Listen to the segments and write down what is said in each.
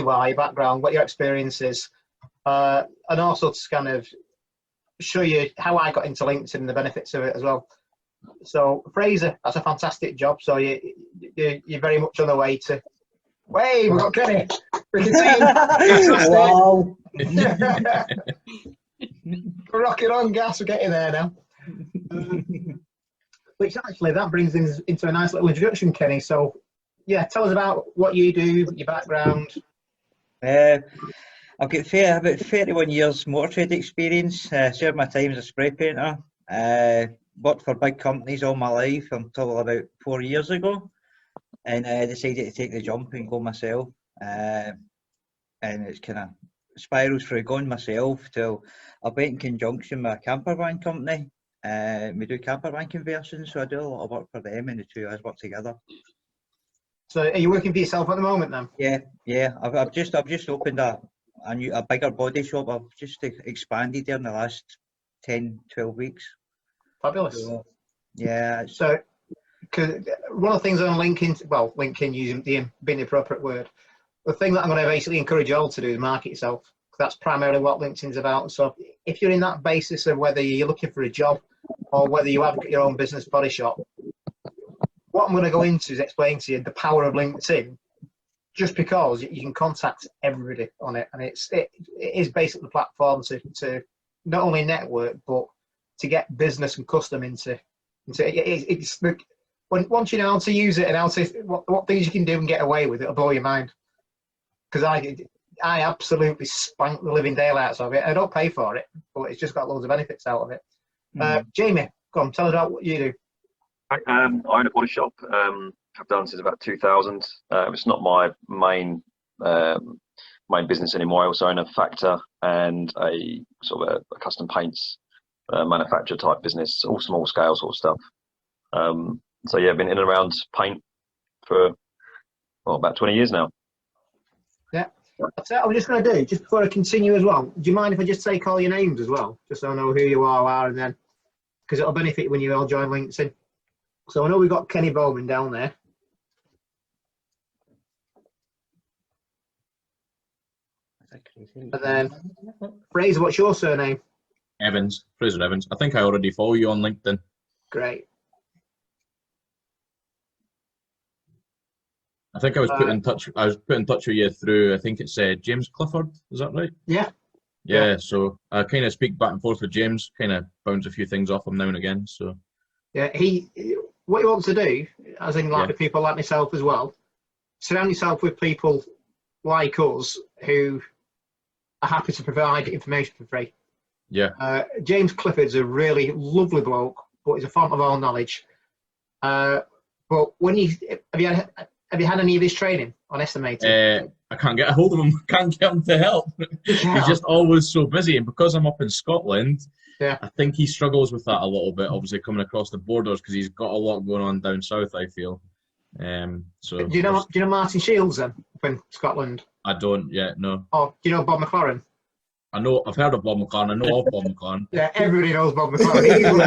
you are, your background, what your experience is, and also to kind of show you how I got into LinkedIn and the benefits of it as well. So Fraser, that's a fantastic job. So you're very much on the way to. Wait, we've got Kenny. We can see him. Wow. We're rocking on gas. We're getting there now. Which actually that brings us into a nice little introduction, Kenny. So yeah, tell us about what you do, your background. I've got about 31 years motor trade experience. Served my time as a spray painter. Worked for big companies all my life until about 4 years ago, and I decided to take the jump and go myself. And it's kind of spirals through going myself till I went in conjunction with a camper van company. We do camper van conversions, so I do a lot of work for them, and the two of us work together. So are you working for yourself at the moment then? Yeah. I've just opened a bigger body shop. I've just expanded there in the last 10-12 weeks. Fabulous. So, yeah. So, because one of the things on LinkedIn, using being the appropriate word, the thing that I'm going to basically encourage you all to do is market yourself. That's primarily what LinkedIn's about. So if you're in that basis of whether you're looking for a job or whether you have your own business body shop, what I'm going to go into is explain to you the power of LinkedIn, just because you can contact everybody on it, and it is basically the platform to not only network but to get business and custom into it's once you know how to use it and how to what things you can do and get away with, it'll blow your mind. Because I absolutely spank the living daylights of it. I don't pay for it, but it's just got loads of benefits out of it. Jamie, come on, tell us about what you do. I own a body shop. I've done since about 2000. It's not my main business anymore. I also own a factor and a sort of a custom paints manufacturer type business, all small scale sort of stuff. So yeah, I've been in and around paint for about 20 years now. Yeah. That's it. I was just going to do, just before I continue as well, do you mind if I just take all your names as well, just so I know who you all are, and then, because it'll benefit you when you all join LinkedIn. So I know we've got Kenny Bowman down there. And then, Fraser, what's your surname? Evans, Fraser Evans. I think I already follow you on LinkedIn. Great. I think I was put in touch. I was put in touch with you through. I think it's James Clifford. Is that right? Yeah. Yeah. So I kind of speak back and forth with James. Kind of bounce a few things off him now and again. So. Yeah. What he wants to do, as in like people like myself as well, surround yourself with people like us who are happy to provide information for free. Yeah. James Clifford's a really lovely bloke, but he's a font of all knowledge. But when have you had any of his training on estimating? I can't get a hold of him. Can't get him to help. Yeah. He's just always so busy, and because I'm up in Scotland, yeah, I think he struggles with that a little bit. Obviously, coming across the borders because he's got a lot going on down south. I feel. So. Do you know Martin Shields then up in Scotland? I don't yet. No. Oh, do you know Bob McLaren? I know. I've heard of Bob McLaren. I know of Bob McLaren. Yeah, everybody knows Bob McLaren.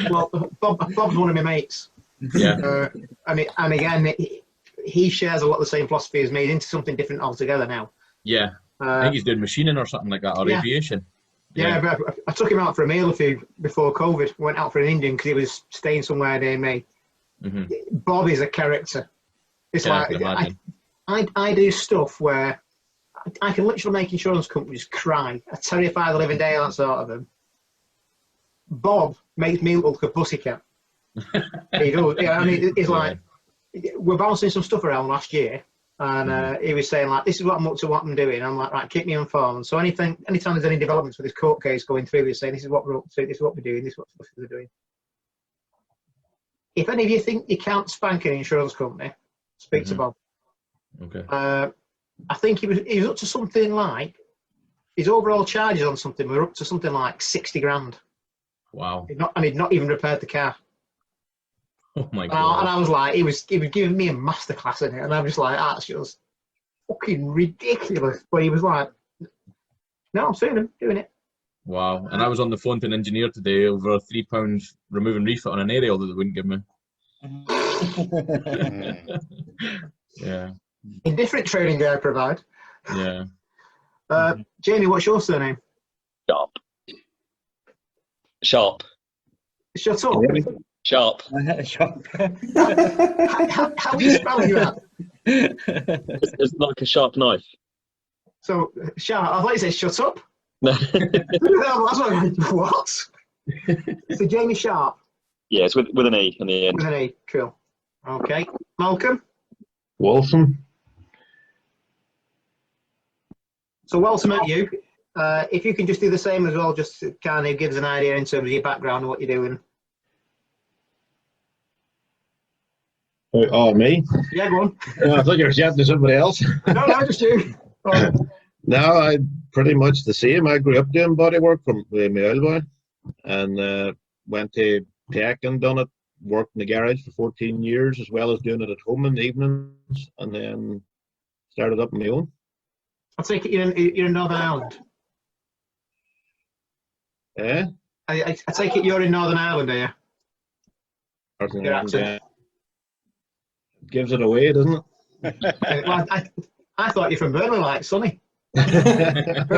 Well, Bob's one of my mates. Yeah. And again, he shares a lot of the same philosophy as me. He's into something different altogether now. Yeah. I think he's doing machining or something like that, or aviation. Yeah, but I took him out for a meal before COVID. Went out for an Indian because he was staying somewhere near me. Mm-hmm. Bob is a character. It's I do stuff where I can literally make insurance companies cry. I terrify the living daylights out of them. Bob makes me look like a pussycat. He does. Yeah, I mean, it's like we're bouncing some stuff around last year, and he was saying like, "This is what I'm up to, what I'm doing." I'm like, "Right, keep me informed." So anytime there's any developments with this court case going through, he's saying, "This is what we're up to. This is what we're doing. This is what we're doing." If any of you think you can't spank an insurance company, speak to Bob. Okay. I think he was up to something like his overall charges on something were up to something like 60 grand. Wow. He'd not even repaired the car. Oh my god! And I was like, he was giving me a masterclass in it, and I was like, that's just fucking ridiculous. But he was like, no, I'm suing him, doing it. Wow! And I was on the phone to an engineer today over £3 removing refit on an aerial that they wouldn't give me. Yeah. In different training I provide. Yeah. Jamie, what's your surname? Sharp. Sharp. Shut up. Sharp. Sharp. How are you spelling that? It's like a sharp knife. So, Sharp, I thought you said shut up. No. That's what I'm like, what? So, Jamie Sharp Yeah, it's with an E in the end. with an E. Cool. Okay. Malcolm? Waltham. So, well to meet you. If you can just do the same as well, just to kind of gives an idea in terms of your background and what you're doing. Oh, me? Yeah, go on. Oh, I thought you were chatting to somebody else. No, just you. Oh, No, I pretty much the same. I grew up doing bodywork from my oil boy, and went to tech and done it. Worked in the garage for 14 years, as well as doing it at home in the evenings, and then started up on my own. I take it you're in Northern Ireland. Eh? I take it you're in Northern Ireland, are you? Northern Your Ireland, accent. gives it away, doesn't Well, I thought you're from Burnley, like Sonny. it?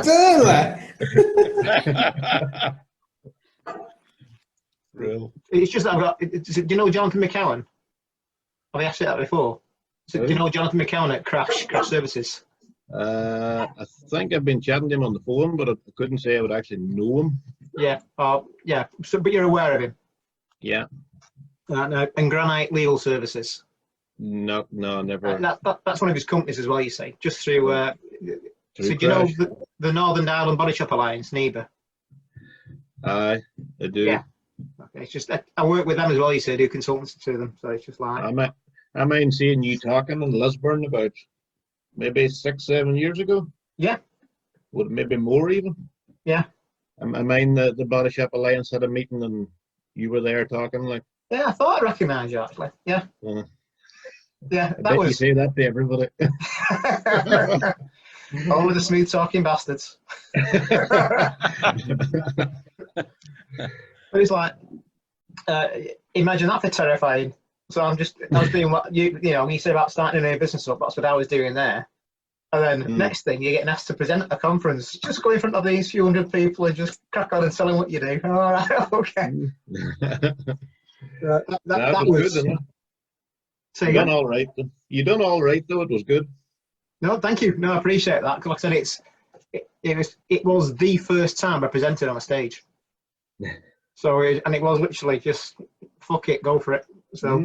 Burnley. Real. It's just that I've got. Do you know Jonathan McCowan? Have I asked you that before? So, do you know Jonathan McCowan at Crash Services? I think I've been chatting to him on the phone, but I couldn't say I would actually know him. Yeah. Yeah. So, but you're aware of him. Yeah. No, and Granite Legal Services. No, never. That's one of his companies as well. You say just through. Through So do you know Crash. the Northern Ireland Body Shop Alliance, NEBA? Aye, I do. Yeah. Okay, it's just I work with them as well. You say do consultancy to them, so it's just like I mind seeing you talking in Lisburn about maybe 6-7 years ago. Yeah. Would maybe more even. Yeah. I mind the Body Shop Alliance had a meeting and you were there talking like. yeah. I thought I recognised you actually. Yeah. Yeah. Yeah. I That bet you was say that to everybody. only the smooth talking bastards. But it's like, imagine that for terrifying. So I was doing what you said about starting a new business up. That's what I was doing there. And then next thing, you're getting asked to present at a conference. Just go in front of these few hundred people and just crack on and tell them what you do. All right, okay. That was was good, isn't it? So You yeah. done all right. You done all right though. It was good. No, thank you. No, I appreciate that. 'Cause like I said, it was the first time I presented on a stage. So it was literally just fuck it, go for it. So,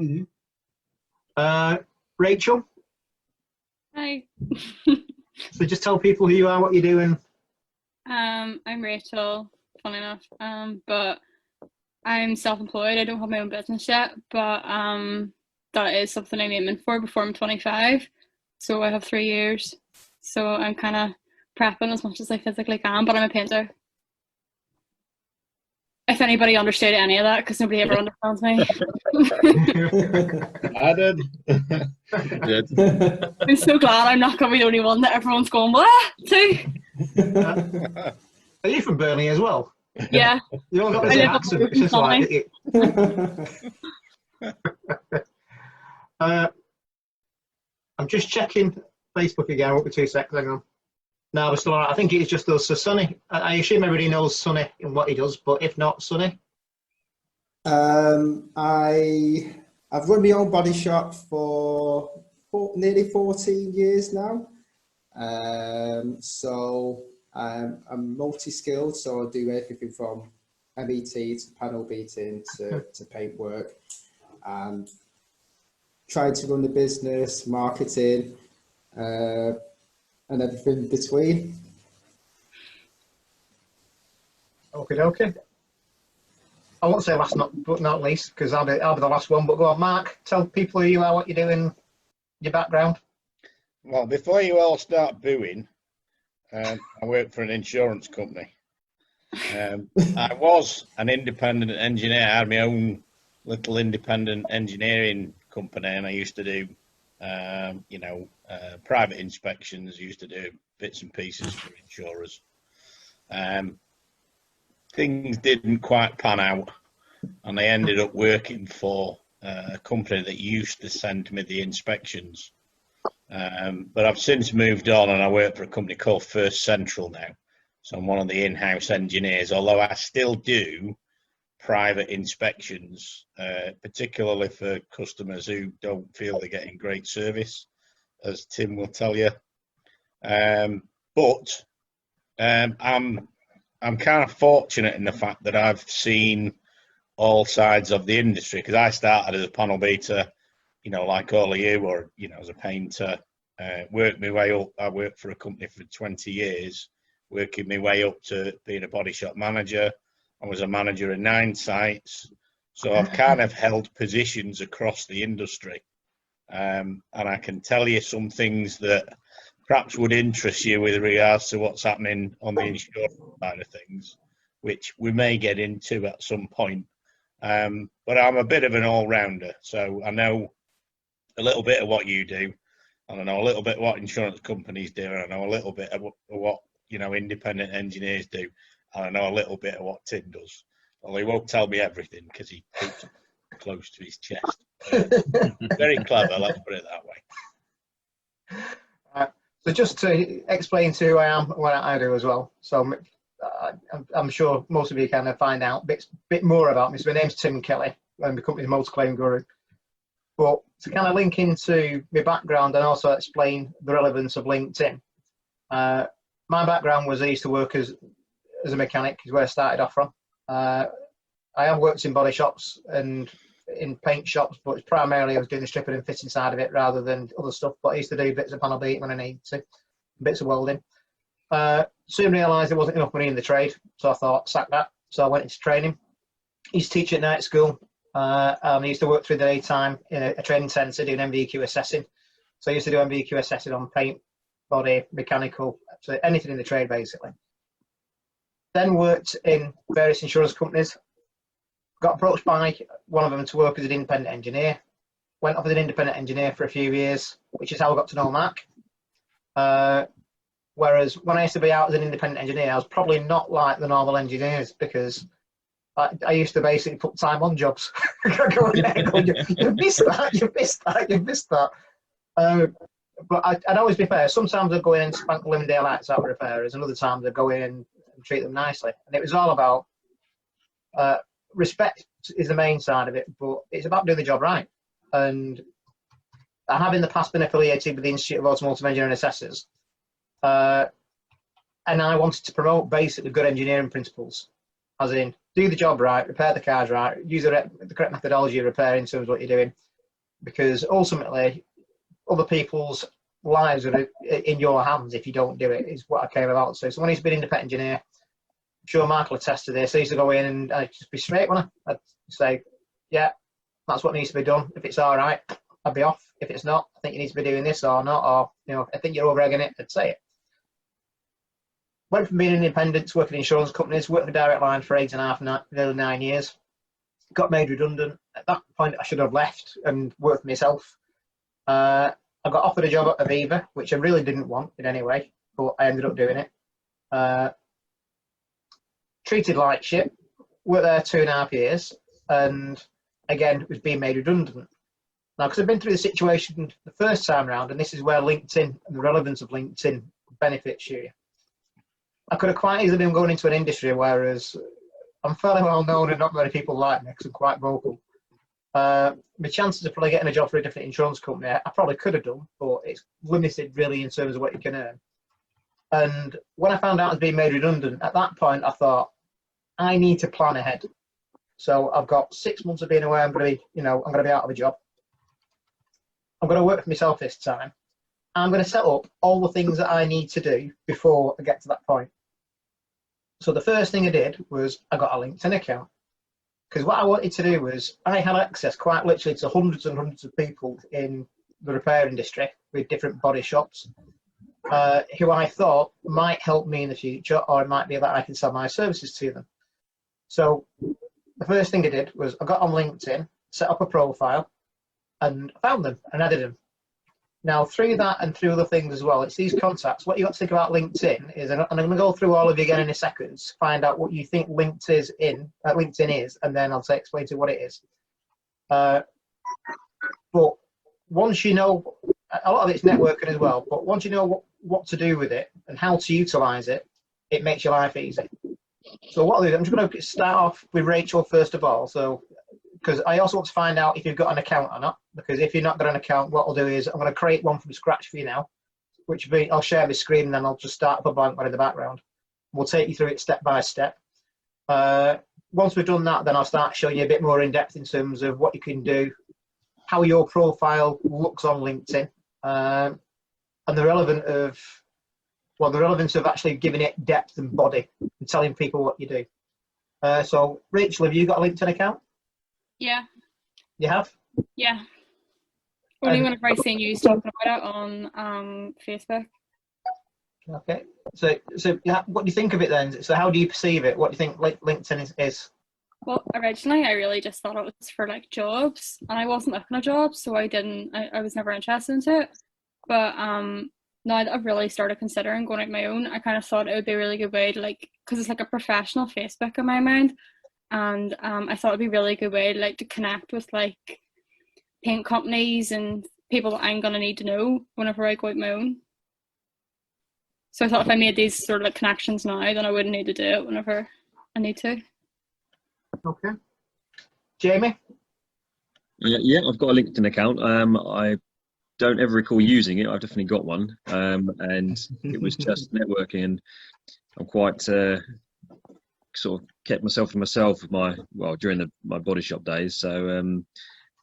Rachel. Hi. So just tell people who you are, what you're doing. I'm Rachel, funny enough. But I'm self-employed. I don't have my own business yet, but that is something I'm aiming for before I'm 25. So I have 3 years. So I'm kind of prepping as much as I physically can, but I'm a painter. If anybody understood any of that, because nobody ever understands me. I did. I'm so glad I'm not going to be the only one that everyone's going, what? Too? Are you from Burnley as well? Yeah. You all got the I same live accent. in It's just like I'm just checking Facebook again. Won't be 2 seconds. Hang on. No, we're still all right. I think it's just us. So Sonny, I assume everybody knows Sonny and what he does, but if not, Sonny. I've run my own body shop for nearly 14 years now. So I'm multi-skilled, so I do everything from MET to panel beating to paintwork, and trying to run the business, marketing, and everything between. Okay. I won't say last but not least, because I'll be the last one. But go on, Mark. Tell people who you are, what you're doing, your background. Well, before you all start booing, I work for an insurance company. I was an independent engineer. I had my own little independent engineering company, and I used to do, private inspections. Used to do bits and pieces for insurers. Things didn't quite pan out, and I ended up working for a company that used to send me the inspections. But I've since moved on and I work for a company called First Central now. So I'm one of the in-house engineers, although I still do private inspections, particularly for customers who don't feel they're getting great service, as Tim will tell you. But I'm kind of fortunate in the fact that I've seen all sides of the industry, because I started as a panel beater, you know, like all of you, or, you know, as a painter, worked my way up. I worked for a company for 20 years, working my way up to being a body shop manager. I was a manager in 9 sites. So I've kind of held positions across the industry. And I can tell you some things that perhaps would interest you with regards to what's happening on the insurance side of things, which we may get into at some point. But I'm a bit of an all-rounder, so I know a little bit of what you do, and I know a little bit what insurance companies do, and I know a little bit of what, you know, independent engineers do, and I know a little bit of what Tim does. Well, he won't tell me everything because he keeps it close to his chest. Very clever, let's put it that way. So just to explain to who I am, what I do as well. So I'm sure most of you kind of find out a bit more about me. So my name's Tim Kelly, and the company's Motor Claim Guru. But to kind of link into my background and also explain the relevance of LinkedIn, my background was I used to work as a mechanic, is where I started off from. I have worked in body shops and in paint shops, but it's primarily I was doing the stripping and fitting side of it rather than other stuff. But I used to do bits of panel beating when I needed to, bits of welding. Soon realised there wasn't enough money in the trade, so I thought, sack that. So I went into training. I used to teach at night school. I used to work through the daytime in a training centre doing MVQ assessing. So I used to do MVQ assessing on paint, body, mechanical, so anything in the trade basically. Then worked in various insurance companies. Got approached by one of them to work as an independent engineer. Went off as an independent engineer for a few years, which is how I got to know Mark. Whereas when I used to be out as an independent engineer, I was probably not like the normal engineers, because I used to basically put time on jobs. You've missed that, you've missed that, you've missed that. But I'd always be fair. Sometimes I'd go in and spank the living daylights out of repairers, and other times I'd go in and treat them nicely. And it was all about respect is the main side of it, but it's about doing the job right. And I have in the past been affiliated with the Institute of Automotive Engineering Assessors. And I wanted to promote basically good engineering principles, as in do the job right, repair the cars right, use the correct methodology of repair in terms of what you're doing, because ultimately other people's lives are in your hands if you don't do it, is what I came about. So when he's been independent engineer, I'm sure Mark will attest to this. I used to go in and I'd just be straight, when I'd say, yeah, that's what needs to be done. If it's all right, I'd be off. If it's not, I think you need to be doing this or not, or, you know, I think you're over-egging it, I'd say it. Went from being independent to working in insurance companies, worked for Direct Line for 8.5, nearly 9 years. Got made redundant. At that point, I should have left and worked for myself. I got offered a job at Aviva, which I really didn't want in any way, but I ended up doing it. Treated like shit. Worked there 2.5 years, and again, was being made redundant. Now, because I've been through the situation the first time round, and this is where LinkedIn and the relevance of LinkedIn benefits you. I could have quite easily been going into an industry, whereas I'm fairly well known and not many people like me because I'm quite vocal. My chances of probably getting a job for a different insurance company, I probably could have done, but it's limited really in terms of what you can earn. And when I found out I was being made redundant, at that point I thought, I need to plan ahead. So I've got 6 months of being away. I'm going to be, you know, I'm going to be out of a job. I'm going to work for myself this time. I'm going to set up all the things that I need to do before I get to that point. So the first thing I did was I got a LinkedIn account, because what I wanted to do was I had access quite literally to hundreds and hundreds of people in the repair industry with different body shops who I thought might help me in the future, or it might be that I can sell my services to them. So the first thing I did was I got on LinkedIn, set up a profile, and found them and added them. Now, through that and through other things as well, it's these contacts. What you got to think about LinkedIn is, and I'm going to go through all of you again in a second, find out what you think LinkedIn is, and then I'll explain to you what it is. But once you know a lot of it's networking as well. But once you know what to do with it and how to utilize it, it makes your life easy. So what I'll do, I'm just going to start off with Rachel first of all. So, because I also want to find out if you've got an account or not. Because if you've not got an account, what I'll do is I'm going to create one from scratch for you now, which will be, I'll share the screen and then I'll just start up a blank one in the background. We'll take you through it step by step. Once we've done that, then I'll start showing you a bit more in depth in terms of what you can do, how your profile looks on LinkedIn, and the relevance of actually giving it depth and body and telling people what you do. So, Rachel, have you got a LinkedIn account? Yeah. You have? Yeah. Only whenever I see news talking about it on Facebook. Okay. So yeah, what do you think of it then? So how do you perceive it? What do you think LinkedIn is? Well, originally I really just thought it was for like jobs, and I wasn't looking at jobs, so I was never interested in it. But now that I've really started considering going out my own, I kind of thought it would be a really good way to because it's like a professional Facebook in my mind, and I thought it'd be a really good way to to connect with paint companies and people that I'm gonna need to know whenever I go out my own. So I thought if I made these sort of connections now, then I wouldn't need to do it whenever I need to. Okay. Jamie? Yeah, I've got a LinkedIn account. I don't ever recall using it. I've definitely got one, and it was just networking. And I'm quite sort of kept myself to myself during my body shop days. So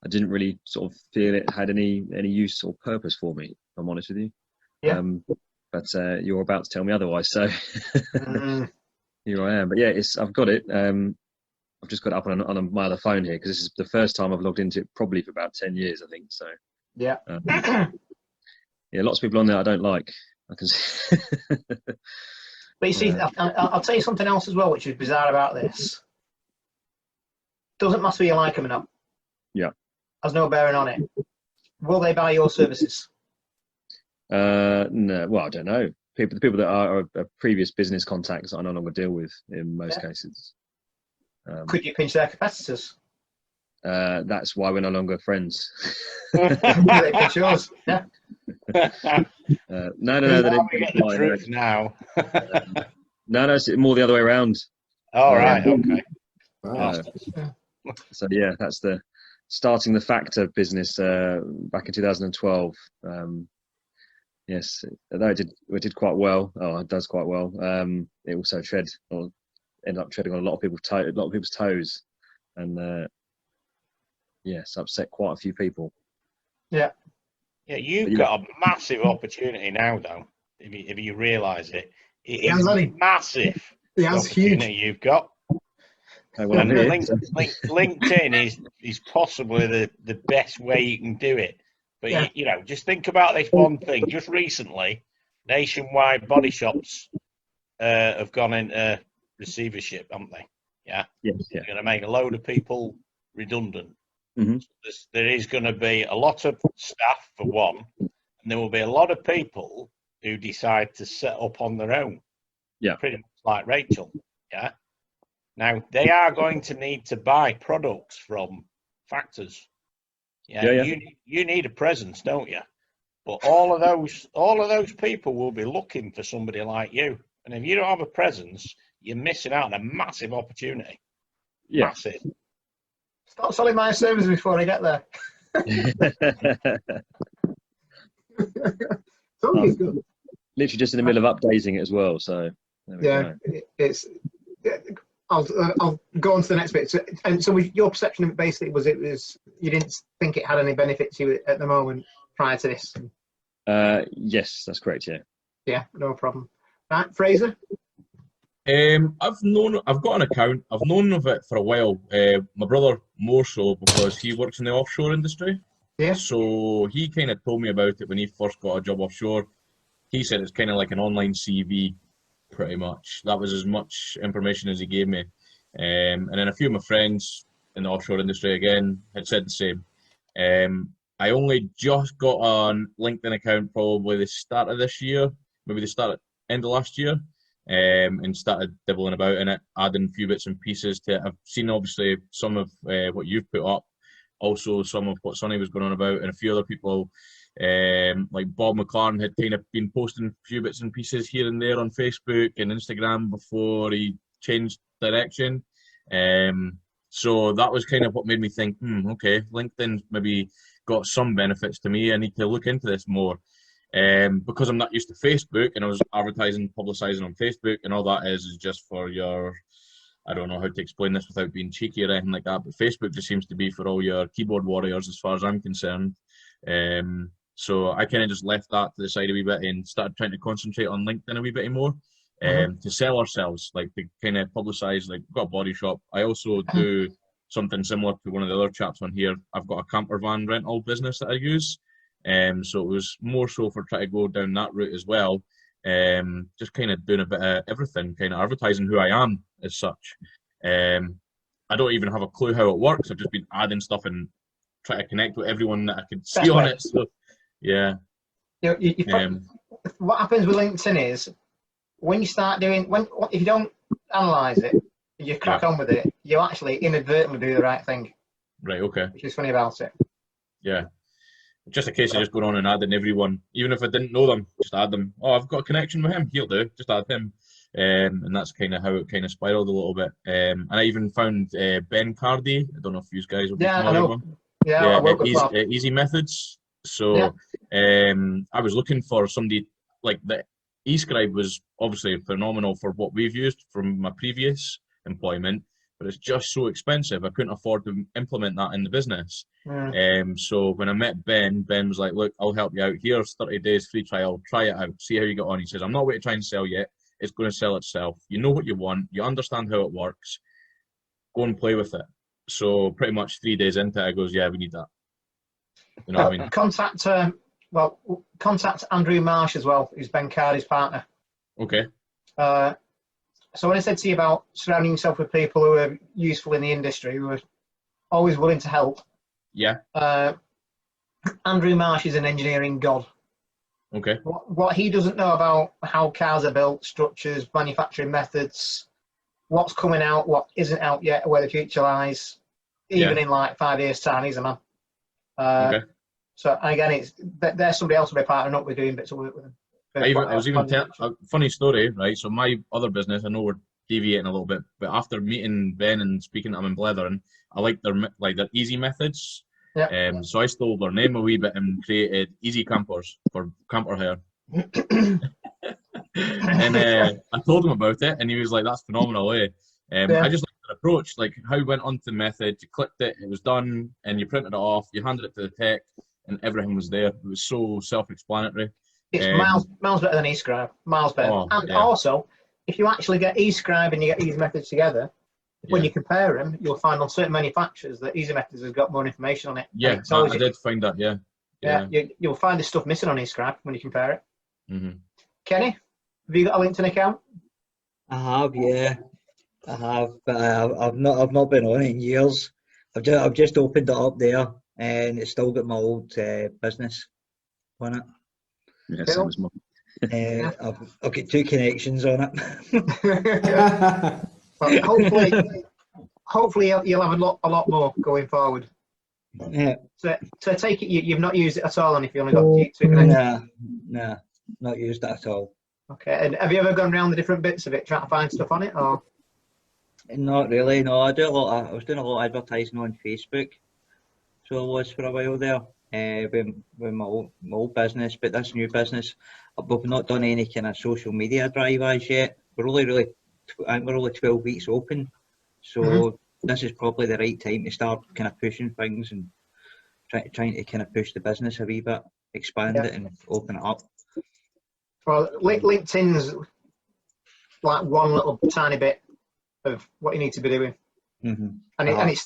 I didn't really sort of feel it had any use or purpose for me, if I'm honest with you. Yeah. But you're about to tell me otherwise, so here I am. But yeah, I've got it. I've just got it up on my other phone here because this is the first time I've logged into it probably for about 10 years, I think. So yeah, yeah, lots of people on there I don't like. I can see. But you see, I'll tell you something else as well, which is bizarre about this. Doesn't matter whether you like them or not. Yeah. There's no bearing on it. Will they buy your services? No, well, I don't know. The people that are previous business contacts I no longer deal with in most cases. Could you pinch their competitors? That's why we're no longer friends. They pinch yours. Yeah. No. We get the truth now. No, it's more the other way around. All right. Okay. So yeah, that's starting the Factor business back in 2012. Yes, although it did quite well. Oh, it does quite well. It also ended up treading on a lot of people's toes, and yes, upset quite a few people. Yeah. Yeah, you've got a massive opportunity now, though. If you realise it, Yeah, it's massive. Yeah, it's huge. Opportunity you've got. Well, And LinkedIn is possibly the best way you can do it. But Yeah. Just think about this one thing. Just recently, nationwide body shops have gone into receivership, haven't they? Yeah. Yes, yeah. They're going to make a load of people redundant. Mm-hmm. There is going to be a lot of staff for one, and there will be a lot of people who decide to set up on their own. Yeah. Pretty much like Rachel. Yeah. Now they are going to need to buy products from factors. Yeah. You need a presence, don't you? But all of those people will be looking for somebody like you. And if you don't have a presence, you're missing out on a massive opportunity. Yeah. Massive. Stop selling my services before I get there. It's always good. Literally just in the middle of updating it as well. So there we go. It's. I'll go on to the next bit. So your perception of it basically was you didn't think it had any benefit to you at the moment prior to this. Yes, that's correct. Yeah. Yeah, no problem. Right, Fraser. I've got an account. I've known of it for a while. My brother more so because he works in the offshore industry. Yeah. So he kind of told me about it when he first got a job offshore. He said it's kind of like an online CV, pretty much. That was as much information as he gave me. And then a few of my friends in the offshore industry again had said the same. I only just got a LinkedIn account probably the start of this year, maybe the end of last year. And started dibbling about in it, adding a few bits and pieces to it. I've seen obviously some of what you've put up, also some of what Sonny was going on about, and a few other people Like Bob McLaren had kind of been posting a few bits and pieces here and there on Facebook and Instagram before he changed direction. So that was kind of what made me think, okay, LinkedIn maybe got some benefits to me. I need to look into this more. Because I'm not used to Facebook, and I was advertising, publicising on Facebook, and all that is just for your, I don't know how to explain this without being cheeky or anything like that, but Facebook just seems to be for all your keyboard warriors as far as I'm concerned. So I kind of just left that to the side a wee bit and started trying to concentrate on LinkedIn a wee bit more, to sell ourselves, like to kind of publicise, like, we've got a body shop. I also do something similar to one of the other chaps on here. I've got a camper van rental business that I use. So it was more so for trying to go down that route as well. Just kind of doing a bit of everything, kind of advertising who I am as such. I don't even have a clue how it works. I've just been adding stuff and trying to connect with everyone that I could see on it. So, yeah. What happens with LinkedIn is when you start doing, if you don't analyse it, you crack on with it, you actually inadvertently do the right thing. Right, okay. Which is funny about it. Yeah. Just a case of just going on and adding everyone, even if I didn't know them, just add them. Oh, I've got a connection with him, he'll do, just add him. And that's kind of how it kind of spiraled a little bit. And I even found Ben Cardy. I don't know if you guys will be familiar with him. Yeah, Easy Methods. So I was looking for somebody like the eScribe was obviously phenomenal for what we've used from my previous employment, but it's just so expensive. I couldn't afford to implement that in the business. So when I met Ben, Ben was like, look, I'll help you out. Here's 30 days free trial. Try it out. See how you get on. He says, I'm not waiting to try and sell yet. It's going to sell itself. You know what you want. You understand how it works. Go and play with it. So pretty much 3 days into it, I goes, yeah, we need that. You know what I mean? Contact Andrew Marsh as well, who's Ben Cardy's partner. Okay. So when I said to you about surrounding yourself with people who are useful in the industry, who are always willing to help. Yeah. Andrew Marsh is an engineering god. Okay. What he doesn't know about how cars are built, structures, manufacturing methods, what's coming out, what isn't out yet, where the future lies, even in like 5 years' time, he's a man. Okay. So again, there's somebody else will be partnering up with doing bits of work with him. I was even telling a funny story, right? So my other business, I know we're deviating a little bit, but after meeting Ben and speaking to him in Blethering, I like their easy methods. Yeah. So I stole their name a wee bit and created Easy Campers for camper hire. And I told him about it, and he was like, "That's phenomenal, eh?" I just liked the approach, like how you went onto the method, you clicked it, it was done, and you printed it off, you handed it to the tech, and everything was there. It was so self-explanatory. It's miles better than eScribe, miles better. Also, if you actually get eScribe and you get Easy Methods together, when you compare them, you'll find on certain manufacturers that Easy Methods has got more information on it. Yeah, I did find that, yeah. You'll find the stuff missing on eScribe when you compare it. Mm-hmm. Kenny, have you got a LinkedIn account? I have, yeah. I have, but I've not been on it in years. I've just opened it up there, and it's still got my old business on it. Yeah, same as mine. I've got 2 connections on it. Well, hopefully you'll have a lot more going forward. Yeah. So I take it you've not used it at all, and if you only got 2 connections. Nah, not used it at all. Okay, and have you ever gone around the different bits of it, trying to find stuff on it, or? Not really. No, I was doing a lot of advertising on Facebook, so I was for a while there. With my old business, but this new business, we've not done any kind of social media drive as yet. We're only 12 weeks open, so this is probably the right time to start kind of pushing things and trying to kind of push the business a wee bit, expand it and open it up. Well, LinkedIn's like one little tiny bit of what you need to be doing. Mm-hmm. And it's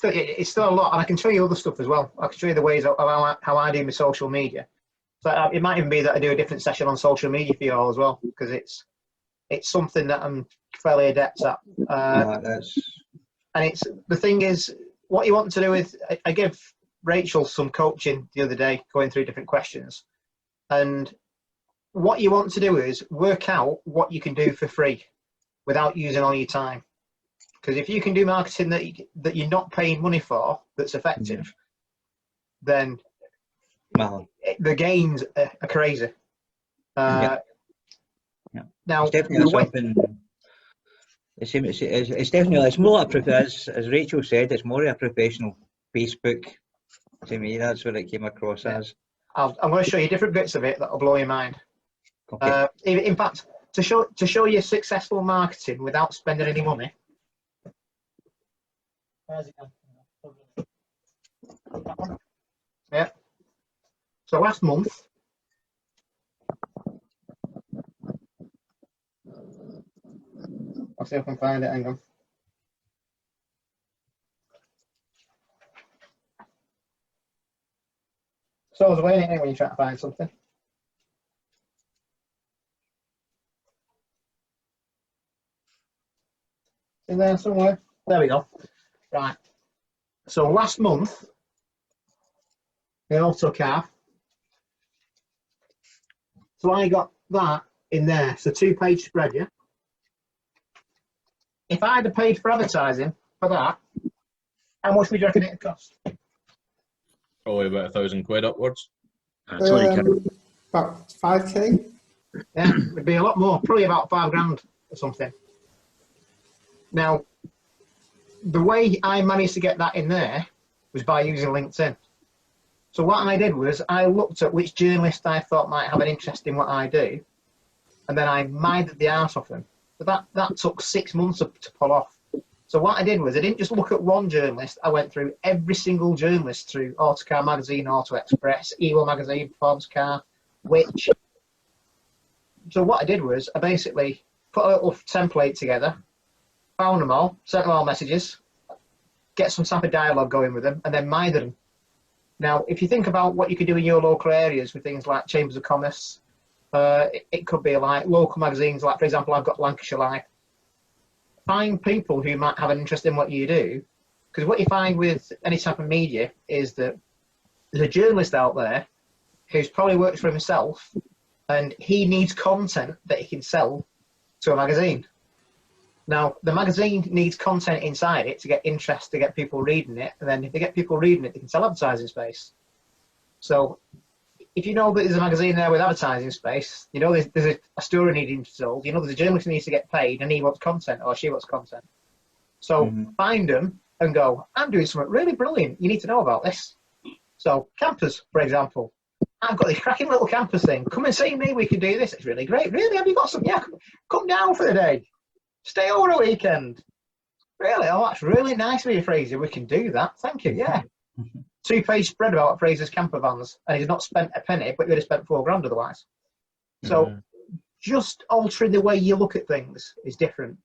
still a lot, and I can show you other stuff as well. I can show you the ways of how I do my social media. So it might even be that I do a different session on social media for you all as well, because it's something that I'm fairly adept at. And it's the thing is, what you want to do is, I give Rachel some coaching the other day, going through different questions, and what you want to do is work out what you can do for free without using all your time. Because if you can do marketing that you're not paying money for, that's effective, then Well, the gains are crazy. Yeah. Now, it's definitely the way, something. It's definitely, it's more like as Rachel said, it's more of a professional Facebook to me. That's what it came across as. I'm going to show you different bits of it that will blow your mind. Okay. In fact, to show you successful marketing without spending any money. Where's it gone? Yeah. So last month, I'll see if I can find it. Hang on. So I was waiting when you try to find something. In there somewhere. There we go. Right. So last month, the autocar. So I got that in there. It's a 2-page spread, yeah? If I'd have paid for advertising for that, how much would you reckon it'd cost? Probably about £1,000 upwards. 20K. About 5k. Yeah, it'd be a lot more, probably about £5,000 or something. Now, the way I managed to get that in there was by using LinkedIn. So what I did was I looked at which journalist I thought might have an interest in what I do, and then I minded the arse off them. But that took 6 months to pull off. So what I did was I didn't just look at one journalist. I went through every single journalist through Autocar Magazine, Auto Express, Evo Magazine, Forbes Car, Which. So what I did was I basically put a little template together, found them all, sent them all messages, get some type of dialogue going with them, and then minded them. Now, if you think about what you could do in your local areas with things like chambers of commerce, it could be like local magazines, like, for example, I've got Lancashire Life. Find people who might have an interest in what you do, because what you find with any type of media is that there's a journalist out there who's probably works for himself, and he needs content that he can sell to a magazine. Now, the magazine needs content inside it to get interest, to get people reading it, and then if they get people reading it, they can sell advertising space. So if you know that there's a magazine there with advertising space, you know there's a story needing to be told, you know there's a journalist who needs to get paid and he wants content or she wants content. So find them and go, I'm doing something really brilliant. You need to know about this. So campers, for example. I've got this cracking little campers thing. Come and see me, we can do this. It's really great. Really? Have you got some? Yeah, come down for the day. Stay over a weekend. Really? Oh, that's really nice of you, Fraser. We can do that. Thank you. Yeah. 2-page spread about Fraser's camper vans, and he's not spent a penny, but he would have spent £4,000 otherwise. So just altering the way you look at things is different.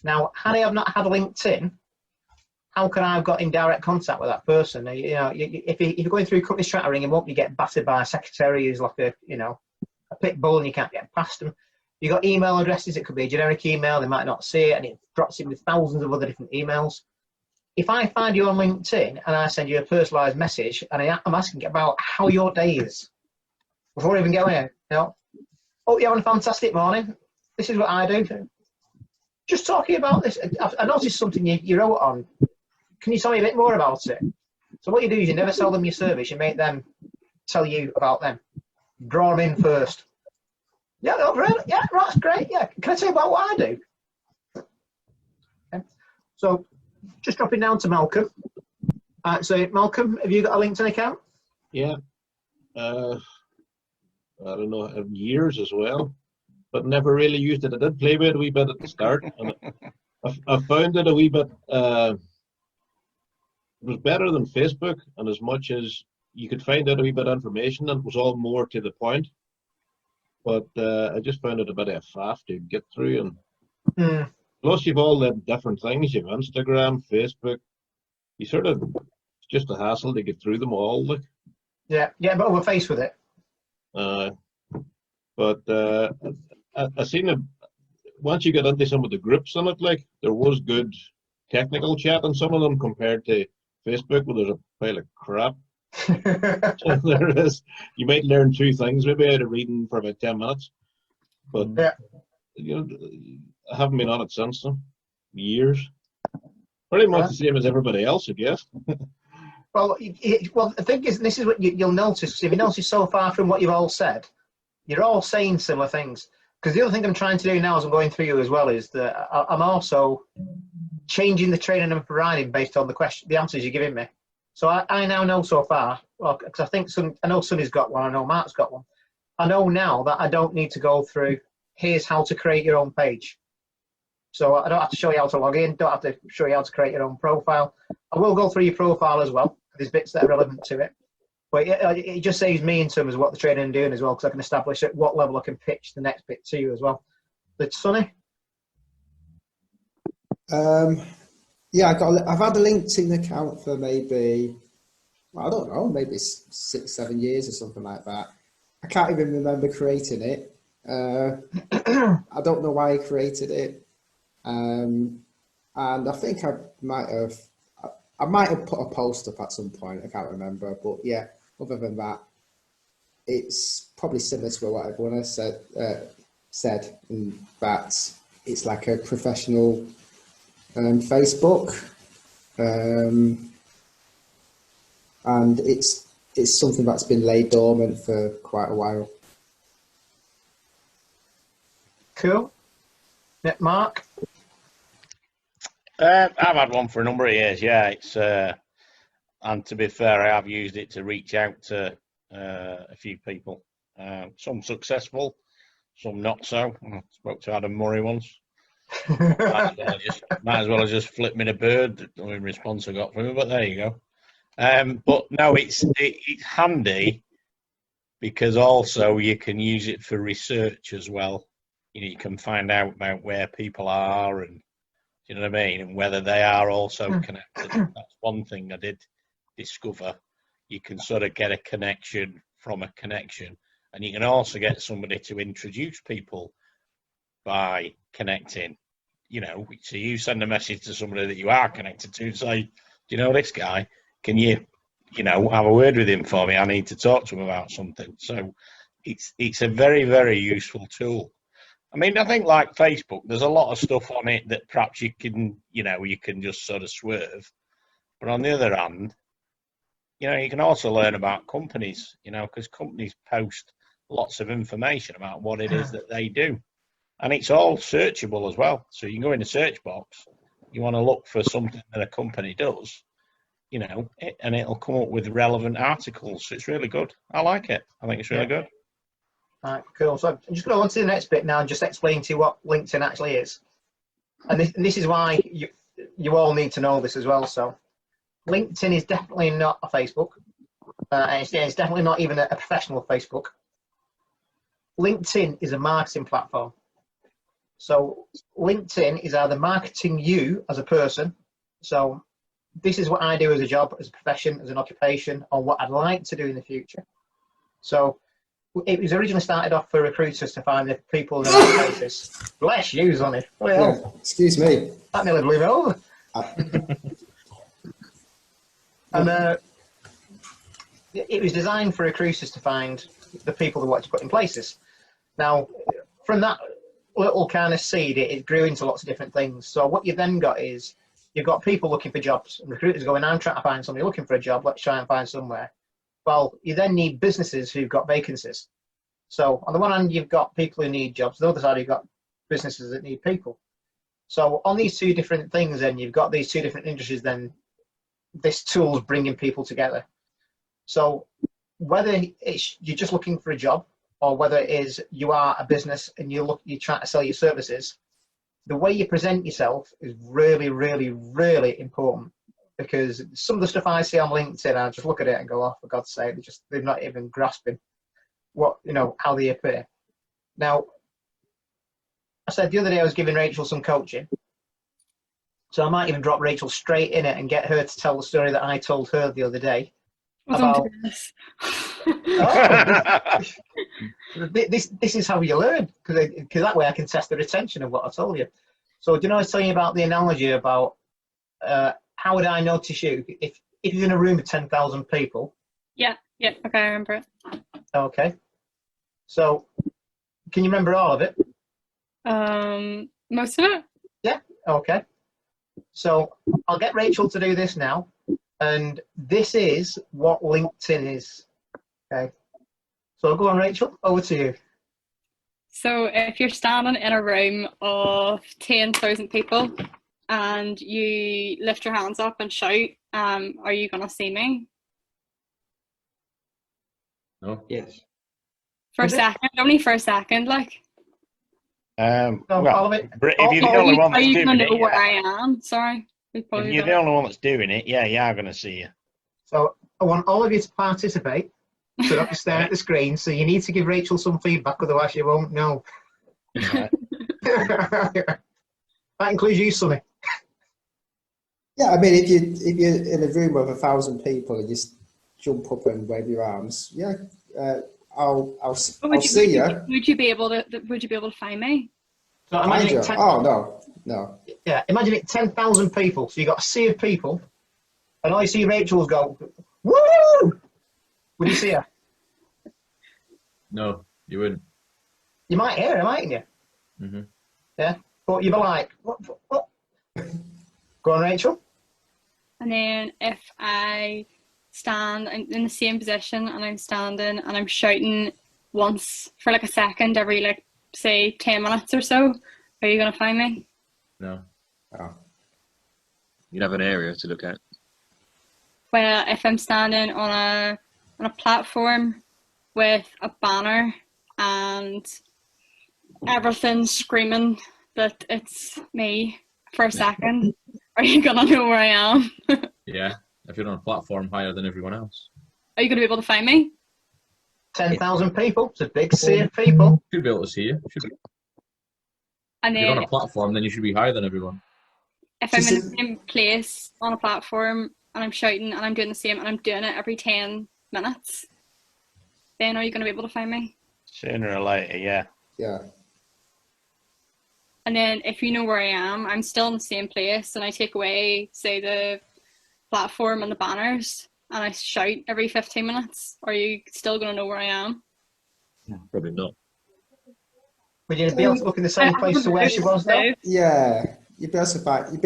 Now, had I have not had LinkedIn, how can I have got in direct contact with that person? You know, if you're going through companies trying to ring him up, you get battered by a secretary who's like a pit bull and you can't get past them. You got email addresses, it could be a generic email, they might not see it, and it drops in with thousands of other different emails. If I find you on LinkedIn and I send you a personalised message and I'm asking about how your day is, before I even go in, oh, you're having a fantastic morning, this is what I do. Just talking about this, I noticed something you wrote on. Can you tell me a bit more about it? So what you do is you never sell them your service, you make them tell you about them. Draw them in first. Yeah, no, really? Yeah, right, that's great. Yeah, can I tell you about what I do? Okay. So just dropping down to Malcolm. So Malcolm, have you got a LinkedIn account? Yeah. I don't know, years as well, but never really used it. I did play with it a wee bit at the start, and I found it a wee bit. It was better than Facebook, and as much as you could find out a wee bit of information, and it was all more to the point. But I just found it a bit of a faff to get through, and plus you've all the different things. You've Instagram, Facebook. You sort of, it's just a hassle to get through them all. Like. Yeah, get over face with it. But I seen it once you get into some of the groups on it. Like there was good technical chat on some of them compared to Facebook, where there's a pile of crap. So there is. You might learn 2 things maybe out of reading for about 10 minutes, but you know, I haven't been on it since then. Years. Pretty much the same as everybody else, I guess. Well, well, the thing is, and this is what you'll notice. If you notice so far from what you've all said, you're all saying similar things. Because the other thing I'm trying to do now, as I'm going through you as well, is that I'm also changing the training I'm providing based on the answers you're giving me. So I now know so far, well, because I know Sonny's got one, I know Mark's got one. I know now that I don't need to go through, here's how to create your own page. So I don't have to show you how to log in, don't have to show you how to create your own profile. I will go through your profile as well. There's bits that are relevant to it. But it just saves me in terms of what the training I'm doing as well, because I can establish at what level I can pitch the next bit to you as well. But Sonny? Yeah, I've had a LinkedIn account for maybe, well, I don't know, maybe 6-7 years or something like that. I can't even remember creating it. I don't know why I created it. And I think I might have put a post up at some point. I can't remember, but yeah. Other than that, it's probably similar to what everyone else said, in that it's like a professional Facebook, and it's something that's been laid dormant for quite a while. Cool. Yeah, Mark? I've had one for a number of years, yeah. It's and to be fair, I have used it to reach out to a few people. Some successful, some not so. I spoke to Adam Murray once. Might as well have just flipped me a bird in response I got from him, but there you go. But no, it's handy because also you can use it for research as well. You know, you can find out about where people are, and you know what I mean, and whether they are also connected. That's one thing I did discover. You can sort of get a connection from a connection, and you can also get somebody to introduce people by connecting. You know, so you send a message to somebody that you are connected to, say, do you know this guy? Can you know, have a word with him for me? I need to talk to him about something. So it's a very, very useful tool. I mean, I think like Facebook, there's a lot of stuff on it that perhaps you can just sort of swerve. But on the other hand, you know, you can also learn about companies, you know, because companies post lots of information about what it is that they do. And it's all searchable as well. So you can go in the search box, you want to look for something that a company does, you know, and it'll come up with relevant articles. So it's really good. I like it. I think it's really good. All right, cool. So I'm just going to go on to the next bit now and just explain to you what LinkedIn actually is. And this is why you all need to know this as well. So LinkedIn is definitely not a Facebook. And it's definitely not even a professional Facebook. LinkedIn is a marketing platform. So LinkedIn is either marketing you as a person. So this is what I do as a job, as a profession, as an occupation, or what I'd like to do in the future. So it was originally started off for recruiters to find the people in the right places. Bless you, Sonny. Well, Yeah, excuse me. that nearly blew me over. And it was designed for recruiters to find the people they wanted to put in places. Now, from that little kind of seed, it grew into lots of different things. So what you then got is, you've got people looking for jobs, and recruiters going, I'm trying to find somebody looking for a job, let's try and find somewhere. Well, you then need businesses who've got vacancies. So on the one hand, you've got people who need jobs. On the other side, you've got businesses that need people. So on these two different things, then you've got these two different industries, then this tool's bringing people together. So whether you're just looking for a job, or whether it is you are a business and you're trying to sell your services, the way you present yourself is really, really, really important. Because some of the stuff I see on LinkedIn, I just look at it and go, oh, for God's sake, they're not even grasping how they appear. Now, I said the other day I was giving Rachel some coaching. So I might even drop Rachel straight in it and get her to tell the story that I told her the other day. Well, This is how you learn, because that way I can test the retention of what I told you. So do you know I was telling you about the analogy about how would I notice you if you're in a room with 10,000 people? Yeah, okay, I remember it. Okay. So can you remember all of it? Most of it? Yeah, okay. So I'll get Rachel to do this now. And this is what LinkedIn is. Okay. So go on, Rachel, over to you. So if you're standing in a room of 10,000 people and you lift your hands up and shout, are you going to see me? No. Yes. For a Is it? second, only for a second, like. No, all Well, of it. if you're the Are only you, one are that's you doing going to it, know where yeah. I am? Sorry. If you're the only one that's doing it, yeah, you are going to see you. So I want all of you to participate. So don't just stare at the screen. So you need to give Rachel some feedback, otherwise you won't know. Right. That includes you, Sonny. Yeah, I mean, if you're in a room of 1,000 people and you jump up and wave your arms, yeah, I'll see you. Would you be able to find me? So Find imagine you. it 10, No. yeah, imagine it 10,000 people. So you got a sea of people, and all you see Rachel's go, woo! Would you see her? No, you wouldn't. You might hear her, mightn't you? Mm-hmm. Yeah, but you'd be like, what? Go on, Rachel. And then if I stand in the same position and I'm standing and I'm shouting once for like a second every, like, say 10 minutes or so, are you going to find me? No. Oh. You'd have an area to look at. Well, if I'm standing on a platform with a banner and everything screaming that it's me for a second, are you going to know where I am? Yeah, if you're on a platform higher than everyone else. Are you going to be able to find me? 10,000 people. It's a big sea of people. Should be able to see you. Should be. And If you're on then a platform, then you should be higher than everyone. if I'm in the same place on a platform and I'm shouting and I'm doing the same and I'm doing it every 10 minutes, then are you going to be able to find me? Sooner or later, yeah. Yeah. And then if you know where I am, I'm still in the same place and I take away, say, the platform and the banners and I shout every 15 minutes, are you still going to know where I am? Probably not. Would you be able to look in the same place to where she was, though? Yeah. You'll be able to find.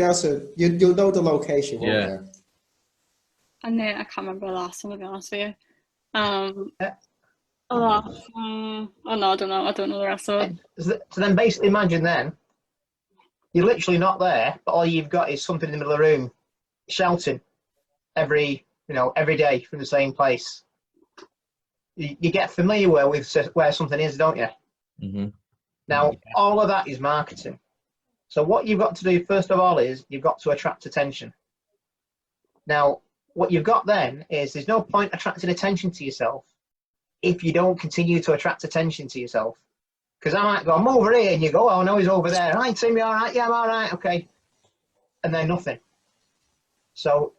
You'll know the location, won't Yeah. you? And then I can't remember the last one, to be honest with you. Oh no, I don't know. I don't know the rest of it. So then basically imagine then, you're literally not there, but all you've got is something in the middle of the room shouting every day from the same place. You get familiar with where something is, don't you? Mm-hmm. Now, all of that is marketing. So what you've got to do, first of all, is you've got to attract attention. Now, what you've got then is there's no point attracting attention to yourself if you don't continue to attract attention to yourself. Because I might go, I'm over here, and you go, oh, no, he's over there. Hi, Tim, you all right? Yeah, I'm all right, okay. And then nothing. So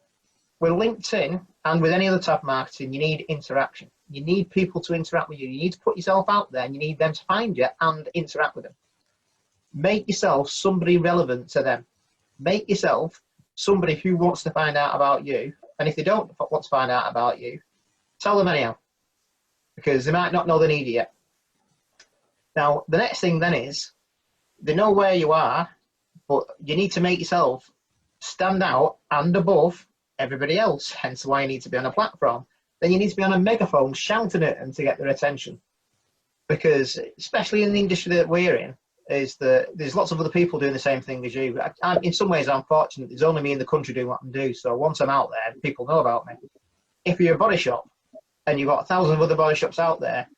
with LinkedIn and with any other type of marketing, you need interaction. You need people to interact with you. You need to put yourself out there, and you need them to find you and interact with them. Make yourself somebody relevant to them. Make yourself somebody who wants to find out about you. And if they don't want to find out about you, tell them anyhow, because they might not know they need you yet. Now, the next thing then is, they know where you are, but you need to make yourself stand out and above everybody else, hence why you need to be on a platform. Then you need to be on a megaphone shouting at them to get their attention. Because, especially in the industry that we're in, is that there's lots of other people doing the same thing as you. In some ways, I'm fortunate. There's only me in the country doing what I do. So once I'm out there, people know about me. If you're a body shop and you've got 1,000 other body shops out there,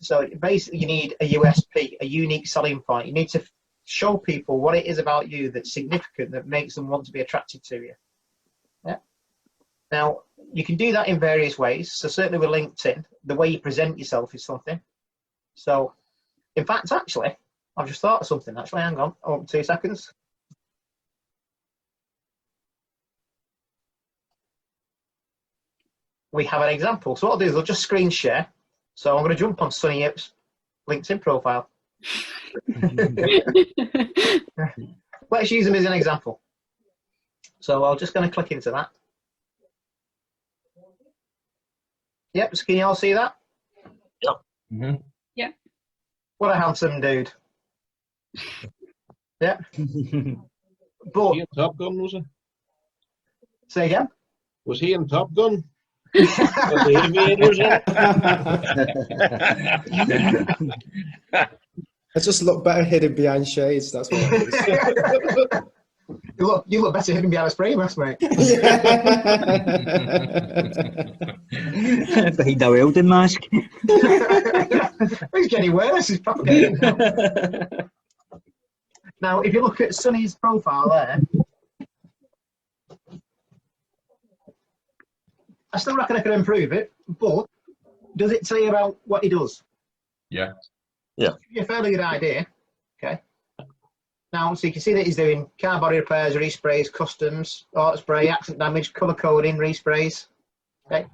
so basically you need a USP, a unique selling point. You need to show people what it is about you that's significant, that makes them want to be attracted to you. Yeah. Now, you can do that in various ways. So certainly with LinkedIn, the way you present yourself is something. So, in fact, actually, I've just thought of something. Actually, hang on. Oh, 2 seconds. We have an example. So what I'll do is I'll just screen share. So I'm going to jump on Sonny Yip's LinkedIn profile. Let's use him as an example. So I'm just going to click into that. Yep, so can you all see that? Yep. Mm-hmm. Yep. What a handsome dude. Yeah. But Top Gun, was it? say again. Was he in Top Gun? With the aviators in it? I just look better hidden behind shades. That's what it is. You look better hidden behind a spray mask, mate. Behind a welding mask. It's getting worse. He's proper getting Now, if you look at Sonny's profile there, I still reckon I could improve it, but does it tell you about what he does? Yeah. Yeah. Give you a fairly good idea. Okay. Now, so you can see that he's doing car body repairs, resprays, customs, auto spray, accident damage, colour coding, resprays. Okay.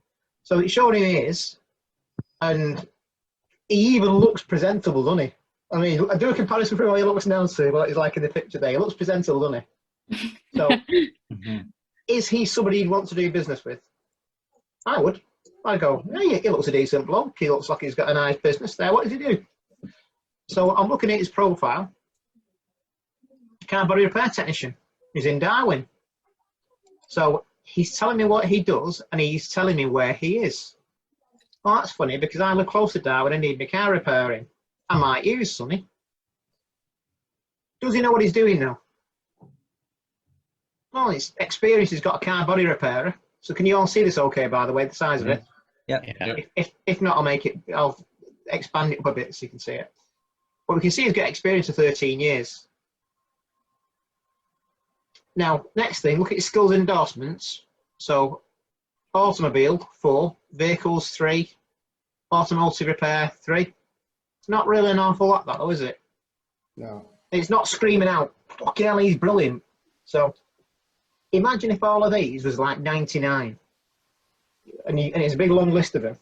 So it's showing who he is, and he even looks presentable, doesn't he? I mean, I do a comparison from what he looks now to what he's like in the picture there. He looks presentable, doesn't he? So, is he somebody you'd want to do business with? I would. I'd go, hey, he looks a decent bloke. He looks like he's got a nice business there. What does he do? So I'm looking at his profile. Car body repair technician. He's in Darwin. So he's telling me what he does, and he's telling me where he is. Well, that's funny because I live close to Darwin and need my car repairing. I might use Sonny. Does he know what he's doing now? Well, his experience, he's got a car body repairer. So can you all see this okay, by the way, the size of it? Yeah. If not, I'll expand it up a bit so you can see it. But we can see he's got experience of 13 years. Now, next thing, look at his skills and endorsements. So, automobile, 4, vehicles, 3, automotive repair, 3. It's not really an awful lot, that though, is it? No. It's not screaming out, fucking hell, he's brilliant. So, imagine if all of these was like 99, and it's a big long list of them.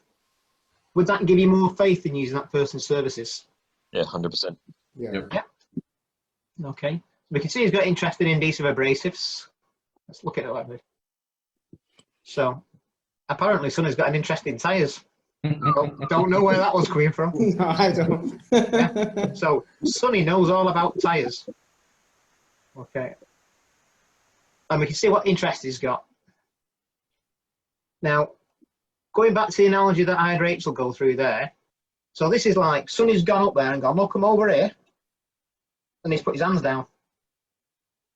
Would that give you more faith in using that person's services? Yeah, 100%. Yeah. Okay. We can see he's got interest in adhesive abrasives. Let's look at it like this. So, apparently Sonny's got an interest in tyres. Don't know where that was coming from. No, I don't. Yeah. So, Sonny knows all about tyres. Okay. And we can see what interest he's got. Now, going back to the analogy that I had Rachel go through there. So this is like, Sonny's gone up there and gone, look, I'm over here. And he's put his hands down.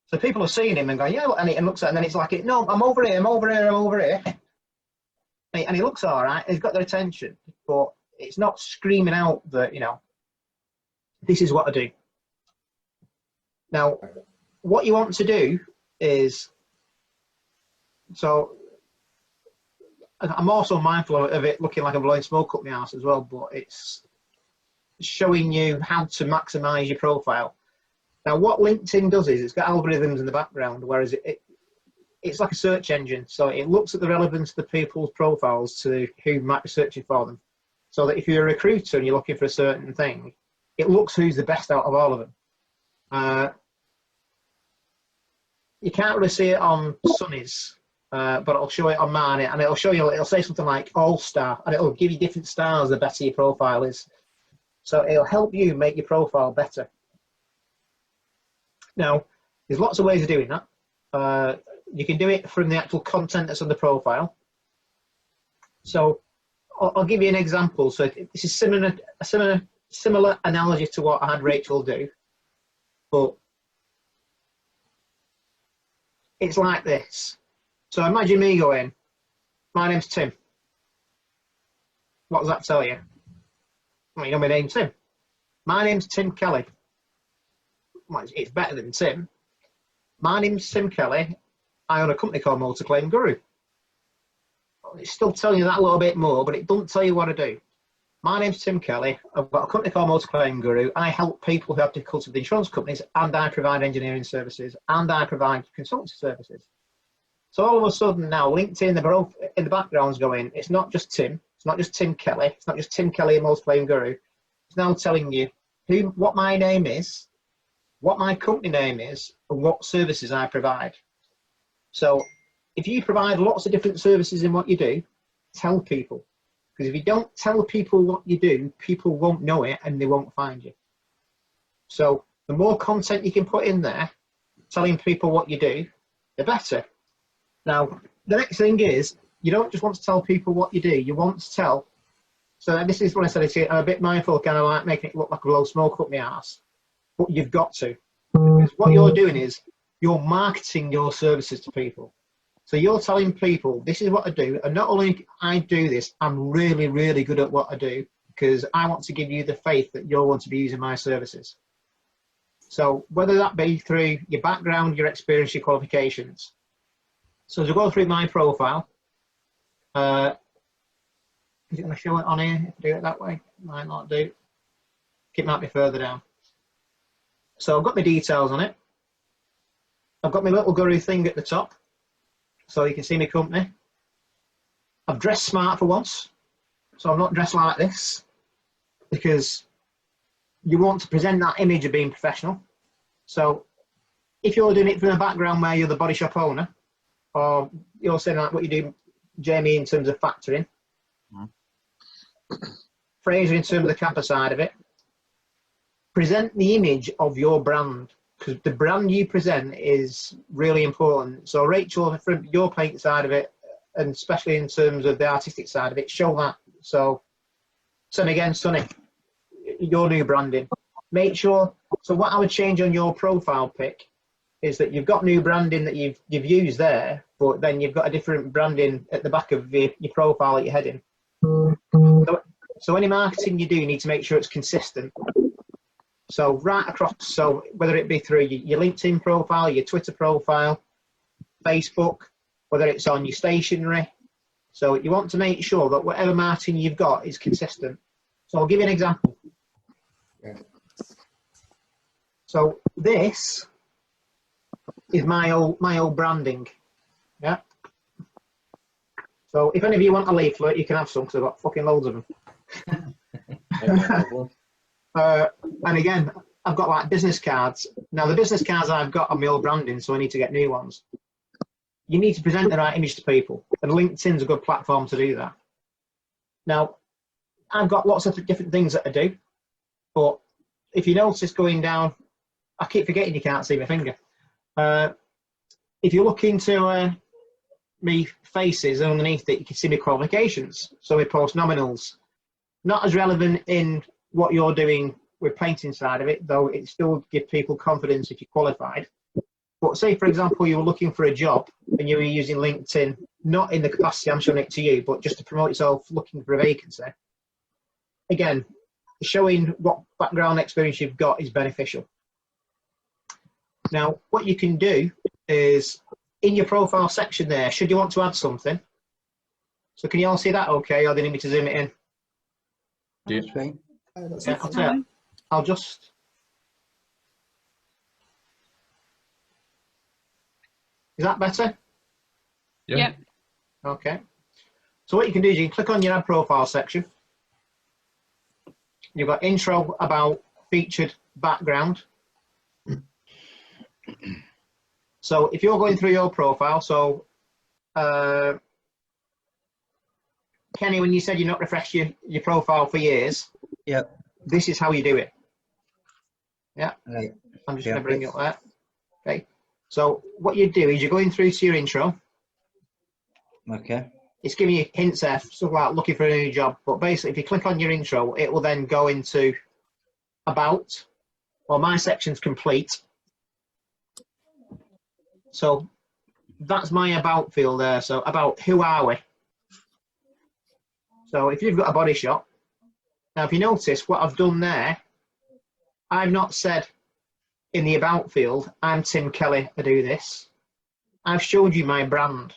So people are seeing him and going, yeah, and he looks at it, and then it's like, no, I'm over here, I'm over here, I'm over here. And he looks all right, he's got their attention, but it's not screaming out that, you know, this is what I do. Now, what you want to do is, so I'm also mindful of it looking like I'm blowing smoke up my ass as well, but it's showing you how to maximize your profile. Now, what LinkedIn does is it's got algorithms in the background, whereas it's like a search engine. So it looks at the relevance of the people's profiles to who might be searching for them. So that if you're a recruiter and you're looking for a certain thing, it looks who's the best out of all of them. You can't really see it on Sonny's, but it'll show it on mine, and it'll show you, it'll say something like all-star, and it'll give you different stars the better your profile is. So it'll help you make your profile better. Now, there's lots of ways of doing that. You can do it from the actual content that's on the profile. So I'll give you an example. So this is a similar analogy to what I had Rachel do, but it's like this. So imagine me going, my name's Tim. What does that tell you? Well, you know my name's Tim. My name's Tim Kelly. Well, it's better than Tim. My name's Tim Kelly. I own a company called Motor Claim Guru. It's still telling you that a little bit more, but it doesn't tell you what I do. My name's Tim Kelly. I've got a company called Motor Claim Guru. I help people who have difficulty with insurance companies, and I provide engineering services, and I provide consultancy services. So all of a sudden now, LinkedIn, they're both in the background's going, it's not just Tim. It's not just Tim Kelly. It's not just Tim Kelly and Motor Claim Guru. It's now telling you what my name is, what my company name is, and what services I provide. So if you provide lots of different services in what you do, tell people. Because if you don't tell people what you do, people won't know it and they won't find you. So the more content you can put in there, telling people what you do, the better. Now, the next thing is, you don't just want to tell people what you do. You want to tell. So this is when I said I'm a bit mindful, kind of like making it look like a blow smoke up my ass. But you've got to. Because what you're doing is you're marketing your services to people. So you're telling people, this is what I do. And not only I do this, I'm really, really good at what I do, because I want to give you the faith that you're going to be using my services. So whether that be through your background, your experience, your qualifications. So as we go through my profile, is it going to show it on here? If I do it that way, might not do. It might be further down. So I've got my details on it. I've got my little guru thing at the top, so you can see my company. I've dressed smart for once, so I'm not dressed like this, because you want to present that image of being professional. So if you're doing it from a background where you're the body shop owner, or you're saying like what you do, Jamie, in terms of factoring, Fraser in terms of the Kappa side of it, present the image of your brand, because the brand you present is really important. So Rachel, from your paint side of it, and especially in terms of the artistic side of it, show that. So again, Sonny, your new branding, make sure. So what I would change on your profile pic is that you've got new branding that you've used there, but then you've got a different branding at the back of your profile at your heading. So any marketing you do, you need to make sure it's consistent. So right across, so whether it be through your LinkedIn profile, your Twitter profile, Facebook, whether it's on your stationery. So you want to make sure that whatever marketing you've got is consistent. So I'll give you an example. Yeah. So this is my old branding. Yeah. So if any of you want a leaflet, you can have some, because I've got fucking loads of them. And again, I've got like business cards. Now the business cards I've got are my old branding, so I need to get new ones. You need to present the right image to people, and LinkedIn's a good platform to do that. Now, I've got lots of different things that I do, but if you notice going down, I keep forgetting you can't see my finger. If you look into me faces underneath it, you can see my qualifications. So my post nominals, not as relevant in what you're doing with painting side of it, though it still gives people confidence if you're qualified. But say, for example, you were looking for a job and you were using LinkedIn, not in the capacity I'm showing it to you, but just to promote yourself looking for a vacancy. Again, showing what background experience you've got is beneficial. Now, what you can do is in your profile section there, should you want to add something. So can you all see that okay, or do you need me to zoom it in? That's fine. Yeah, I'll tell you. I'll just. Is that better? Yeah. Yep. Okay. So what you can do is you can click on your add profile section. You've got intro, about, featured, background. So if you're going through your profile, so Kenny, when you said you're not refreshed your profile for years, Yep. this is how you do it. Yeah. Right. I'm just going to bring it up there. Okay. So what you do is you're going through to your intro. Okay. It's giving you hints there, stuff like looking for a new job. But basically, if you click on your intro, it will then go into about. Well, my section's complete. So that's my about field there. So about who are we? So if you've got a body shop, now if you notice what I've done there, I've not said in the about field, I'm Tim Kelly, I do this. I've showed you my brand.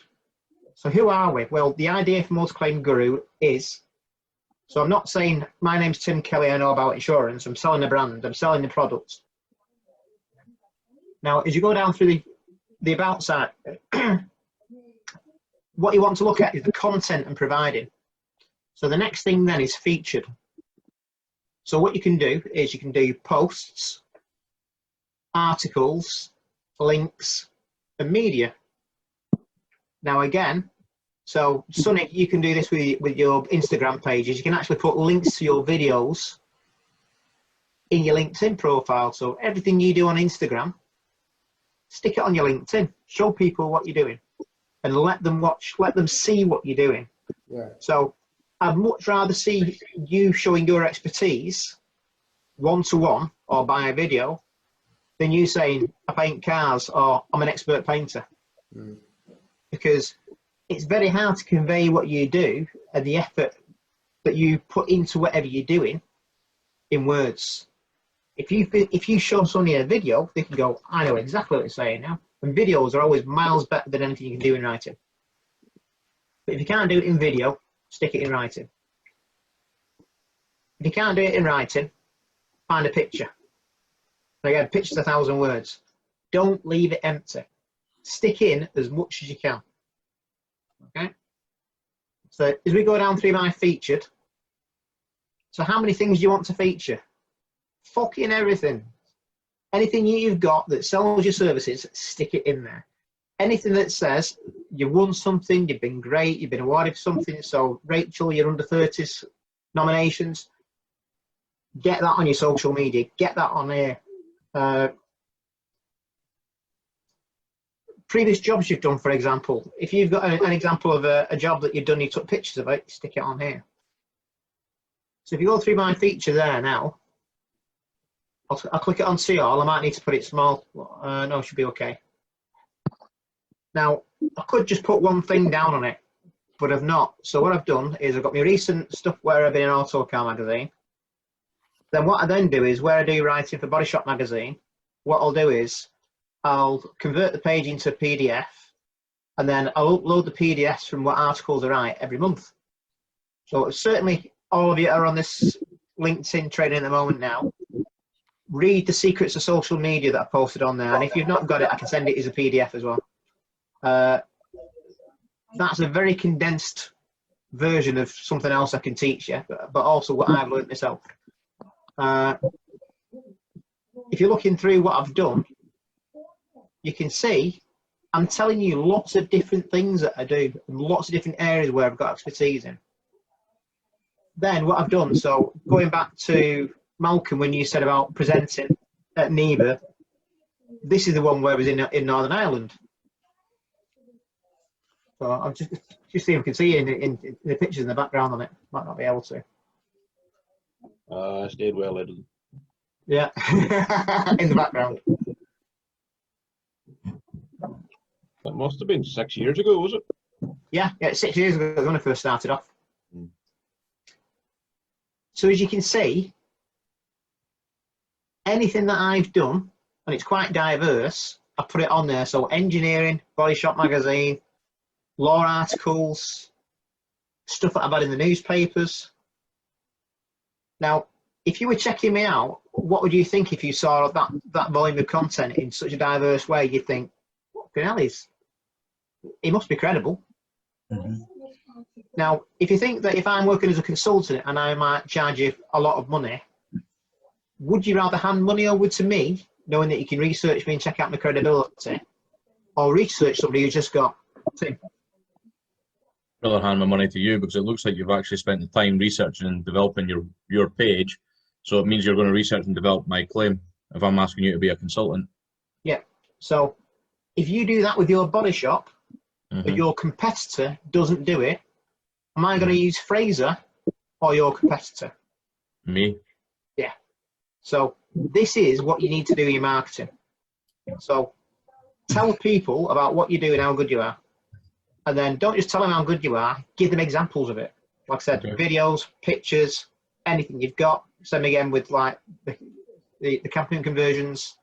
So who are we? Well, the idea for Multi-Claim Guru is, so I'm not saying my name's Tim Kelly, I know about insurance, I'm selling a brand, I'm selling the product. Now, as you go down through the about side, what you want to look at is the content and providing. So the next thing then is featured. So what you can do is you can do posts, articles, links, and media. Now again, so Sonny, you can do this with your Instagram pages. You can actually put links to your videos in your LinkedIn profile. So everything you do on Instagram, stick it on your LinkedIn. Show people what you're doing. and let them watch, let them see what you're doing. Yeah. So I'd much rather see you showing your expertise one-to-one or by a video than you saying, I paint cars or I'm an expert painter. Mm. Because it's very hard to convey what you do and the effort that you put into whatever you're doing in words. If you show somebody a video, they can go, I know exactly what it's saying now. And videos are always miles better than anything you can do in writing. But if you can't do it in video, stick it in writing. If you can't do it in writing, find a picture. Again, picture's 1,000 words. Don't leave it empty. Stick in as much as you can. Okay? So as we go down through my featured, so how many things do you want to feature? Fucking everything. Anything you've got that sells your services, stick it in there. Anything that says you've won something, you've been great, you've been awarded for something, so Rachel, your under 30s nominations, get that on your social media, get that on here. Previous jobs you've done, for example, if you've got an example of a job that you've done, you took pictures of it, stick it on here. So if you go through my feature there now, I'll click it on see all. I might need to put it small. No, it should be okay. Now, I could just put one thing down on it, but I've not. So what I've done is I've got my recent stuff where I've been in Autocar magazine. Then what I then do is where I do writing for Body Shop magazine, what I'll do is I'll convert the page into a PDF, and then I'll upload the PDFs from what articles I write every month. So certainly all of you are on this LinkedIn training at the moment now. Read the secrets of social media that I posted on there, and if you've not got it, I can send it as a PDF as well. That's a very condensed version of something else I can teach you, but also what I've learned myself. If you're looking through what I've done, you can see I'm telling you lots of different things that I do, and lots of different areas where I've got expertise in. Then what I've done, so going back to Malcolm, when you said about presenting at NEBA, this is the one where I was in Northern Ireland. So I'm just see if you can see in the pictures in the background on it. Might not be able to. I stayed well. I didn't. Yeah, in the background. That must have been 6 years ago, was it? Yeah, 6 years ago when I first started off. Mm. So as you can see, anything that I've done, and it's quite diverse, I put it on there. So engineering, Body Shop magazine, law articles, stuff that I've had in the newspapers. Now, if you were checking me out, what would you think if you saw that volume of content in such a diverse way? You'd think, fucking hell, he must be credible. Mm-hmm. Now, if you think that if I'm working as a consultant and I might charge you a lot of money, would you rather hand money over to me, knowing that you can research me and check out my credibility, or research somebody who's just got I'd rather hand my money to you, because it looks like you've actually spent the time researching and developing your page. So it means you're going to research and develop my claim if I'm asking you to be a consultant. Yeah. So if you do that with your body shop, but your competitor doesn't do it, am I going to use Fraser or your competitor? Me. Yeah. So this is what you need to do in your marketing. So tell people about what you do and how good you are. And then don't just tell them how good you are, give them examples of it. Like I said, videos, pictures, anything you've got. Send me again with like the campaign conversions.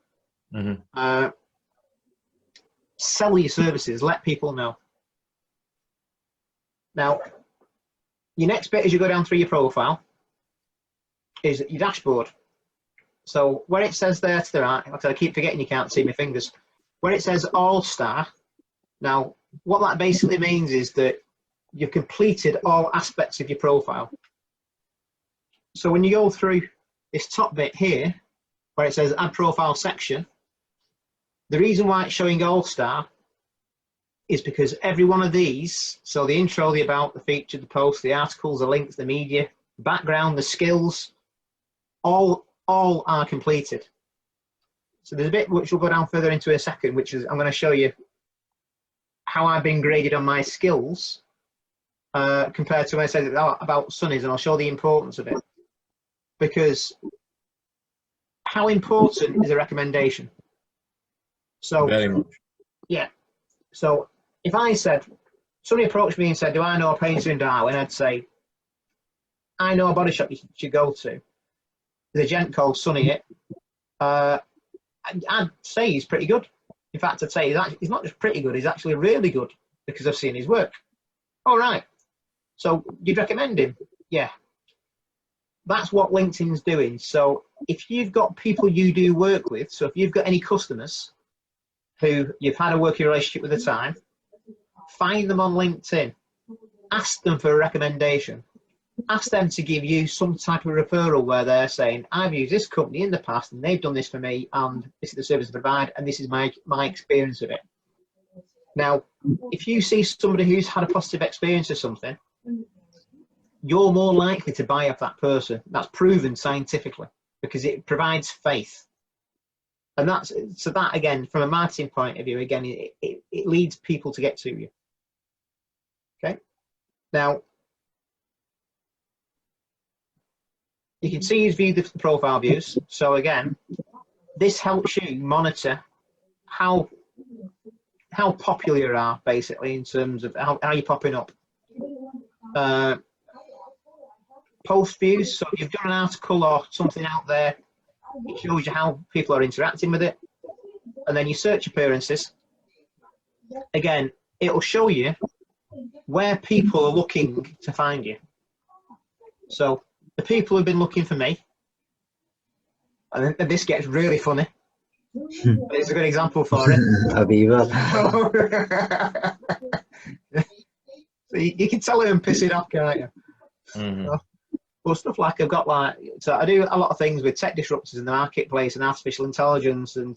Sell your services, let people know. Now, your next bit as you go down through your profile is your dashboard. So where it says there to the right, like I said, I keep forgetting you can't see my fingers. Where it says All-Star, now what that basically means is that you've completed all aspects of your profile. So when you go through this top bit here, where it says Add Profile Section, the reason why it's showing All-Star is because every one of these, so the intro, the about, the feature, the post, the articles, the links, the media, the background, the skills, all are completed. So there's a bit which we'll go down further into in a second, which is I'm going to show you how I've been graded on my skills compared to when I said about Sunnies, and I'll show the importance of it. Because how important is a recommendation? So, Very much. yeah. So if I said, somebody approached me and said, do I know a painter in Darwin? I'd say, I know a body shop you should go to. There's a gent called Sonny. I'd say he's pretty good. In fact, I'd say he's not just pretty good, he's actually really good because I've seen his work. All right. So you'd recommend him? Yeah. That's what LinkedIn's doing. So if you've got people you do work with, so if you've got any customers who you've had a working relationship with at the time, find them on LinkedIn. Ask them for a recommendation. Ask them to give you some type of referral where they're saying, I've used this company in the past and they've done this for me and this is the service they provide and this is my experience of it. Now, if you see somebody who's had a positive experience of something, you're more likely to buy off that person. That's proven scientifically because it provides faith. And so that again, from a marketing point of view, again, it leads people to get to you. Okay. Now, you can see he's viewed the profile views. So again, this helps you monitor how popular you are, basically, in terms of how you're popping up. Post views, so if you've done an article or something out there, it shows you how people are interacting with it. And then your search appearances. Again, it'll show you where people are looking to find you. So the people who've been looking for me, and this gets really funny. It's a good example for it. So you can tell I'm pissing off, can't you? Mm-hmm. Well, stuff like I've got so I do a lot of things with tech disruptors in the marketplace and artificial intelligence and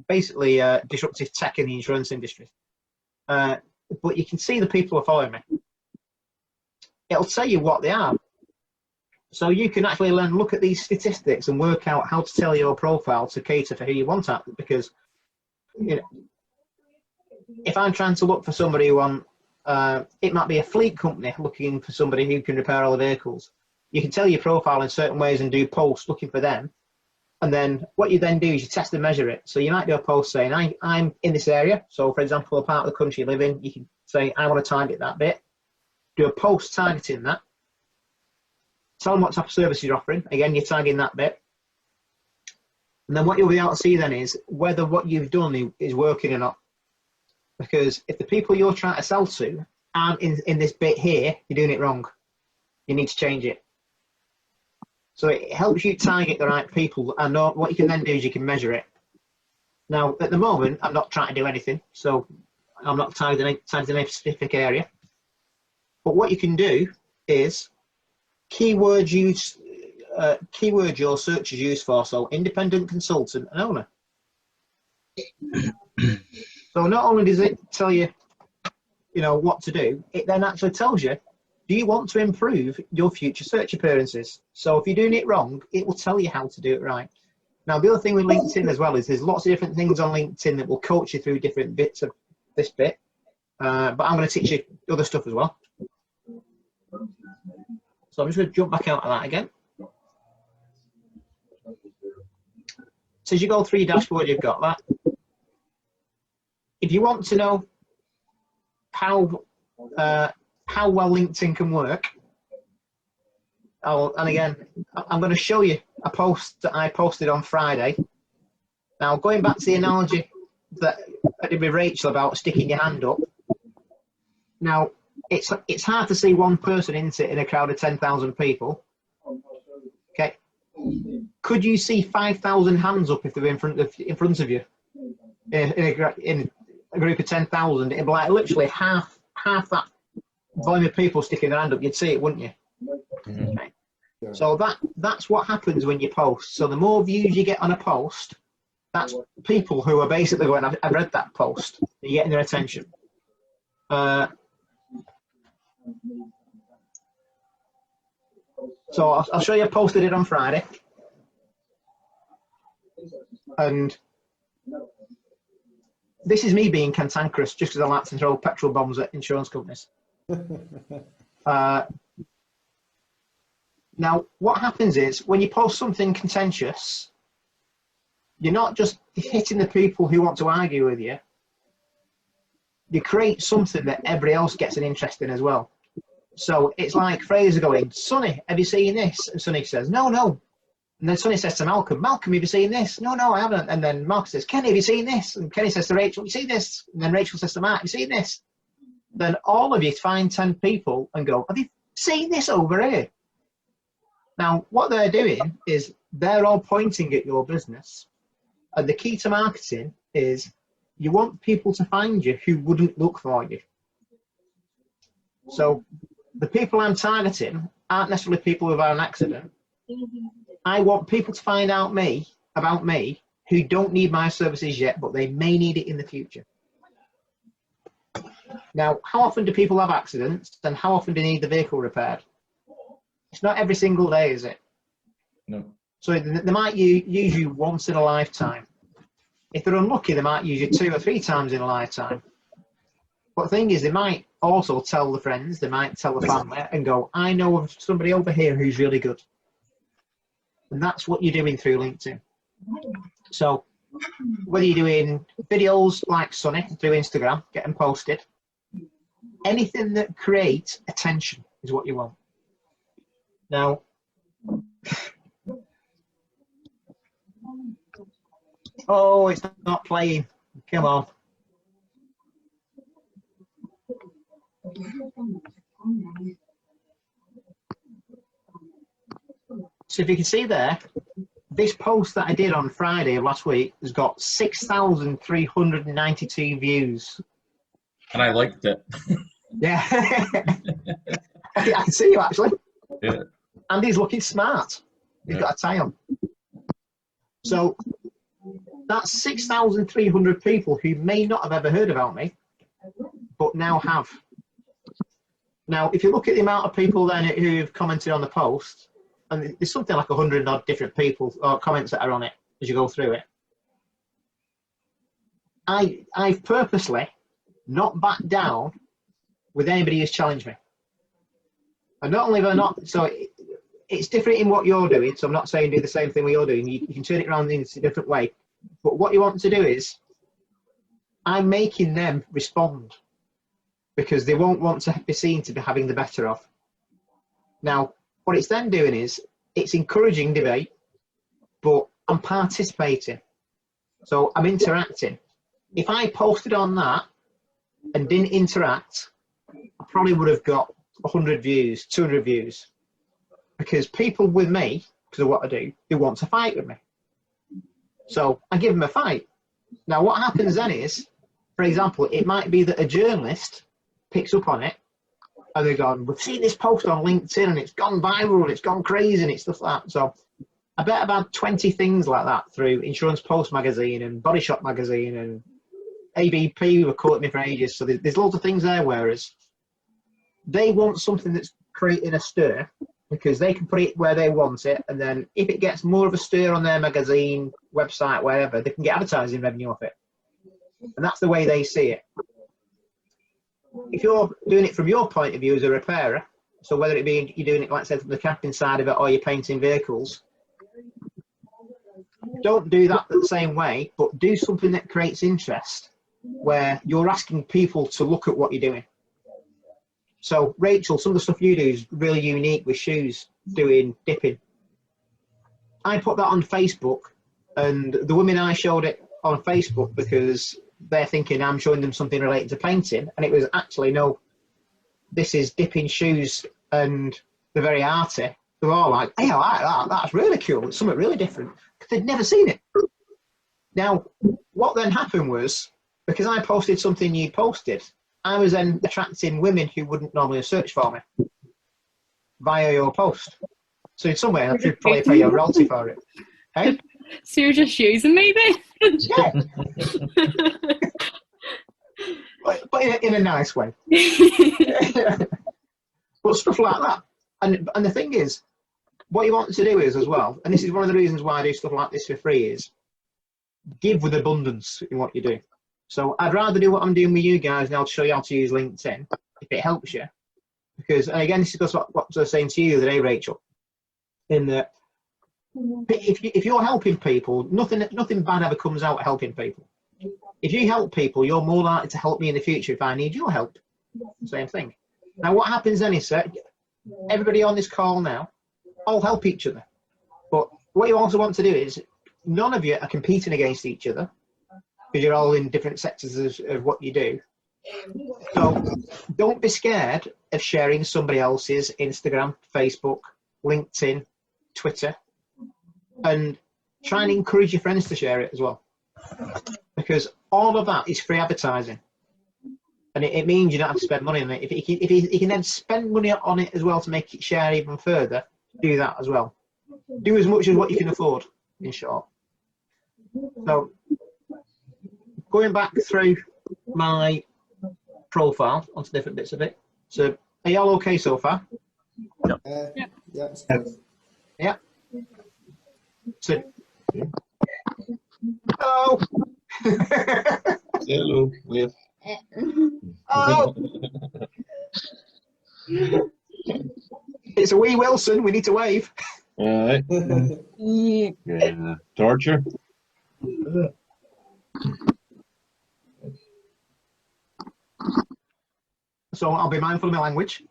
basically disruptive tech in the insurance industry. But you can see the people are following me. It'll tell you what they are. So you can actually look at these statistics and work out how to tell your profile to cater for who you want at. Because if I'm trying to look for somebody who it might be a fleet company looking for somebody who can repair all the vehicles. You can tell your profile in certain ways and do posts looking for them. And then what you then do is you test and measure it. So you might do a post saying, I'm in this area. So for example, a part of the country you live in, you can say, I want to target that bit. Do a post targeting that. Tell them what type of service you're offering. Again, you're tagging that bit. And then what you'll be able to see then is whether what you've done is working or not. Because if the people you're trying to sell to aren't in this bit here, you're doing it wrong. You need to change it. So it helps you target the right people, and what you can then do is you can measure it. Now, at the moment, I'm not trying to do anything, so I'm not targeting any specific area. But what you can do is keyword your search is used for, so independent consultant and owner. So not only does it tell you, what to do, it then actually tells you, do you want to improve your future search appearances? So if you're doing it wrong, it will tell you how to do it right. Now, the other thing with LinkedIn as well is there's lots of different things on LinkedIn that will coach you through different bits of this bit. But I'm going to teach you other stuff as well. So I'm just going to jump back out of that again. So as you go through your dashboard, you've got that. If you want to know how well LinkedIn can work, and again, I'm going to show you a post that I posted on Friday. Now, going back to the analogy that I did with Rachel about sticking your hand up. Now, it's hard to see one person in a crowd of 10,000 people. Okay, could you see 5,000 hands up if they were in front of you in a group of 10,000? It'd be like literally half that volume of people sticking their hand up. You'd see it, wouldn't you? Mm-hmm. Okay. So that's what happens when you post. So the more views you get on a post, that's people who are basically going, I've read that post. You're getting their attention. So I'll show you a post I did on Friday. And this is me being cantankerous just because I like to throw petrol bombs at insurance companies. Now, what happens is when you post something contentious, you're not just hitting the people who want to argue with you. You create something that everybody else gets an interest in as well. So it's like Fraser going, Sonny, have you seen this? And Sonny says, no, no. And then Sonny says to Malcolm, Malcolm, have you seen this? No, no, I haven't. And then Malcolm says, Kenny, have you seen this? And Kenny says to Rachel, you see this? And then Rachel says to Mark, have you seen this? Then all of you find 10 people and go, have you seen this over here? Now, what they're doing is they're all pointing at your business. And the key to marketing is you want people to find you who wouldn't look for you. So the people I'm targeting aren't necessarily people who've had an accident. I want people to find out about me who don't need my services yet, but they may need it in the future. Now, how often do people have accidents and how often do they need the vehicle repaired? It's not every single day, is it? No. So they might use you once in a lifetime. If they're unlucky, they might use you 2 or 3 times in a lifetime. But the thing is, they might also tell the friends, they might tell the family and go, I know of somebody over here who's really good. And that's what you're doing through LinkedIn. So whether you're doing videos like Sonny through Instagram, get them posted, anything that creates attention is what you want. Now, oh, it's not playing. Come on. So if you can see there, this post that I did on Friday of last week has got 6,392 views. And I liked it. Yeah. I can see you actually. Yeah. And he's looking smart. He's got a tie on. So that's 6,300 people who may not have ever heard about me, but now have. Now, if you look at the amount of people then who've commented on the post, and there's something like 100 odd different people or comments that are on it as you go through it. I've purposely not backed down with anybody who's challenged me. And not only have I not, so it's different in what you're doing, so I'm not saying do the same thing what you're doing, you can turn it around in a different way. But what you want to do is, I'm making them respond because they won't want to be seen to be having the better of. Now, what it's then doing is, it's encouraging debate, but I'm participating. So I'm interacting. If I posted on that and didn't interact, I probably would have got 100 views, 200 views. Because people with me, because of what I do, they want to fight with me. So I give them a fight. Now what happens then is, for example, it might be that a journalist picks up on it and they're going, we've seen this post on LinkedIn and it's gone viral and it's gone crazy and it's stuff like that. So I bet I've had 20 things like that through Insurance Post magazine and Body Shop magazine and ABP were quoting me for ages. So there's loads of things there, whereas they want something that's creating a stir because they can put it where they want it. And then if it gets more of a stir on their magazine, website, wherever, they can get advertising revenue off it. And that's the way they see it. If you're doing it from your point of view as a repairer, so whether it be you're doing it, like I said, from the captain side of it or you're painting vehicles, don't do that the same way, but do something that creates interest where you're asking people to look at what you're doing. So Rachel, some of the stuff you do is really unique with shoes, doing dipping. I put that on Facebook and the women I showed it on Facebook because they're thinking I'm showing them something related to painting, and it was actually, no, this is dipping shoes, and they're very arty. They're all like, hey, I like that, that's really cool, it's something really different, because they'd never seen it. Now, what then happened was, because I posted something you posted, I was then attracting women who wouldn't normally search for me via your post. So in some way, I should probably pay a royalty for it. Hey? So you're just using me then? Yeah. but in a nice way. But stuff like that. And the thing is, what you want to do is as well, and this is one of the reasons why I do stuff like this for free, is give with abundance in what you do. So I'd rather do what I'm doing with you guys now to show you how to use LinkedIn, if it helps you. Because, and again, this is what I was saying to you the other day, Rachel, in that if you're helping people, nothing bad ever comes out of helping people. If you help people, you're more likely to help me in the future if I need your help. Same thing. Now, what happens then is that everybody on this call now all help each other. But what you also want to do is none of you are competing against each other because you're all in different sectors of what you do. So don't be scared of sharing somebody else's Instagram, Facebook, LinkedIn, Twitter, and try and encourage your friends to share it as well. Because all of that is free advertising. And it means you don't have to spend money on it. If you can then spend money on it as well to make it share even further, do that as well. Do as much as what you can afford, in short. So, going back through my profile onto different bits of it. So, are y'all okay so far? Yeah. It's good. Yeah. So, oh. Hello. Wave. Oh. It's a wee Wilson. We need to wave. All right. Yeah. Torture. So I'll be mindful of my language.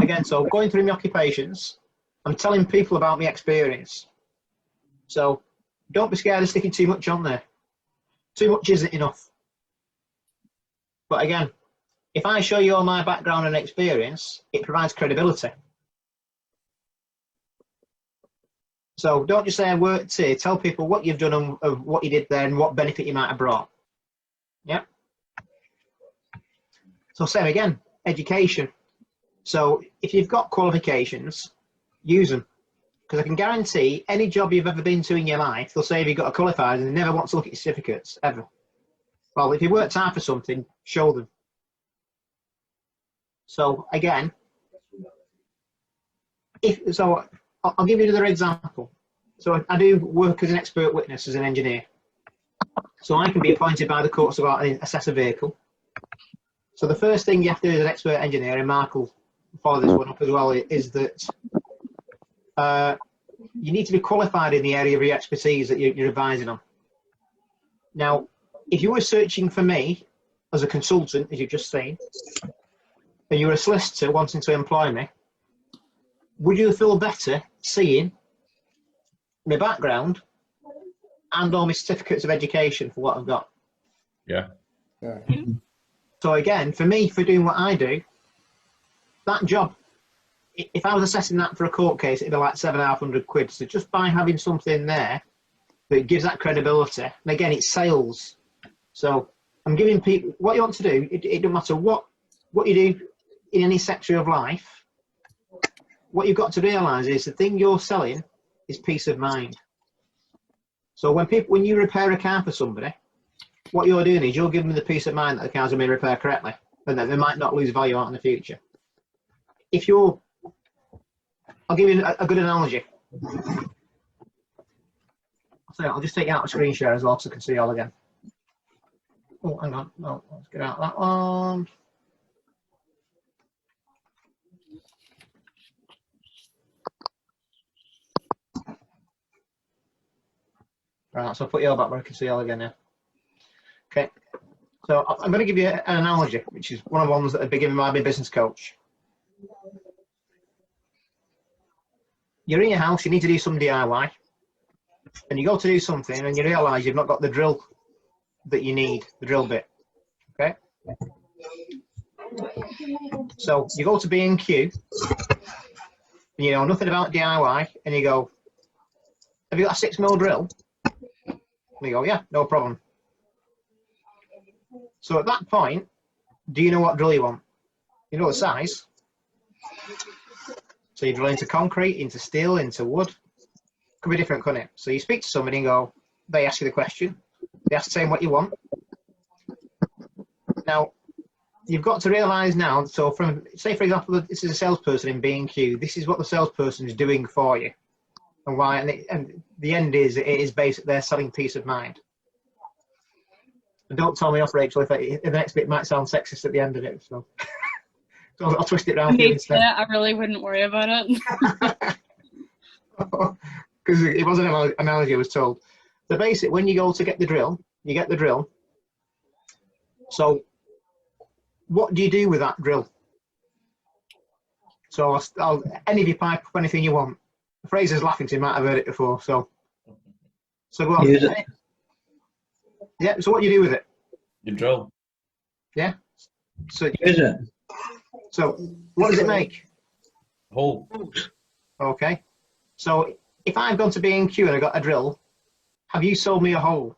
Again, so going through my occupations, I'm telling people about my experience. So don't be scared of sticking too much on there. Too much isn't enough. But again, if I show you all my background and experience, it provides credibility. So don't just say I worked here. Tell people what you've done and what you did there and what benefit you might have brought. Yeah. So same again, education. So if you've got qualifications, use them. Because I can guarantee any job you've ever been to in your life, they'll say if you've got a qualified and they never want to look at your certificates, ever. Well, if you worked hard for something, show them. So again, I'll give you another example. So I do work as an expert witness as an engineer. So I can be appointed by the courts to go out and assess a vehicle. So the first thing you have to do as an expert engineer, and Mark will follow this one up as well, is that you need to be qualified in the area of your expertise that you're advising on. Now, if you were searching for me as a consultant, as you've just seen, and you were a solicitor wanting to employ me, would you feel better seeing my background and all my certificates of education for what I've got? Yeah. Yeah. So again, for me, for doing what I do, that job, if I was assessing that for a court case, it'd be like £750. So just by having something there that gives that credibility, and again, it's sales. So I'm giving people what you want to do. It doesn't matter what you do in any sector of life. What you've got to realise is the thing you're selling is peace of mind. So when you repair a car for somebody, what you're doing is you're giving them the peace of mind that the car's going to be repaired correctly, and that they might not lose value out in the future. I'll give you a good analogy. So I'll just take you out of screen share as well so I can see all again. Oh, hang on. No, let's get out of that one. Right, so I'll put you all back where I can see all again now. Okay, so I'm going to give you an analogy, which is one of the ones that I've been given by my business coach. You're in your house, you need to do some DIY, and you go to do something and you realise you've not got the drill that you need, the drill bit, okay? So you go to B&Q, and you know nothing about DIY, and you go, have you got a 6mm drill? And you go, yeah, no problem. So at that point, do you know what drill you want? You know the size. So you drill into concrete, into steel, into wood. Could be different, couldn't it? So you speak to somebody and go, they ask you the question. They ascertain what you want. Now, you've got to realise now, so from, say for example, this is a salesperson in B&Q, this is what the salesperson is doing for you. And why, and the end is, it is basically they're selling peace of mind. And don't tell me off, Rachel, if the next bit might sound sexist at the end of it, so, so I'll twist it around for you instead. Yeah, I really wouldn't worry about it. Because it was an analogy I was told. So basically, when you go to get the drill, you get the drill. So what do you do with that drill? So any of you pipe up anything you want. Fraser's laughing, so you might have heard it before. So go on. Use it. Yeah. So what do you do with it? You drill. Yeah. So Use it. So what does it make? Hole. Okay. So if I've gone to B&Q and I got a drill, have you sold me a hole?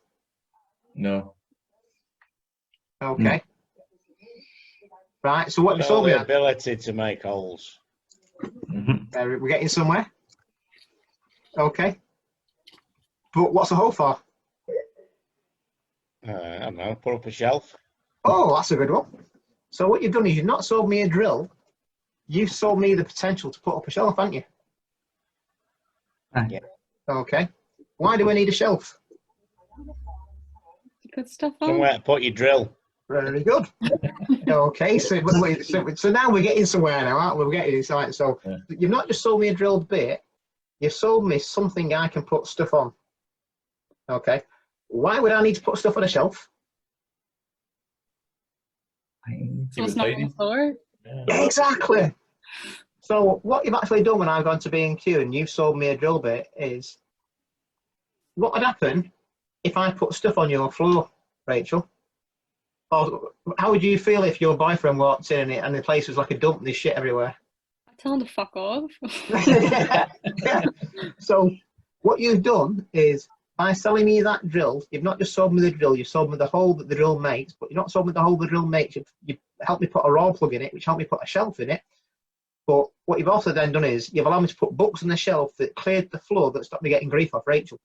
No. Okay. Right. So what you Got sold me? the ability to make holes. We're getting somewhere. Okay. But what's a hole for? I don't know, put up a shelf. Oh, that's a good one. So what you've done is you've not sold me a drill. You've sold me the potential to put up a shelf, haven't you? Yeah. Okay. Why do I need a shelf? Put stuff on. Somewhere to put your drill. Very good. Okay, so now we're getting somewhere now, aren't we? We're getting inside. So Yeah. you've not just sold me a drill bit, you've sold me something I can put stuff on. Okay. Why would I need to put stuff on a shelf? So it's not on the floor. Yeah, exactly. So what you've actually done when I've gone to B&Q and you've sold me a drill bit is, what would happen if I put stuff on your floor, Rachel? Or how would you feel if your boyfriend walked in and the place was like a dump, there's shit everywhere? I tell him to fuck off. Yeah. So what you've done is, by selling me that drill, you've not just sold me the drill, you've sold me the hole that the drill makes, but you've not sold me the hole the drill makes, you've helped me put a raw plug in it, which helped me put a shelf in it. But what you've also then done is, you've allowed me to put books on the shelf that cleared the floor, that stopped me getting grief off Rachel.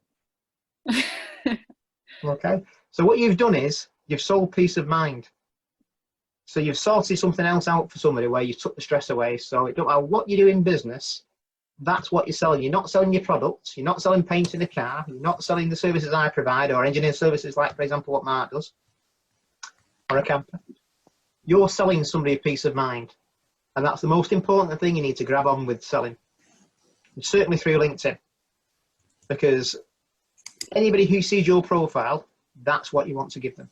Okay? So what you've done is, you've sold peace of mind. So you've sorted something else out for somebody where you took the stress away. So it don't matter what you do in business, that's what you're selling. You're not selling your products. You're not selling paint in a car. You're not selling the services I provide or engineering services like, for example, what Mark does or a camper. You're selling somebody a peace of mind. And that's the most important thing you need to grab on with selling. And certainly through LinkedIn. Because anybody who sees your profile, that's what you want to give them.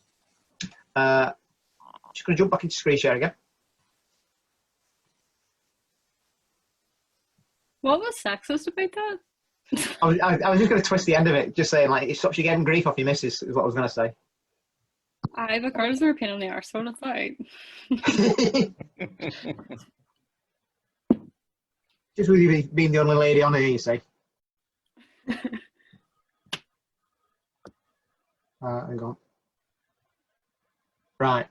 Just going to jump back into screen share again. What was sexist about that? I was just going to twist the end of it, just saying like it stops you getting grief off your missus, is what I was going to say. But girls are a pain in the arse, so it's alright. Just with you being the only lady on here, you see. Hang on. Right.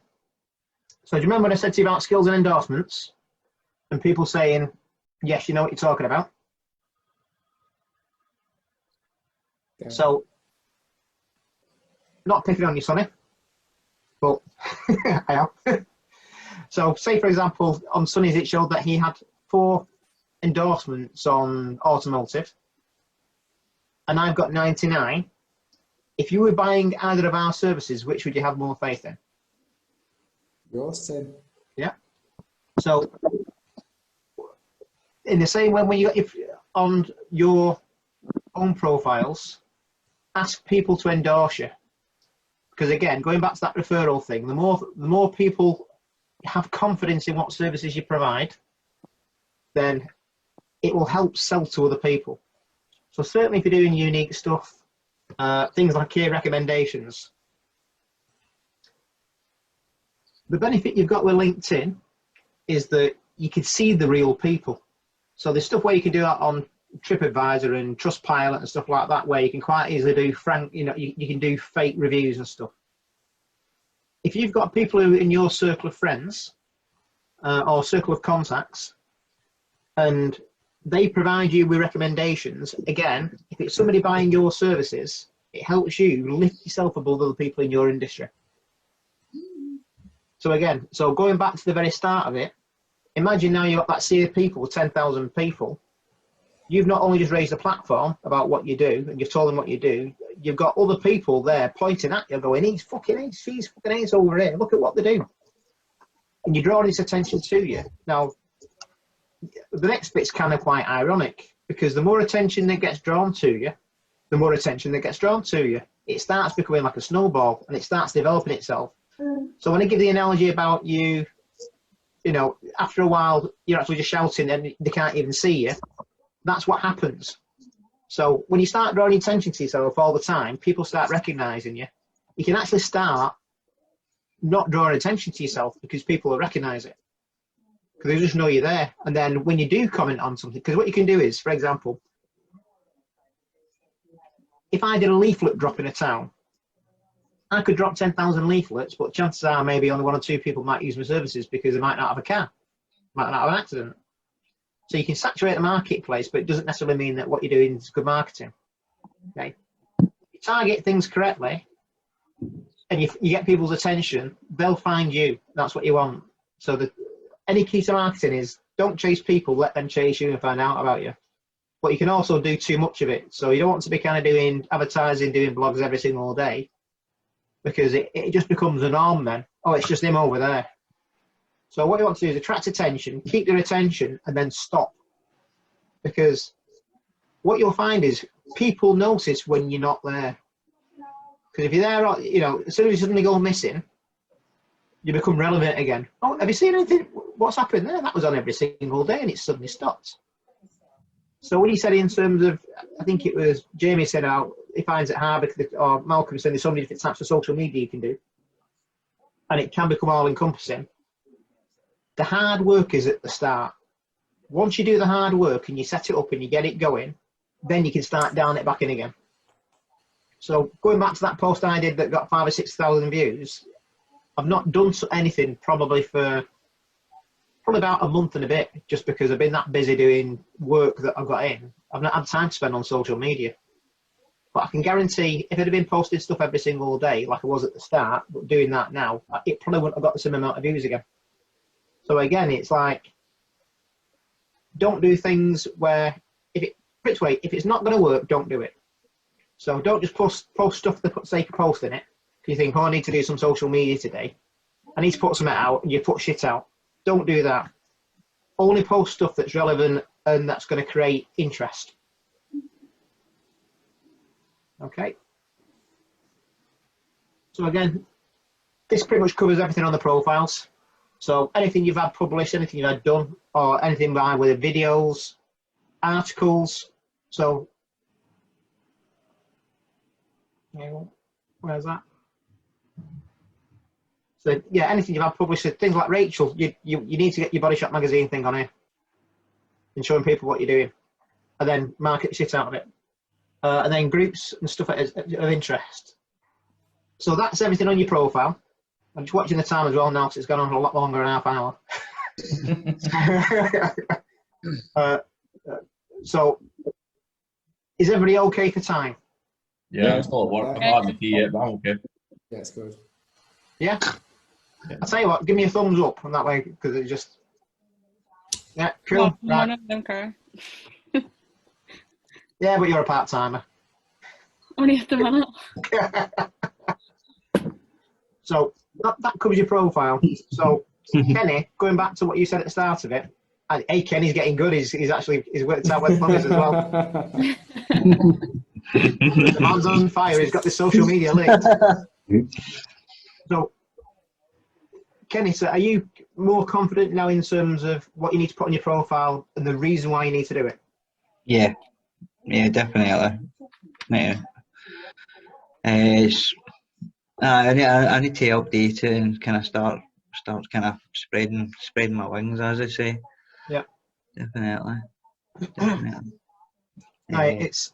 So do you remember when I said to you about skills and endorsements? And people saying, yes, you know what you're talking about. Yeah. So, not picking on you, Sonny, but I have. So, say for example, on Sonny's it showed that he had 4 endorsements on automotive, and I've got 99. If you were buying either of our services, which would you have more faith in? Yours, Tim. Yeah. So, in the same way, when you got on your own profiles, ask people to endorse you. Because again, going back to that referral thing, the more people have confidence in what services you provide, then it will help sell to other people. So certainly if you're doing unique stuff, things like key recommendations. The benefit you've got with LinkedIn is that you can see the real people. So there's stuff where you can do that on TripAdvisor and Trustpilot and stuff like that, where you can quite easily do you can do fake reviews and stuff. If you've got people who in your circle of friends or circle of contacts, and they provide you with recommendations, again, if it's somebody buying your services, it helps you lift yourself above other people in your industry. So again, so going back to the very start of it, imagine now you've got that sea of people, 10,000 people. You've not only just raised a platform about what you do, and you've told them what you do, you've got other people there pointing at you, going, he's fucking ace, she's fucking ace over here, look at what they do. And you're drawing this attention to you. Now, the next bit's kind of quite ironic, because the more attention that gets drawn to you, the more attention that gets drawn to you. It starts becoming like a snowball, and it starts developing itself. So when I give the analogy about you, you know, after a while, you're actually just shouting and they can't even see you. That's what happens. So when you start drawing attention to yourself all the time, people start recognizing you. You can actually start not drawing attention to yourself because people will recognize it. Because they just know you're there. And then when you do comment on something, because what you can do is, for example, if I did a leaflet drop in a town, I could drop 10,000 leaflets, but chances are maybe only 1 or 2 people might use my services because they might not have a car, might not have an accident. So you can saturate the marketplace, but it doesn't necessarily mean that what you're doing is good marketing. Okay, you target things correctly, and you get people's attention, they'll find you. That's what you want. So any key to marketing is don't chase people, let them chase you and find out about you. But you can also do too much of it. So you don't want to be kind of doing advertising, doing blogs every single day, because it just becomes a norm then. Oh, it's just him over there. So what you want to do is attract attention, keep their attention, and then stop. Because what you'll find is people notice when you're not there. Because if you're there, you know, as soon as you suddenly go missing, you become relevant again. Oh, have you seen anything? What's happened there? That was on every single day, and it suddenly stopped. So when he said in terms of, I think it was Jamie said out, he finds it hard, because, or Malcolm said there's so many different types of social media you can do, and it can become all encompassing. The hard work is at the start. Once you do the hard work and you set it up and you get it going, then you can start down it back in again. So going back to that post I did that got 5,000 or 6,000 views, I've not done anything probably for about a month and a bit, just because I've been that busy doing work that I've got in. I've not had time to spend on social media. But I can guarantee if I'd have been posting stuff every single day like I was at the start, but doing that now, it probably wouldn't have got the same amount of views again. So again, it's like, don't do things where, if it's not going to work, don't do it. So don't just post stuff for the sake of posting it. Because you think, oh, I need to do some social media today. I need to put something out, and you put shit out. Don't do that. Only post stuff that's relevant and that's going to create interest. Okay. So again, this pretty much covers everything on the profiles. So anything you've had published, anything you've had done, or anything behind with the videos, articles. So, where's that? So yeah, anything you've had published, things like Rachel, you need to get your Body Shop magazine thing on here and showing people what you're doing, and then market shit out of it, and then groups and stuff of interest. So that's everything on your profile. I'm just watching the time as well now, because it's gone on a lot longer than half an hour. So is everybody okay for time? Yeah, it's not work. I've not had the tea yet, but I'm okay. Yeah, it's good. Yeah? I'll tell you what, give me a thumbs up on that way, because it's just, yeah, cool. None of them care. Yeah, but you're a part-timer. Only at the minute. So that covers your profile. So Kenny, going back to what you said at the start of it, hey, Kenny's getting good. He's worked out where the fun is as well. The man's on fire. He's got the social media linked. So Kenny, so are you more confident now in terms of what you need to put on your profile and the reason why you need to do it? Yeah, definitely. Yeah. I need to update it and kind of start kind of spreading my wings, as I say. Yeah. Definitely. It's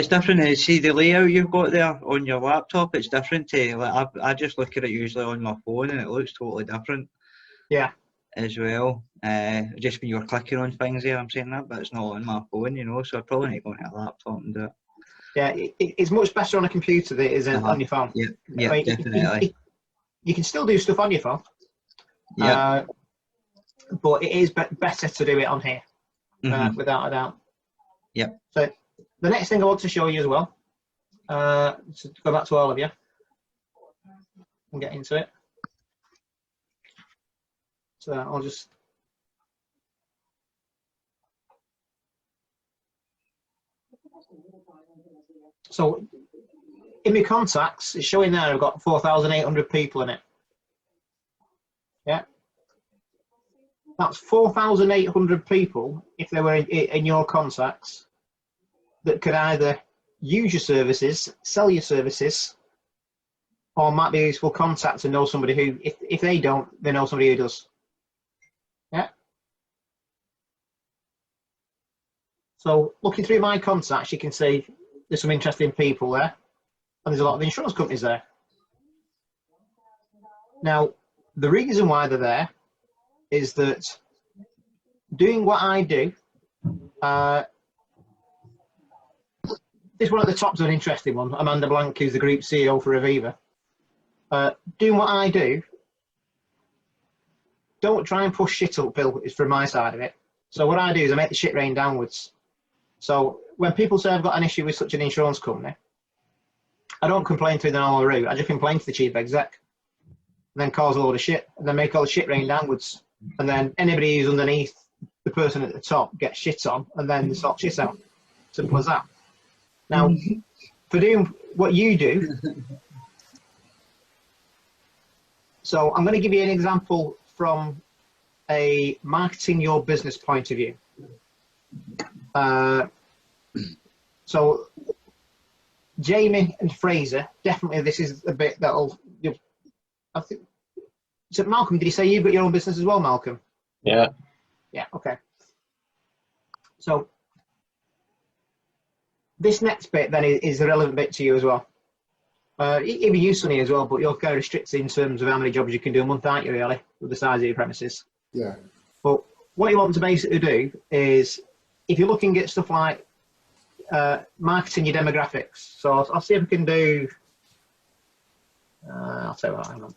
different. See the layout you've got there on your laptop. It's different to like I just look at it usually on my phone, and it looks totally different. Yeah. As well. Just when you're clicking on things there, I'm saying that, but it's not on my phone, you know. So I probably need to go on a laptop and do it. Yeah, it's much better on a computer than it is on your phone. Yeah, definitely. you can still do stuff on your phone. Yeah. But it is better to do it on here, without a doubt. Yep. So the next thing I want to show you as well, to go back to all of you and get into it. So I'll just. So in my contacts, it's showing there I've got 4,800 people in it. Yeah. That's 4,800 people, if they were in your contacts, that could either use your services, sell your services, or might be a useful contact to know somebody who, if they don't, they know somebody who does. Yeah. So looking through my contacts, you can see there's some interesting people there, and there's a lot of insurance companies there. Now, the reason why they're there is that doing what I do, this one at the top's an interesting one. Amanda Blank, who's the group CEO for Aviva. Doing what I do, don't try and push shit uphill, is from my side of it. So what I do is I make the shit rain downwards. So when people say I've got an issue with such an insurance company, I don't complain through the normal route. I just complain to the chief exec, and then cause a load of shit, and then make all the shit rain downwards. And then anybody who's underneath the person at the top gets shit on, and then they sort shit out. Simple as that. Now, for doing what you do, so I'm going to give you an example from a marketing your business point of view. So Jamie and Fraser, definitely this is a bit that'll, I think, so Malcolm, did you say you've got your own business as well, Malcolm? Yeah. Yeah, okay. So this next bit then is a relevant bit to you as well. Even you, Sonny, as well, but you're kind of restricted in terms of how many jobs you can do a month, aren't you, really, with the size of your premises? Yeah. But what you want to basically do is, if you're looking at stuff like marketing your demographics, so I'll see if I can do, I'll tell you what, hang on.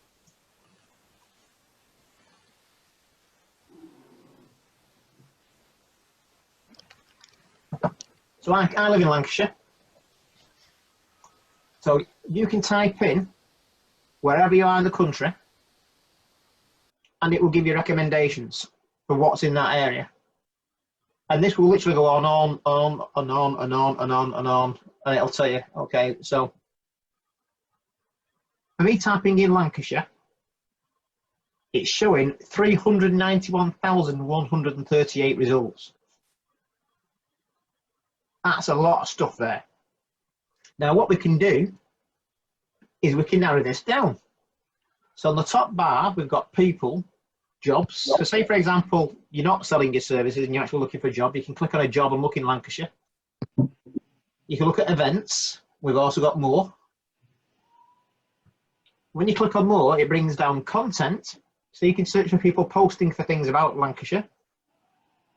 So I live in Lancashire. So you can type in wherever you are in the country, and it will give you recommendations for what's in that area. And this will literally go on, and it'll tell you, okay, so for me typing in Lancashire, it's showing 391,138 results. That's a lot of stuff there. Now what we can do is we can narrow this down. So on the top bar, we've got people, jobs. So say, for example, you're not selling your services and you're actually looking for a job. You can click on a job and look in Lancashire. You can look at events. We've also got more. When you click on more, it brings down content. So you can search for people posting for things about Lancashire.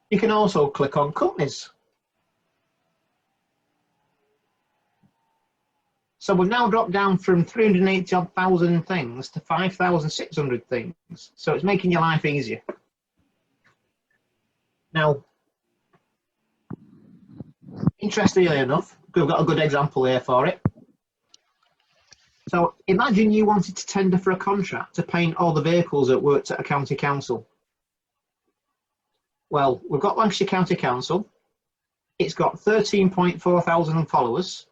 You can also click on companies. So we've now dropped down from 380,000 things to 5,600 things. So it's making your life easier. Now, interestingly enough, we've got a good example here for it. So imagine you wanted to tender for a contract to paint all the vehicles that worked at a county council. Well, we've got Lancashire County Council. It's got 13.4 thousand followers.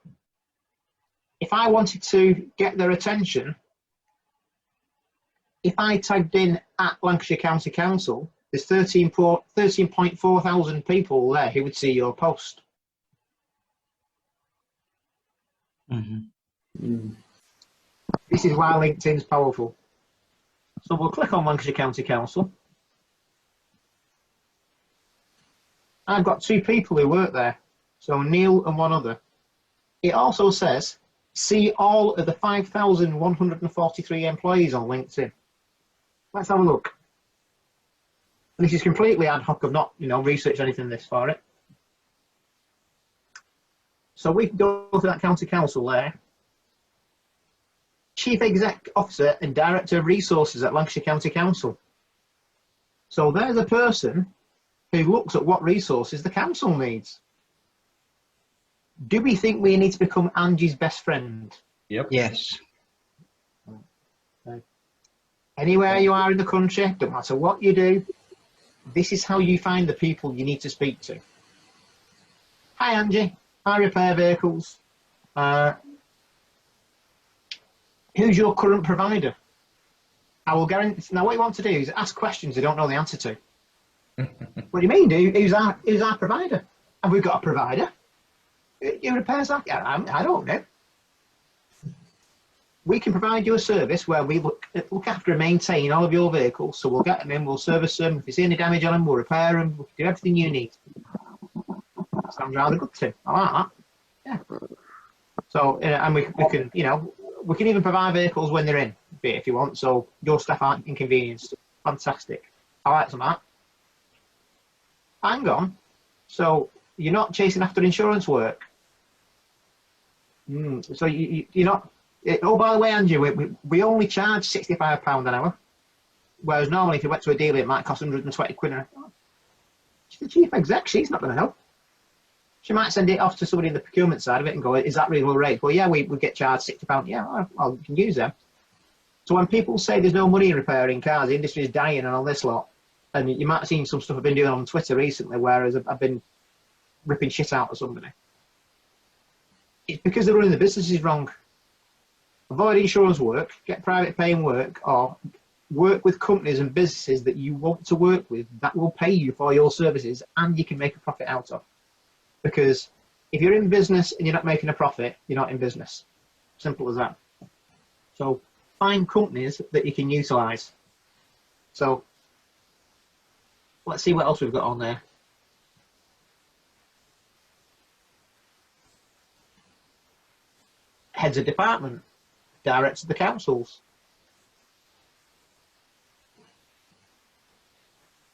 If I wanted to get their attention, if I typed in at Lancashire County Council, there's 13.4 thousand people there who would see your post. This is why LinkedIn's powerful. So we'll click on Lancashire County Council. I've got 2 people who work there, so Neil and one other. It also says, see all of the 5,143 employees on LinkedIn. Let's have a look. And this is completely ad hoc. I've not, researched anything this for it. So we can go to that county council there, Chief Exec Officer and Director of Resources at Lancashire County Council. So there's a person who looks at what resources the council needs. Do we think we need to become Angie's best friend? Yep. Yes. Anywhere you are in the country, don't matter what you do, this is how you find the people you need to speak to. Hi Angie, I repair vehicles. Who's your current provider? I will guarantee. Now what you want to do is ask questions you don't know the answer to. What do you mean, dude? Who's our provider? Have we got a provider? Who repairs that? I don't know. We can provide you a service where we look after and maintain all of your vehicles. So we'll get them in, we'll service them. If you see any damage on them, we'll repair them. We'll do everything you need. Sounds rather good, Tim. I like that. Yeah. So, and we can, you know, we can even provide vehicles when they're in, if you want. So your staff aren't inconvenienced. Fantastic. I like some of that. Hang on. So you're not chasing after insurance work. So you're not. Oh, by the way, Angie, we only charge £65 an hour, whereas normally if you went to a dealer it might cost 120 quid. She's the chief exec, she's not going to know. She might send it off to somebody in the procurement side of it and go, is that reasonable rate? Well, yeah, we get charged £60. Yeah, well, you can use them. So when people say there's no money in repairing cars, the industry is dying and all this lot, and you might have seen some stuff I've been doing on Twitter recently, whereas I've been ripping shit out of somebody. It's because they're running the businesses wrong. Avoid insurance work, get private paying work, or work with companies and businesses that you want to work with that will pay you for your services and you can make a profit out of. Because if you're in business and you're not making a profit, you're not in business. Simple as that. So find companies that you can utilise. So let's see what else we've got on there. Heads of department. Directors of the councils.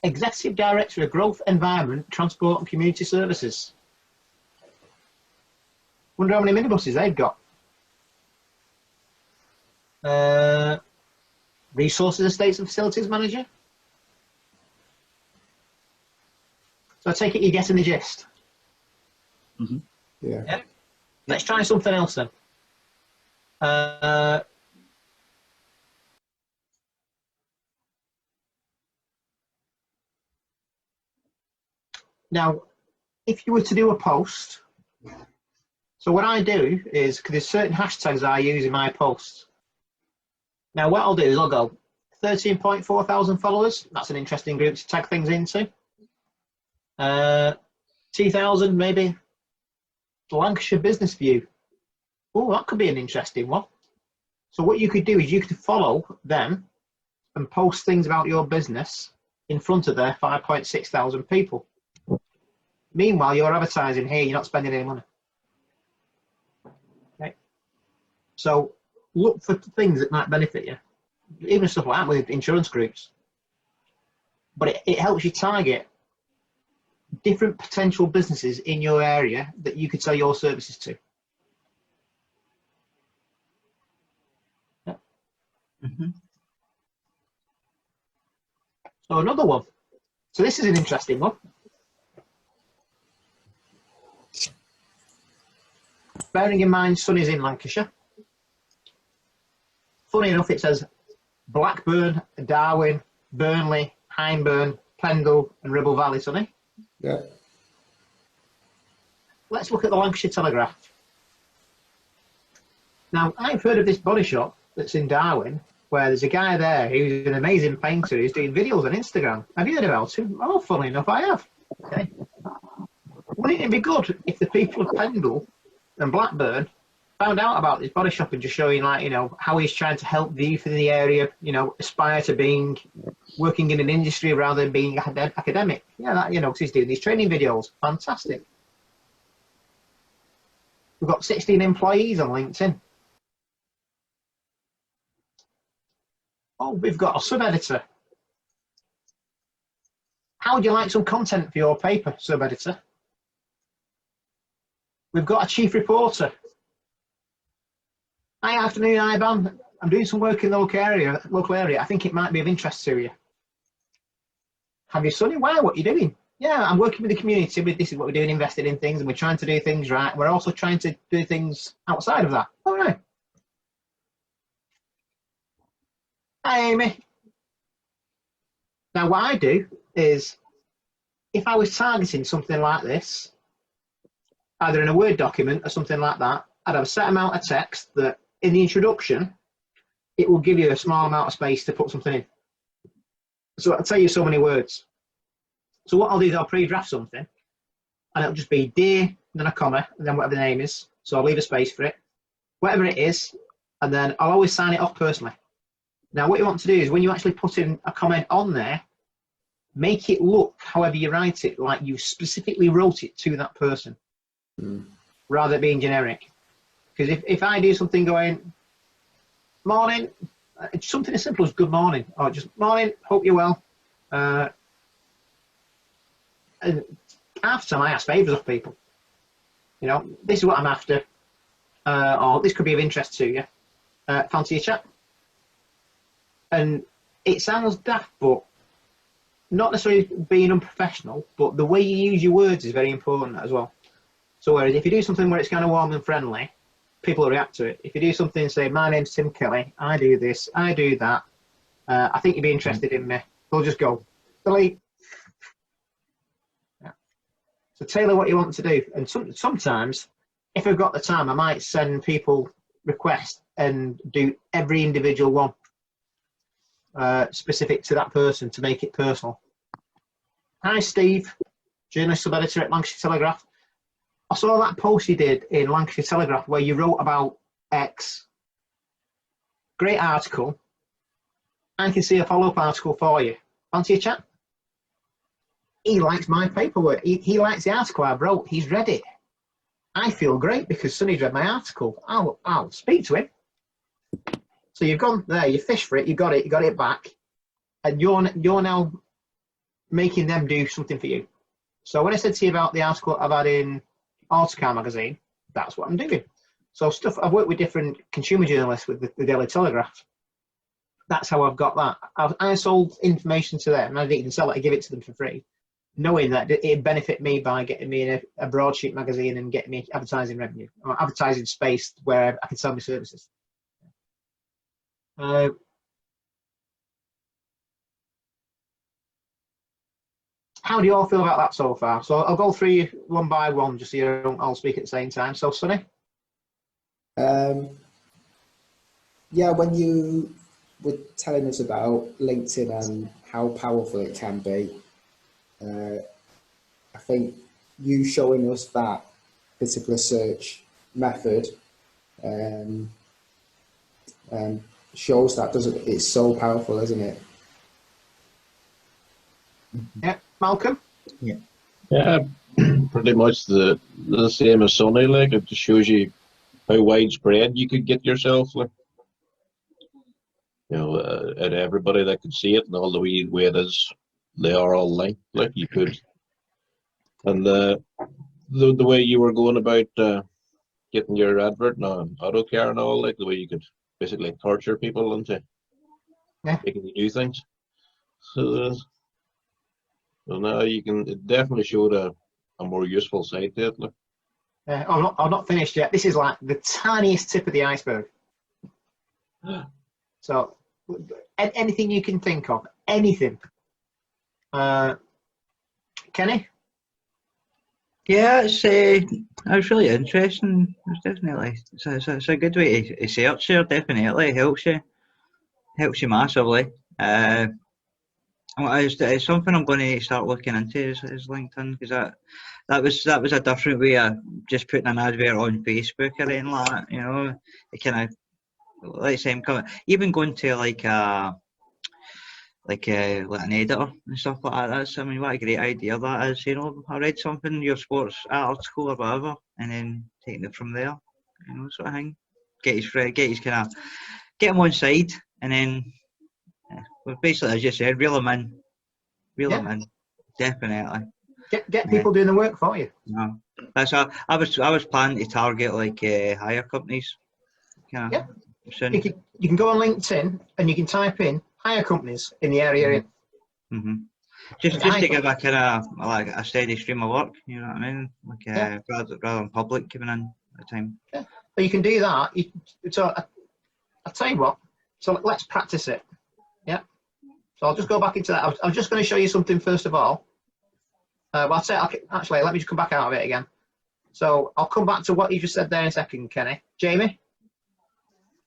Executive Director of Growth, Environment, Transport and Community Services. Wonder how many minibuses they've got. Resources, Estates and Facilities Manager. So I take it you're getting the gist. Yeah. Yep. Let's try something else then. Now, if you were to do a post, so what I do is, because there's certain hashtags I use in my posts. Now, what I'll do is I'll go 13.4 thousand followers. That's an interesting group to tag things into. 2,000 maybe. Lancashire Business View. Oh, that could be an interesting one. So what you could do is you could follow them and post things about your business in front of their 5.6 thousand people. Meanwhile, you're advertising here, you're not spending any money. Okay. So look for things that might benefit you. Even stuff like that with insurance groups. But it helps you target different potential businesses in your area that you could sell your services to. So another one. So this is an interesting one. Bearing in mind Sonny's in Lancashire. Funny enough, it says Blackburn, Darwin, Burnley, Hyndburn, Pendle and Ribble Valley, Sonny. Yeah. Let's look at the Lancashire Telegraph. Now, I've heard of this body shop that's in Darwin, where there's a guy there who's an amazing painter who's doing videos on Instagram. Have you heard about him? Oh, funny enough, I have. Okay. Wouldn't it be good if the people of Pendle and Blackburn found out about this body shop and just showing, like, you know, how he's trying to help the youth in the area, you know, aspire to being working in an industry rather than being academic. Yeah, that, you know, because he's doing these training videos. Fantastic. We've got 16 employees on LinkedIn. Oh, we've got a sub-editor. How would you like some content for your paper, sub-editor? We've got a chief reporter. Hi, afternoon, IBAN. I'm doing some work in the local area. I think it might be of interest to you. Have you, Sonny? Wow, what are you doing? Yeah, I'm working with the community. This is what we're doing, invested in things, and we're trying to do things right. We're also trying to do things outside of that. All right. Hi, Amy. Now, what I do is, if I was targeting something like this, either in a Word document or something like that, I'd have a set amount of text that in the introduction, it will give you a small amount of space to put something in. So I'll tell you so many words. So what I'll do is I'll pre-draft something, and it'll just be dear, then a comma, and then whatever the name is. So I'll leave a space for it, whatever it is, and then I'll always sign it off personally. Now, what you want to do is when you actually put in a comment on there, make it look, however you write it, like you specifically wrote it to that person, rather than being generic. Because if I do something going, morning, it's something as simple as good morning, or just morning, hope you're well. And half the time I ask favours of people. You know, this is what I'm after, or this could be of interest to you. Fancy a chat? And it sounds daft, but not necessarily being unprofessional, but the way you use your words is very important as well. So whereas if you do something where it's kind of warm and friendly, people will react to it. If you do something, say, my name's Tim Kelly, I do this, I do that, I think you'd be interested in me, they'll just go, delete. Yeah. So tailor what you want to do. And sometimes, if I've got the time, I might send people requests and do every individual one specific to that person to make it personal. Hi, Steve, journalist sub-editor at Lancashire Telegraph. I saw that post you did in Lancashire Telegraph where you wrote about X. Great article. I can see a follow-up article for you. Fancy a chat? He likes my paperwork. He likes the article I wrote. He's read it. I feel great because Sonny's read my article. I'll speak to him. So you've gone there, you fished for it, you got it back, and you're now making them do something for you. So when I said to you about the article I've had in Autocar magazine, that's what I'm doing. So stuff, I've worked with different consumer journalists with the Daily Telegraph. That's how I've got that. I sold information to them, and I didn't even sell it, I give it to them for free, knowing that it'd benefit me by getting me in a broadsheet magazine and getting me advertising revenue, or advertising space where I can sell my services. How do you all feel about that so far? So I'll go through you one by one, just so you don't all speak at the same time. So, Sonny? Yeah, when you were telling us about LinkedIn and how powerful it can be, I think you showing us that particular search method shows that, doesn't it? It's so powerful, isn't it? Yeah, Malcolm? Yeah, pretty much the same as Sonny. Like, it just shows you how widespread you could get yourself. Like, you know, at everybody that could see it, and all the way it is, they are all linked. Like, you could, and the way you were going about getting your advert on Autocar and all, like the way you could basically torture people into making you do things. So now you can, it definitely showed a more useful side to it. Like. I'm not finished yet. This is like the tiniest tip of the iceberg. So anything you can think of, anything. Kenny? Yeah, it's really interesting. It's definitely it's a good way to search there. Definitely helps you massively. It's something I'm going to start looking into is LinkedIn, because that was a different way of just putting an advert on Facebook or anything like that. You know, it kind of, let's say, even going to like an editor and stuff like that. That's, I mean, what a great idea that is. You know, I read something, your sports article or whatever, and then taking it from there. You know, sort of thing. Get him on side, and then well, basically, as you said, reel them in, definitely. Get people doing the work for you. No, that's I was planning to target like hire companies, kind of soon. You can go on LinkedIn and you can type in hire companies in the area you're in. Mm-hmm. Just to give a kind of like a steady stream of work, you know what I mean? Like rather than public coming in at the time. Yeah. But you can do that. So I'll tell you what. So let's practice it. Yeah. So I'll just go back into that. I'm just going to show you something first of all. Well, I'll say, actually, let me just come back out of it again. So I'll come back to what you just said there in a second, Kenny. Jamie?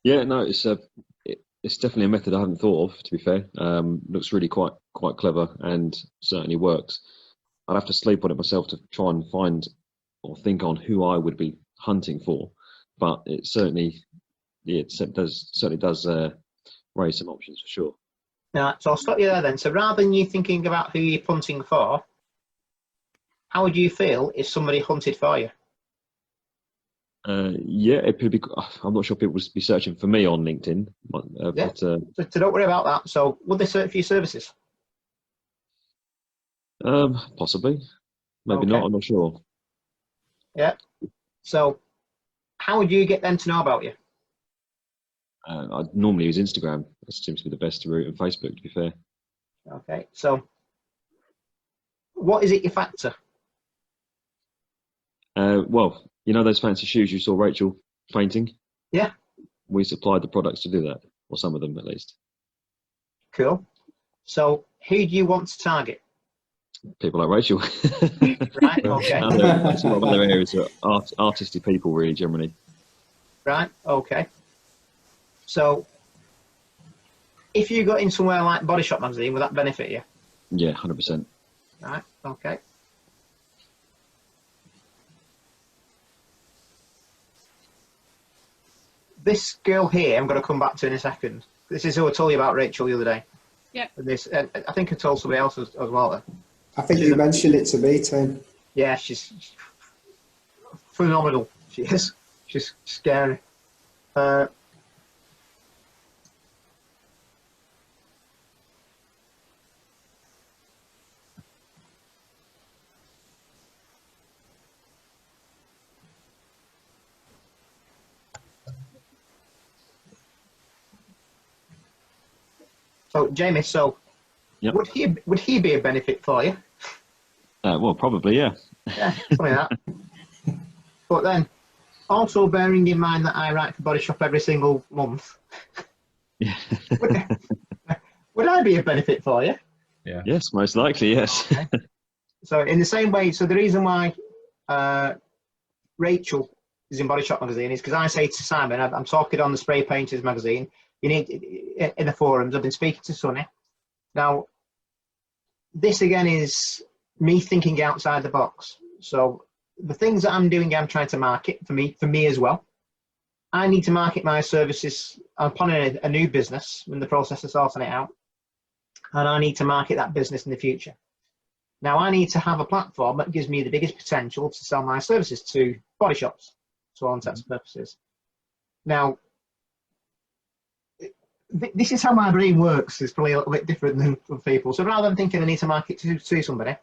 Yeah, no, it's definitely a method I haven't thought of, to be fair. Looks really quite clever and certainly works. I'd have to sleep on it myself to try and find or think on who I would be hunting for, but it certainly does raise some options for sure. Yeah, so I'll stop you there then. So rather than you thinking about who you're hunting for, how would you feel if somebody hunted for you? Yeah, it could be. I'm not sure people would be searching for me on LinkedIn, but so don't worry about that. So would they search for your services? Possibly, maybe Okay. not. I'm not sure. Yeah. So how would you get them to know about you? I normally use Instagram. That seems to be the best route, and Facebook, to be fair. Okay. So what is it your factor? Well, you know those fancy shoes you saw Rachel painting? Yeah. We supplied the products to do that, or some of them at least. Cool. So who do you want to target? People like Rachel. Right. Okay. There's a lot of other areas that are artistic people, really, generally. Right. Okay. So if you got in somewhere like Body Shop magazine, would that benefit you? Yeah, 100%. Right. Okay. This girl here, I'm going to come back to in a second. This is who I told you about, Rachel, the other day. Yeah. And I think I told somebody else as well. Then. I think you mentioned it to me, Tim. Yeah, she's phenomenal. She is. She's scary. So, Jamie, Yep. would he be a benefit for you? Well, probably, yeah. Yeah, something like that. But then, also bearing in mind that I write for Body Shop every single month, Yeah. would I be a benefit for you? Yeah. Yes, most likely, yes. Okay. So in the same way, so the reason why Rachel is in Body Shop magazine is because I say to Simon, I'm talking on the Spray Painters magazine, you need, in the forums, I've been speaking to Sonny. Now, this again is me thinking outside the box. So the things that I'm doing, I'm trying to market for me as well. I need to market my services. I'm planning a new business in the process of sorting it out. And I need to market that business in the future. Now I need to have a platform that gives me the biggest potential to sell my services to body shops, to all intents and purposes. Now, this is how my brain works. It's probably a little bit different than for people. So rather than thinking I need to market to somebody,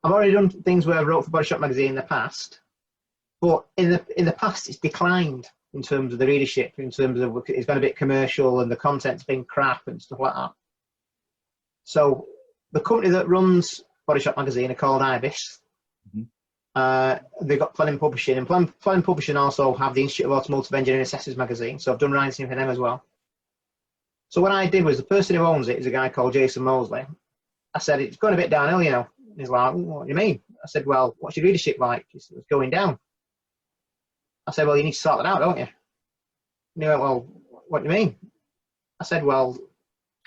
I've already done things where I wrote for Body Shop magazine in the past, but in the past it's declined in terms of the readership, in terms of it's gone a bit commercial and the content's been crap and stuff like that. So the company that runs Body Shop magazine are called Ibis. They've got Planning Publishing, and Planning Publishing also have the Institute of Automotive Engineering Assessors magazine, so I've done writing for them as well. So what I did was, the person who owns it is a guy called Jason Mosley. I said, it's going a bit downhill, you know. He's like, what do you mean? I said, well, what's your readership like? He said, it's going down. I said, well, you need to sort that out, don't you? And he went, well, what do you mean? I said, well,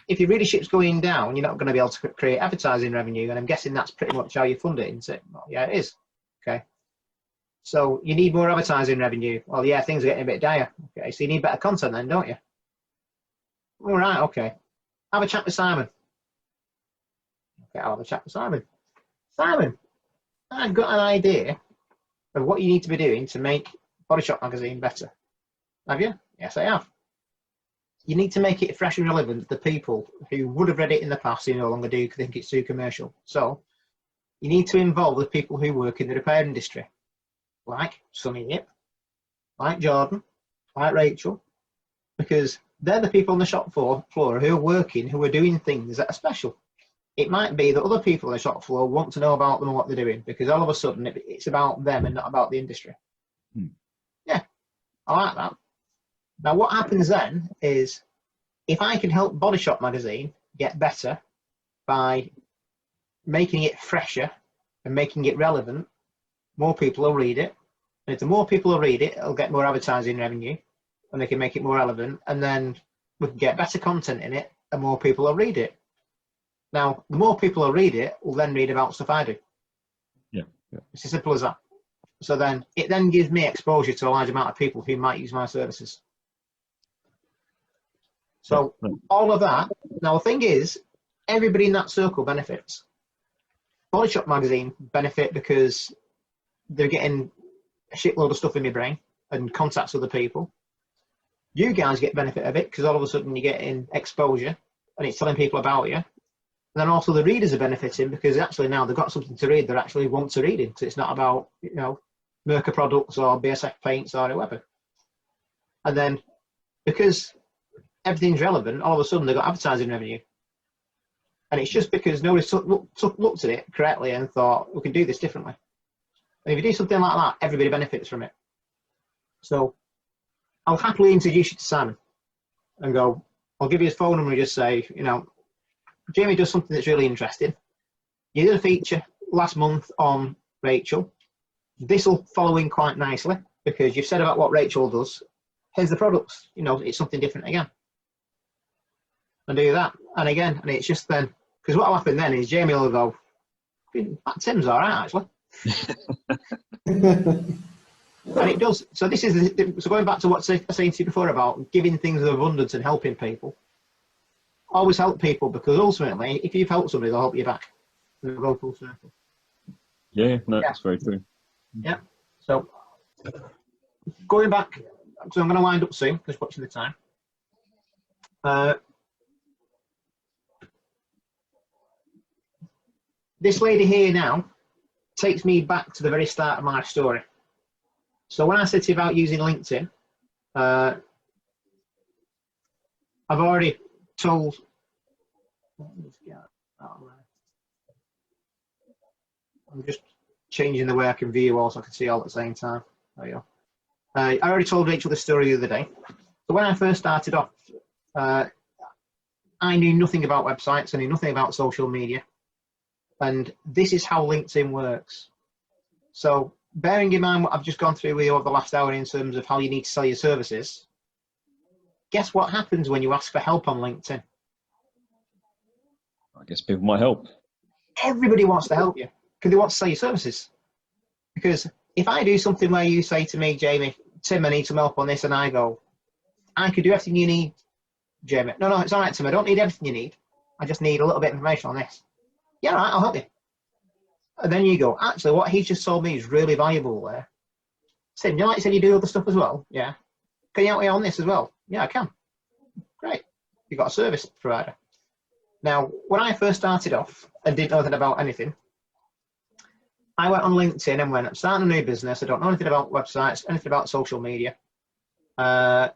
if your readership's going down, you're not going to be able to create advertising revenue, and I'm guessing that's pretty much how you fund it, isn't it? Well, yeah, it is. Okay. So you need more advertising revenue. Well, yeah, things are getting a bit dire. Okay, so you need better content then, don't you? All right, okay. Have a chat with Simon. Okay, I'll have a chat with Simon. Simon, I've got an idea of what you need to be doing to make Body Shop magazine better. Have you? Yes, I have. You need to make it fresh and relevant to the people who would have read it in the past who no longer do because they think it's too commercial. So you need to involve the people who work in the repair industry, like Sonny Yip, like Jordan, like Rachel, because they're the people on the shop floor who are working, who are doing things that are special. It might be that other people on the shop floor want to know about them and what they're doing, because all of a sudden it's about them and not about the industry. Yeah, I like that. Now, what happens then is, if I can help Body Shop Magazine get better by making it fresher and making it relevant, more people will read it. And if the more people will read it, it'll get more advertising revenue, and they can make it more relevant. And then we can get better content in it, and more people will read it. Now, the more people will read it, will then read about stuff I do. Yeah. It's as simple as that. So then it then gives me exposure to a large amount of people who might use my services. So all of that. Now, the thing is, everybody in that circle benefits. Body Shop Magazine benefit because they're getting a shitload of stuff in their brain and contacts other people. You guys get benefit of it because all of a sudden you're getting exposure and it's telling people about you. And then also the readers are benefiting because actually now they've got something to read they actually want to read it. So it's not about, you know, Merca products or BSF paints or whoever. And then because everything's relevant, all of a sudden they've got advertising revenue. And it's just because nobody looked at it correctly and thought, we can do this differently. And if you do something like that, everybody benefits from it. So I'll happily introduce you to Simon and go, I'll give you his phone number and just say, you know, Jamie does something that's really interesting. You did a feature last month on Rachel. This will follow in quite nicely because you've said about what Rachel does. Here's the products. You know, it's something different again. And do that. And again, and it's just then, because what will happen then is Jamie will go, that Tim's all right, actually. And it does. So this is, so going back to what I was saying to you before about giving things of abundance and helping people. Always help people, because ultimately, if you've helped somebody, they'll help you back. It'll go full circle. Yeah, no, that's very true. Yeah. So going back, so I'm going to wind up soon, just watching the time. This lady here now takes me back to the very start of my story. So when I said to you about using LinkedIn, I've already told. I'm just changing the way I can view all so I can see all at the same time. There you go. I already told Rachel the story the other day. So when I first started off, I knew nothing about websites. I knew nothing about social media. And this is how LinkedIn works. So bearing in mind what I've just gone through with you over the last hour in terms of how you need to sell your services, guess what happens when you ask for help on LinkedIn? I guess people might help. Everybody wants to help you because they want to sell your services. Because if I do something where you say to me, Jamie, Tim, I need some help on this, and I go, I could do everything you need, Jamie. No, it's all right, Tim. I don't need everything you need. I just need a little bit of information on this. Yeah, all right, I'll help you. And then you go, actually, what he's just told me is really valuable there. Tim, you like you said you do other stuff as well? Yeah. Can you help me on this as well? Yeah, I can. Great. You've got a service provider. Now, when I first started off and didn't know anything about anything, I went on LinkedIn and went, I'm starting a new business. I don't know anything about websites, anything about social media. Can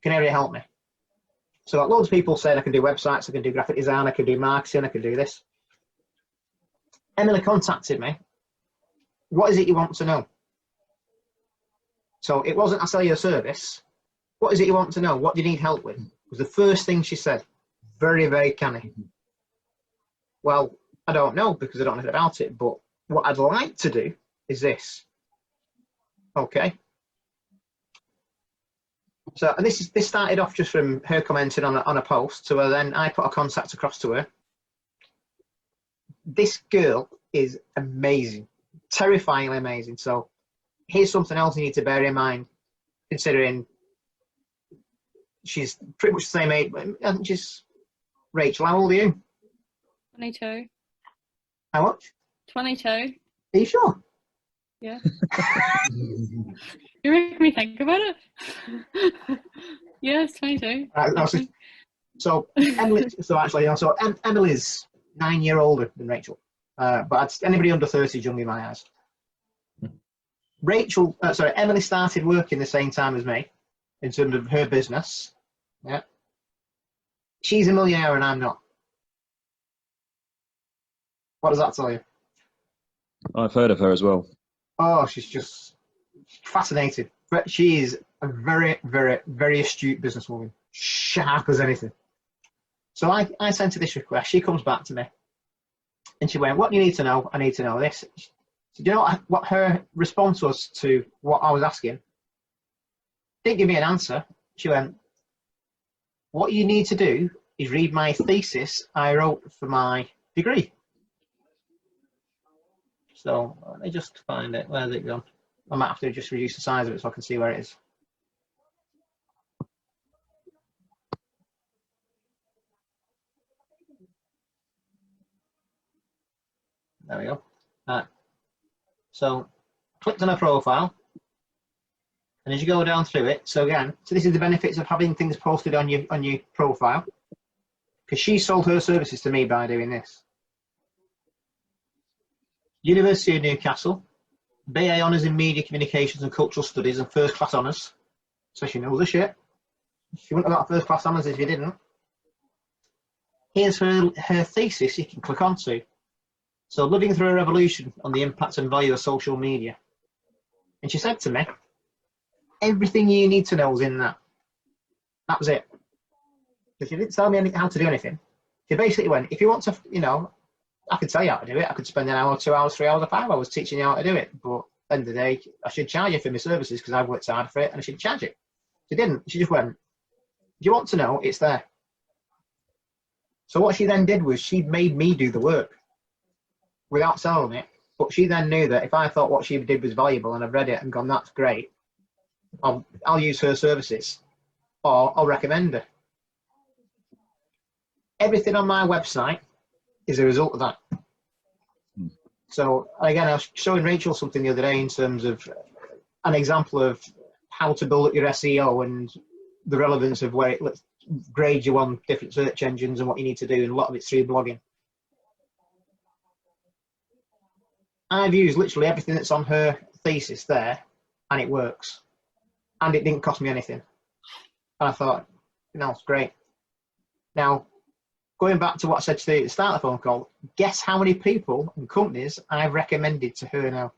anybody help me? So like loads of people saying I can do websites, I can do graphic design, I can do marketing, I can do this. Emily contacted me. What is it you want to know? So it wasn't I sell you a service. What is it you want to know? What do you need help with? Was the first thing she said. Very, very canny. Well, I don't know because I don't know anything about it, but what I'd like to do is this. Okay. So, and this started off just from her commenting on a post, so then I put a contact across to her. This girl is amazing, terrifyingly amazing. So here's something else you need to bear in mind, considering she's pretty much the same age. I think she's Rachel. How old are you? 22. How much? 22. Are you sure? Yeah. You're making me think about it. Yeah, it's 22. Right, so Emily. So actually, Emily's 9 years older than Rachel, but anybody under 30 is young in my eyes. Emily started working the same time as me in terms of her business Yeah. She's a millionaire and I'm not. What does that tell you? I've heard of her as well. Oh, she's just fascinating. But she is a very, very, very astute businesswoman. Sharp as anything. So I sent her this request. She comes back to me. And she went, what do you need to know? I need to know this. So do you know what her response was to what I was asking? Didn't give me an answer. She went, what you need to do is read my thesis I wrote for my degree. So let me just find it. Where's it gone? I might have to just reduce the size of it so I can see where it is. There we go. Right. So clicked on her profile. And as you go down through it, so again, so this is the benefits of having things posted on your profile. Because she sold her services to me by doing this. University of Newcastle, BA Honours in Media Communications and Cultural Studies and First Class Honours. So she knows her shit. She wouldn't have got First Class Honours if you didn't. Here's her thesis you can click onto. So living through a revolution on the impact and value of social media. And she said to me, everything you need to know is in that. That was it. Because she didn't tell me how to do anything. She basically went, if you want to, you know, I could tell you how to do it. I could spend an hour, 2 hours, 3 hours, or 5 hours teaching you how to do it. But at the end of the day, I should charge you for my services because I've worked hard for it and I should charge it. She didn't. She just went, if you want to know, it's there. So what she then did was she made me do the work without selling it. But she then knew that if I thought what she did was valuable and I've read it and gone, that's great, I'll use her services or I'll recommend her. Everything on my website is a result of that. So again, I was showing Rachel something the other day in terms of an example of how to build up your SEO and the relevance of where it grades you on different search engines and what you need to do, and a lot of it's through blogging. I've used literally everything that's on her thesis there, and it works. And it didn't cost me anything. And I thought, no, it's great. Now, going back to what I said to the start of the phone call, guess how many people and companies I've recommended to her now?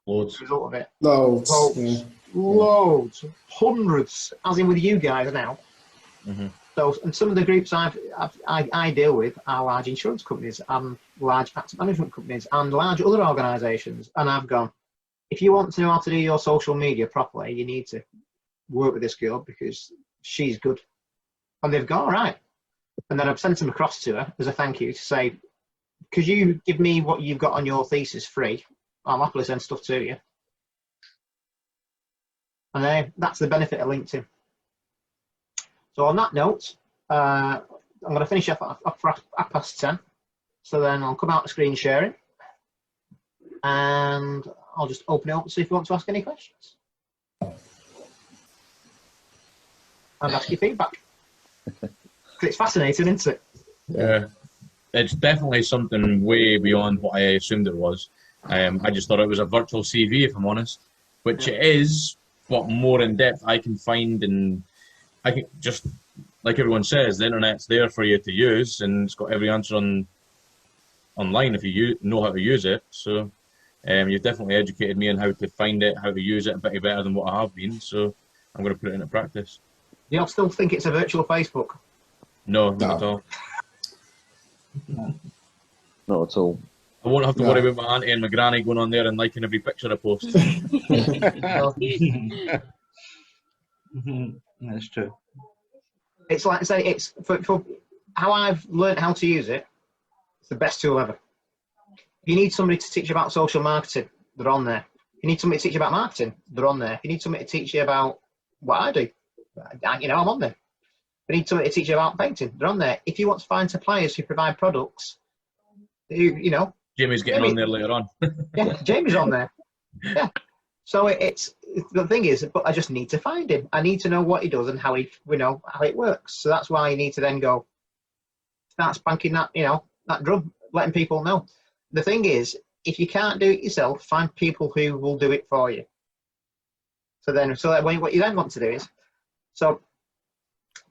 Loads. As a result of it. Loads. Loads. Loads. Hundreds. As in with you guys now. Mm-hmm. So, and some of the groups I deal with are large insurance companies and large asset management companies and large other organisations. And I've gone, if you want to know how to do your social media properly, you need to work with this girl because she's good. And they've gone, all right. And then I've sent them across to her as a thank you to say, because you give me what you've got on your thesis free, I'll happily send stuff to you. And then that's the benefit of LinkedIn. So on that note, I'm going to finish up for 10:30. So then I'll come out to screen sharing and I'll just open it up and see if you want to ask any questions. And ask your feedback. It's fascinating, isn't it? Yeah, it's definitely something way beyond what I assumed it was. I just thought it was a virtual CV, if I'm honest, which it is, but more in depth. I can find, and I can just, like everyone says, the internet's there for you to use, and it's got every answer online if you know how to use it. So you've definitely educated me on how to find it, how to use it a bit better than what I have been. So I'm going to put it into practice. Do you still think it's a virtual Facebook? No, not at all. Not at all. I won't have to worry about my auntie and my granny going on there and liking every picture I post. That's true. It's like I say, it's for how I've learned how to use it. It's the best tool ever. If you need somebody to teach you about social marketing, they're on there. If you need somebody to teach you about marketing, they're on there. If you need somebody to teach you about what I do, I'm on there. If you need somebody to teach you about painting, they're on there. If you want to find suppliers who provide products, Jamie's getting on there later on. Yeah, Jamie's on there. Yeah. So it's the thing is, but I just need to find him. I need to know what he does and how how it works. So that's why you need to then go start spanking that, that drum, letting people know. The thing is, if you can't do it yourself, find people who will do it for you. So then what you then want to do is, so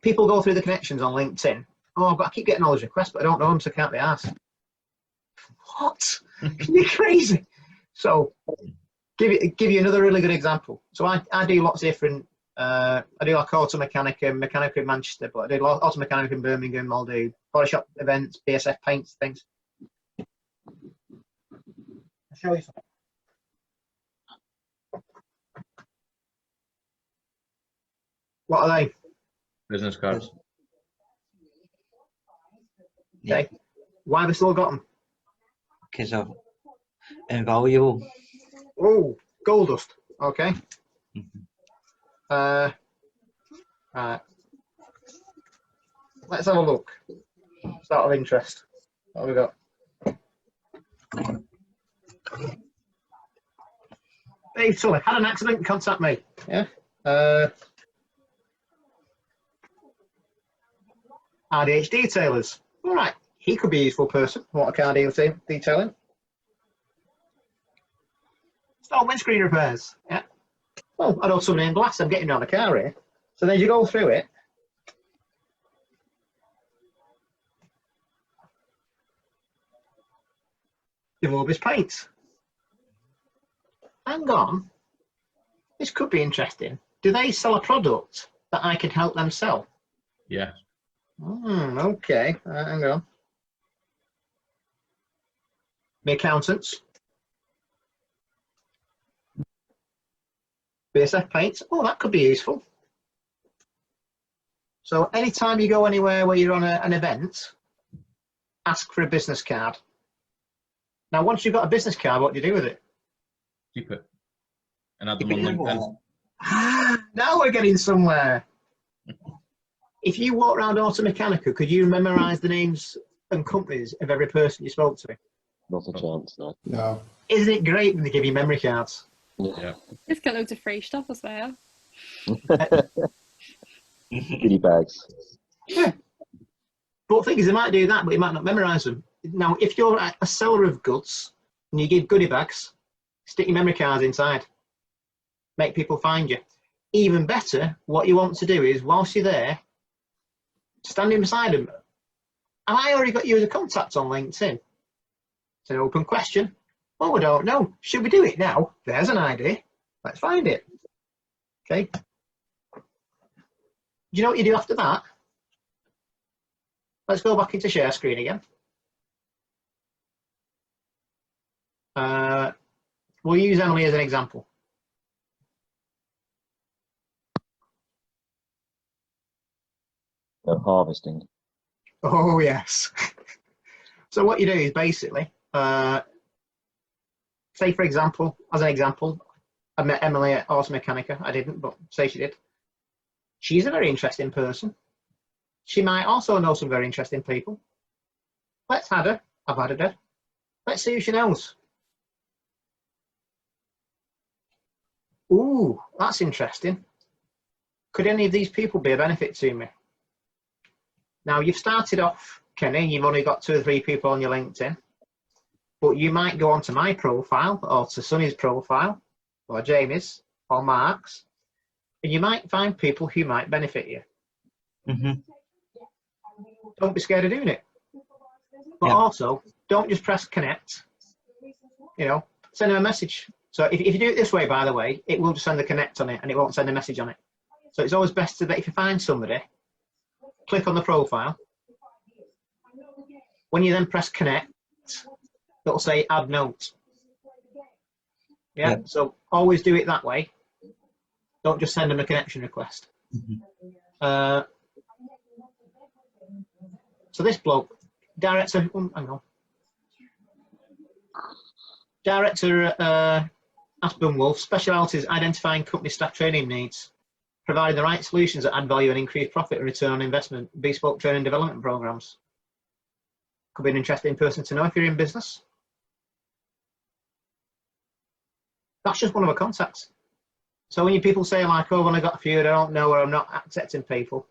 people go through the connections on LinkedIn. Oh, but I keep getting all these requests, but I don't know them, so I can't be asked. What? You're crazy. So, give you another really good example. So I do lots of different. I do like auto mechanic and mechanic in Manchester, but I do auto mechanic in Birmingham. I'll do body shop events, BSF paints, things. I'll show you something. What are they? Business cards. Okay. Why have they still got them? Because of invaluable. Oh, gold dust. Okay. Right. Let's have a look. It's out of interest. What have we got? Dave Tully had an accident. Contact me. Yeah. RDH detailers. All right. He could be a useful person. What a car detailing. Start windscreen repairs. Yeah. Well, I know somebody in glass. I'm getting around a car here. So then you go through it. Devorbis paints. Hang on. This could be interesting. Do they sell a product that I can help them sell? Yeah. Okay. Hang on. My accountants. BSF paints. Oh, that could be useful. So anytime you go anywhere where you're on an event, ask for a business card. Now, once you've got a business card, what do you do with it? Keep it. And add them on LinkedIn. Now we're getting somewhere. If you walk around Auto Mechanica, could you memorise the names and companies of every person you spoke to? Not a chance, no. No. Isn't it great when they give you memory cards? Yeah. Just get loads of free stuff as well. Goodie bags. Yeah. But the thing is, they might do that, but you might not memorise them. Now, if you're a seller of goods and you give goodie bags, stick your memory cards inside. Make people find you. Even better, what you want to do is, whilst you're there, standing beside them, have I already got you as a contact on LinkedIn? It's an open question. Well, we don't know. Should we do it now? There's an idea. Let's find it. Okay. Do you know what you do after that? Let's go back into share screen again. We'll use Emily as an example. They're harvesting. Oh, yes. So what you do is basically, say for example, as an example, I met Emily at Auto Mechanica. I didn't, but say she did. She's a very interesting person. She might also know some very interesting people. Let's add her. I've added her. Let's see who she knows. Ooh, that's interesting. Could any of these people be a benefit to me? Now, you've started off, Kenny, you've only got 2 or 3 people on your LinkedIn, but you might go onto my profile or to Sonny's profile or Jamie's or Mark's, and you might find people who might benefit you. Don't be scared of doing it. But also, don't just press connect. You know, send them a message. So if you do it this way, by the way, it will just send a connect on it and it won't send a message on it. So it's always best that if you find somebody, click on the profile. When you then press connect, it'll say add note. Yeah, so always do it that way. Don't just send them a connection request. So this bloke, director, hang on. Director Aspen Wolf, specialities identifying company staff training needs, providing the right solutions that add value and increase profit and return on investment, bespoke training development programs. Could be an interesting person to know if you're in business. That's just one of our contacts. So when you people say like, oh, when I got a few, I don't know, or I'm not accepting people.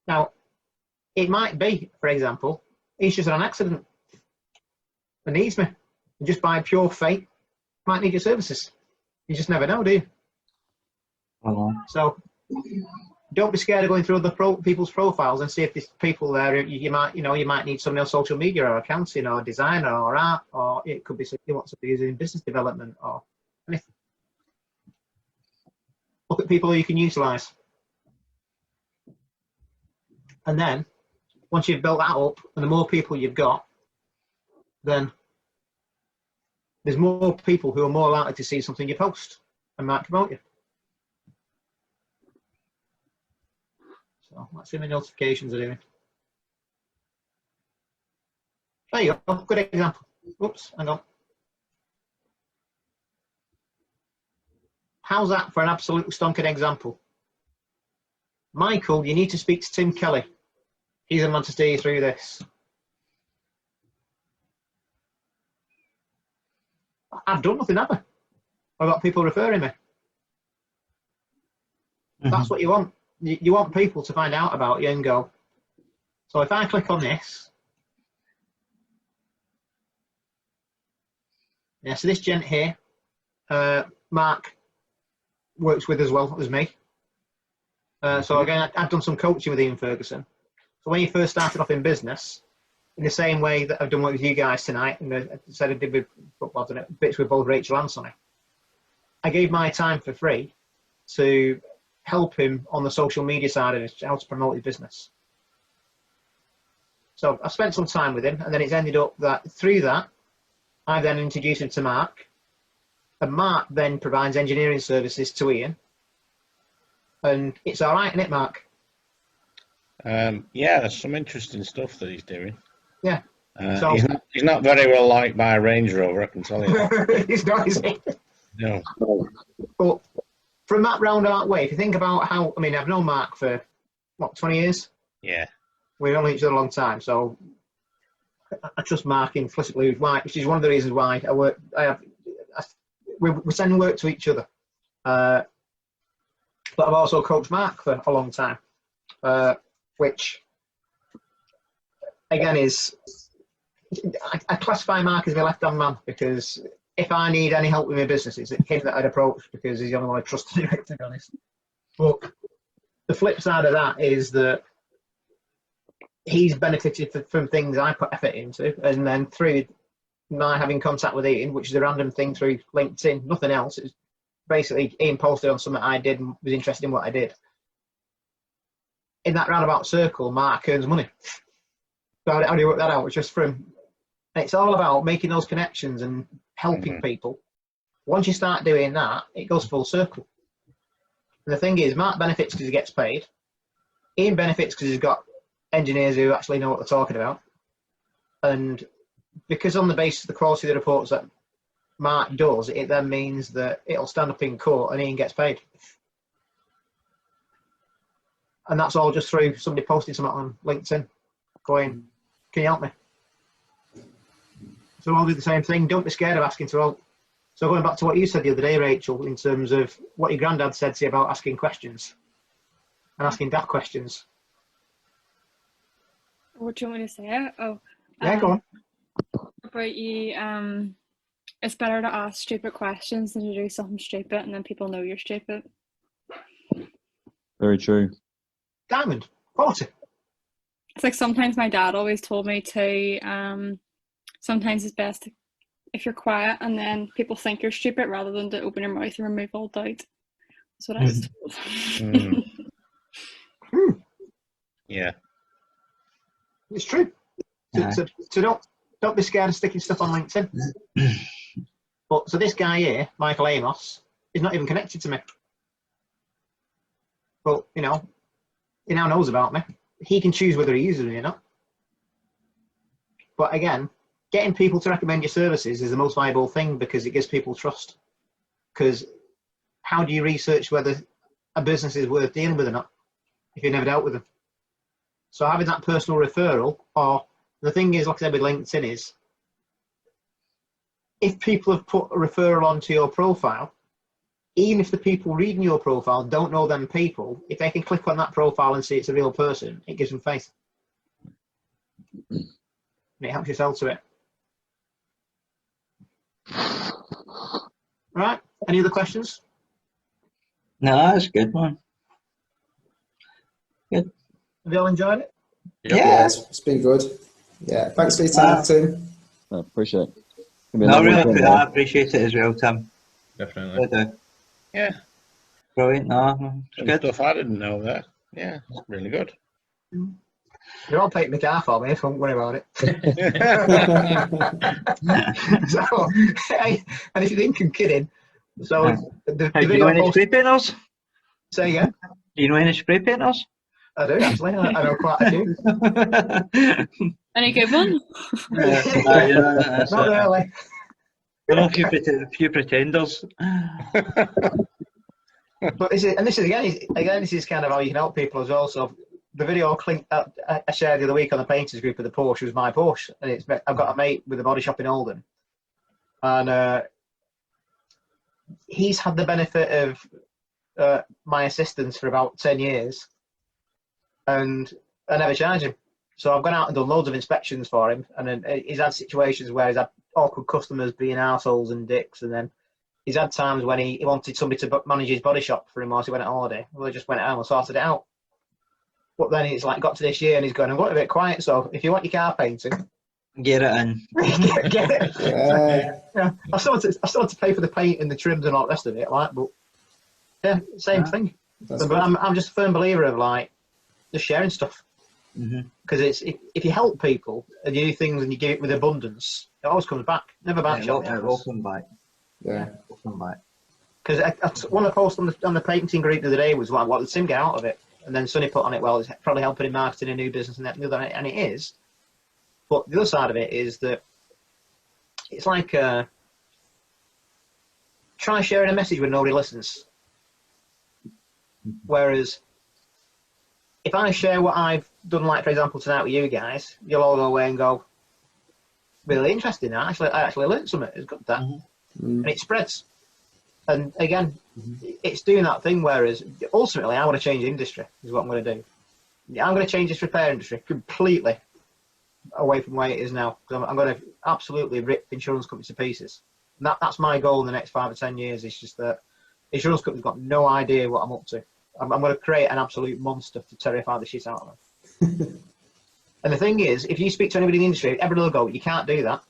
Now, it might be, for example, he's just had an accident and needs me. And just by pure fate, might need your services. You just never know, do you? So don't be scared of going through other people's profiles and see if there's people there. You might need someone else social media or accounting or designer or art, or it could be you want somebody who's in business development or anything. Look at people who you can utilize. And then once you've built that up and the more people you've got, then there's more people who are more likely to see something you post and might promote you. So let's see how many notifications are doing. There you go, good example. Oops, hang on. How's that for an absolute stonking example? Michael, you need to speak to Tim Kelly. He's the man to steer you through this. I've done nothing, have I? I've got people referring me. That's what you want. You want people to find out about you and go. So if I click on this, yeah, so this gent here, Mark, works with as well as me. So again, I've done some coaching with Ian Ferguson. So when he first started off in business, in the same way that I've done work with you guys tonight, and I said I did with football, I've done bits with both Rachel and Sonny, I gave my time for free to help him on the social media side of it, how to promote his business. So I spent some time with him, and then it's ended up that through that, I then introduced him to Mark, and Mark then provides engineering services to Ian. And it's all right, isn't it, Mark? Yeah, there's some interesting stuff that he's doing. Yeah. So, he's not very well liked by a Range Rover, I can tell you that. He's not, is he? No. But from that roundabout way, if you think about how, I mean, I've known Mark for, what, 20 years? Yeah. We've known each other a long time, so I trust Mark implicitly, which is one of the reasons why we send work to each other. But I've also coached Mark for a long time, which again is, I classify Mark as my left-hand man, because if I need any help with my business, it's him that I'd approach, because he's the only one I trust to do it, to be honest. But the flip side of that is that he's benefited from things I put effort into, and then through my having contact with Ian, which is a random thing through LinkedIn, nothing else. It's basically Ian posted on something I did and was interested in what I did. In that roundabout circle, Mark earns money. So how do you work that out? It's just from, it's all about making those connections and helping people. Once you start doing that, it goes full circle. And the thing is, Mark benefits because he gets paid. Ian benefits because he's got engineers who actually know what they're talking about. And because on the basis of the quality of the reports that Mark does, it then means that it'll stand up in court and Ian gets paid. And that's all just through somebody posting something on LinkedIn going, can you help me? So I'll do the same thing. Don't be scared of asking to help. So going back to what you said the other day, Rachel, in terms of what your granddad said to you about asking questions and asking daft questions. What do you want me to say? Oh, Yeah, go on. about you, it's better to ask stupid questions than to do something stupid and then people know you're stupid. Very true. Diamond, quality. It's like sometimes my dad always told me to, sometimes it's best if you're quiet and then people think you're stupid rather than to open your mouth and remove all doubt. That's what I was told. Yeah. It's true. So don't be scared of sticking stuff on LinkedIn. But so this guy here, Michael Amos, is not even connected to me. But he now knows about me. He can choose whether he uses me or not. But again, getting people to recommend your services is the most valuable thing, because it gives people trust. Because how do you research whether a business is worth dealing with or not if you've never dealt with them? So having that personal referral, or the thing is, like I said with LinkedIn, is if people have put a referral onto your profile, even if the people reading your profile don't know them people, if they can click on that profile and see it's a real person, it gives them faith. And it helps you sell to it. Right? Any other questions? No, that's a good one. Good. Have you all enjoyed it? Yeah, it's been good. Yeah, thanks for your time, Tim. I appreciate it. Give me a No, lovely really, time, I man. appreciate it as well, Tim. Definitely. I do. Yeah, Brilliant. No, it's some good. stuff I didn't know there. Yeah, really good. You're all taking the car for me, so don't worry about it. So, hey, and if you think I'm kidding, so the Hey, do you know video any post, spray painters? say again, Do you know any spray painters? I do actually, I know quite a few. Any good one? That's Not really. You know, a few pretenders. But this is again, this is kind of how you can help people as well. So the video clip I shared the other week on the painters group of the Porsche was my Porsche, and I've got a mate with a body shop in Oldham, and he's had the benefit of my assistance for about 10 years, and I never charge him. So I've gone out and done loads of inspections for him, and then he's had situations where he's had awkward customers being arseholes and dicks, and then he's had times when he wanted somebody to manage his body shop for him whilst he went on holiday. Well, he just went home and sorted it out. But then it's like got to this year and he's going, I'm going a bit quiet, so if you want your car painted, Get it in. get it. Yeah. Yeah, I still had to pay for the paint and the trims and all the rest of it, like, but yeah, same thing. That's But I'm just a firm believer of like just sharing stuff, because it's if you help people and you do things and you give it with abundance, it always comes back. Never back. It will come back. Yeah. It will come back. Because one of the posts on the painting group the other day was like, what did Sim get out of it? And then Sonny put on it, well, it's probably helping in marketing a new business and that and the other, and it is. But the other side of it is that it's like try sharing a message when nobody listens. Whereas if I share what I've done, like for example tonight with you guys, you'll all go away and go, really interesting. I actually learned something. It's good that, and it spreads. And again, it's doing that thing. Whereas ultimately, I want to change the industry. Is what I'm going to do. I'm going to change this repair industry completely away from where it is now. Because I'm going to absolutely rip insurance companies to pieces. And that's my goal in the next 5 or 10 years. It's just that insurance companies got no idea what I'm up to. I'm going to create an absolute monster to terrify the shit out of them. And the thing is, if you speak to anybody in the industry, everybody will go, "You can't do that.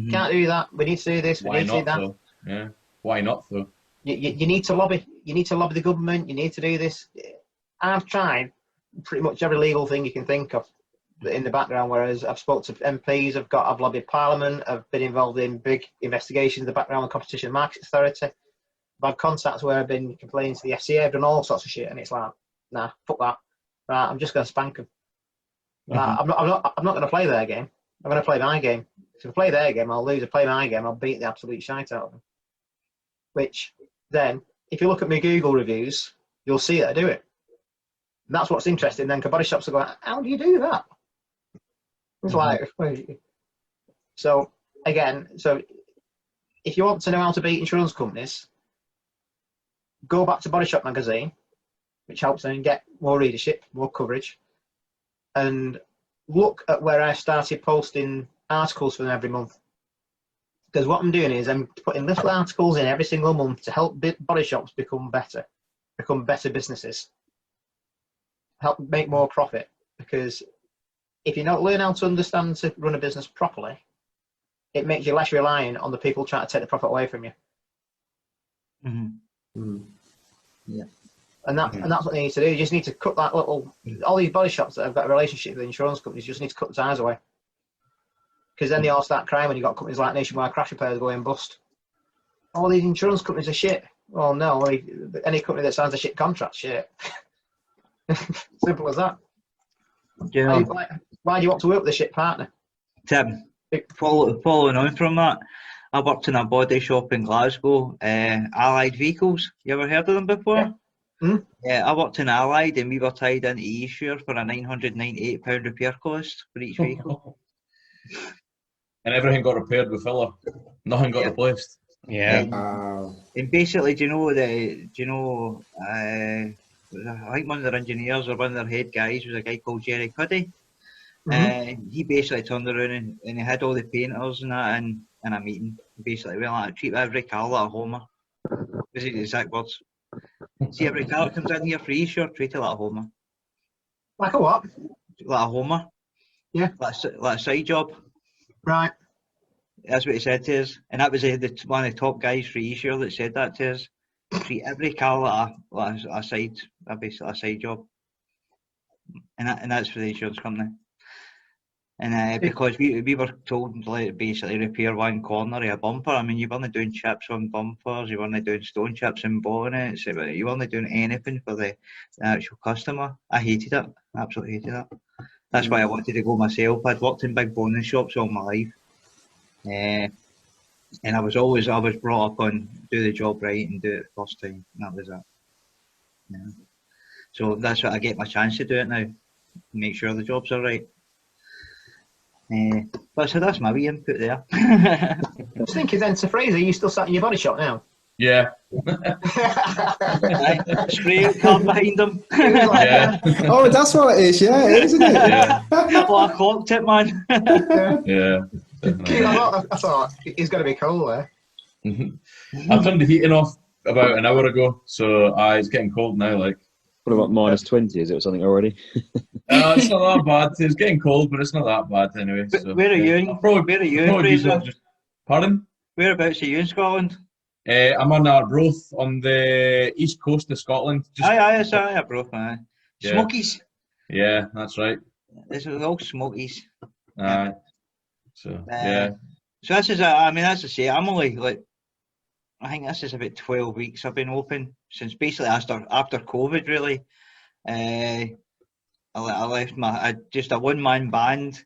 Can't do that. We need to do this. We Why need to do not, that." though? Yeah. Why not, though? You need to lobby. You need to lobby the government. You need to do this. I've tried pretty much every legal thing you can think of in the background. Whereas I've spoke to MPs, I've lobbied Parliament. I've been involved in big investigations in the background with Competition and Markets Authority. I've had contacts where I've been complaining to the FCA. I've done all sorts of shit, and it's like, nah, fuck that. Right, I'm just going to spank them. I'm not going to play their game. I'm going to play my game. If I play their game, I'll lose. If I play my game, I'll beat the absolute shite out of them. Which then, if you look at my Google reviews, you'll see that I do it. And that's what's interesting. Then body shops will go, how do you do that? It's like, so again, so if you want to know how to beat insurance companies, go back to Body Shop magazine, which helps them get more readership, more coverage, and look at where I started posting articles for them every month. Because what I'm doing is I'm putting little articles in every single month to help body shops become better businesses, help make more profit. Because if you don't learn how to understand to run a business properly, it makes you less reliant on the people trying to take the profit away from you. Yeah. And that's what they need to do. You just need to cut that little. All these body shops that have got a relationship with insurance companies just need to cut the ties away. Because then they all start crying when you've got companies like Nationwide Crash Repairs going bust. All these insurance companies are shit. Well, no, any company that signs a shit contract, shit. Simple as that. Yeah. Why do you want to work with a shit partner? Tim, following on from that, I worked in a body shop in Glasgow, Allied Vehicles. You ever heard of them before? Yeah. I worked in Allied and we were tied into eSure for a £998 repair cost for each vehicle. And everything got repaired with filler. Nothing got replaced. Yeah. And basically, I think one of their engineers or one of their head guys was a guy called Jerry Cuddy. He basically turned around and he had all the painters and that in a meeting. Basically, we like treat every car like a Homer. This is the exact words. See, every car that comes in here for eSure, treat it like a Homer. Like a what? Like a homer. Yeah. Like a side job. Right. That's what he said to us, and that was one of the top guys for eShare that said that to us. Treat every car like a side, basically a side job, and that's for the insurance company. And because we were told to like, basically repair one corner of a bumper. I mean, you weren't doing chips on bumpers, you weren't doing stone chips in bonnets, you weren't doing anything for the actual customer. I hated it, absolutely hated it. That's why I wanted to go myself. I'd worked in big bonnet shops all my life. And I was brought up on do the job right and do it first time, and that was it. Yeah. So that's what I get my chance to do it now, make sure the jobs are right. But so that's my wee input there. I was thinking then to Fraser, you still sat in your body shop now? Yeah. Spray car behind them. Yeah. Oh, that's what it is, yeah, isn't it? Yeah. Well, I clocked it, man. Yeah. I thought he's going to be cool there. I turned the heating off about an hour ago, so it's getting cold now. Like, What about minus 20? Is it something already? it's not that bad. It's getting cold, but it's not that bad anyway. So, Where are you in? I'll probably Fraser? Pardon? Whereabouts are you in Scotland? I'm on Arbroath on the east coast of Scotland. Aye, Arbroath, aye. Yeah. Smokies. Yeah, that's right. This is all Smokies. Aye. So yeah. So this is, as I say, I'm only like, I think this is about 12 weeks I've been open since basically after COVID really. I left just a one-man band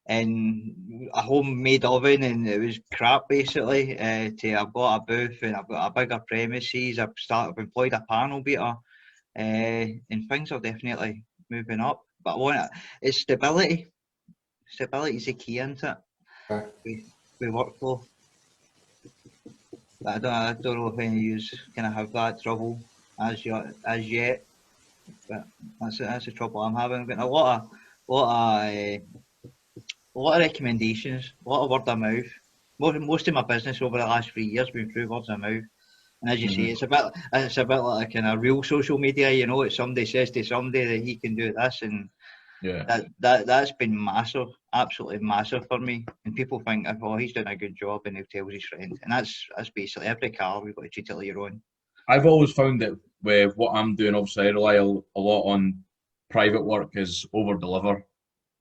in a homemade oven, and it was crap basically. I've got a booth and I've got a bigger premises. I've employed a panel beater, and things are definitely moving up. But it's stability. Stability is the key, isn't it? We workflow. But I don't know if any of you kind of have that trouble as yet. But that's the trouble I'm having. I'm getting a lot of recommendations, a lot of word of mouth. Most of my business over the last 3 years has been through words of mouth. And as you say, it's a bit like a kind of real social media. You know, it's somebody says to somebody that he can do this, and that's been massive, absolutely massive for me. And people think, oh, he's doing a good job, and he'll tell his friend. And that's basically every car. We've got to treat it like your own. I've always found that with what I'm doing, obviously, I rely a lot on private work is over deliver.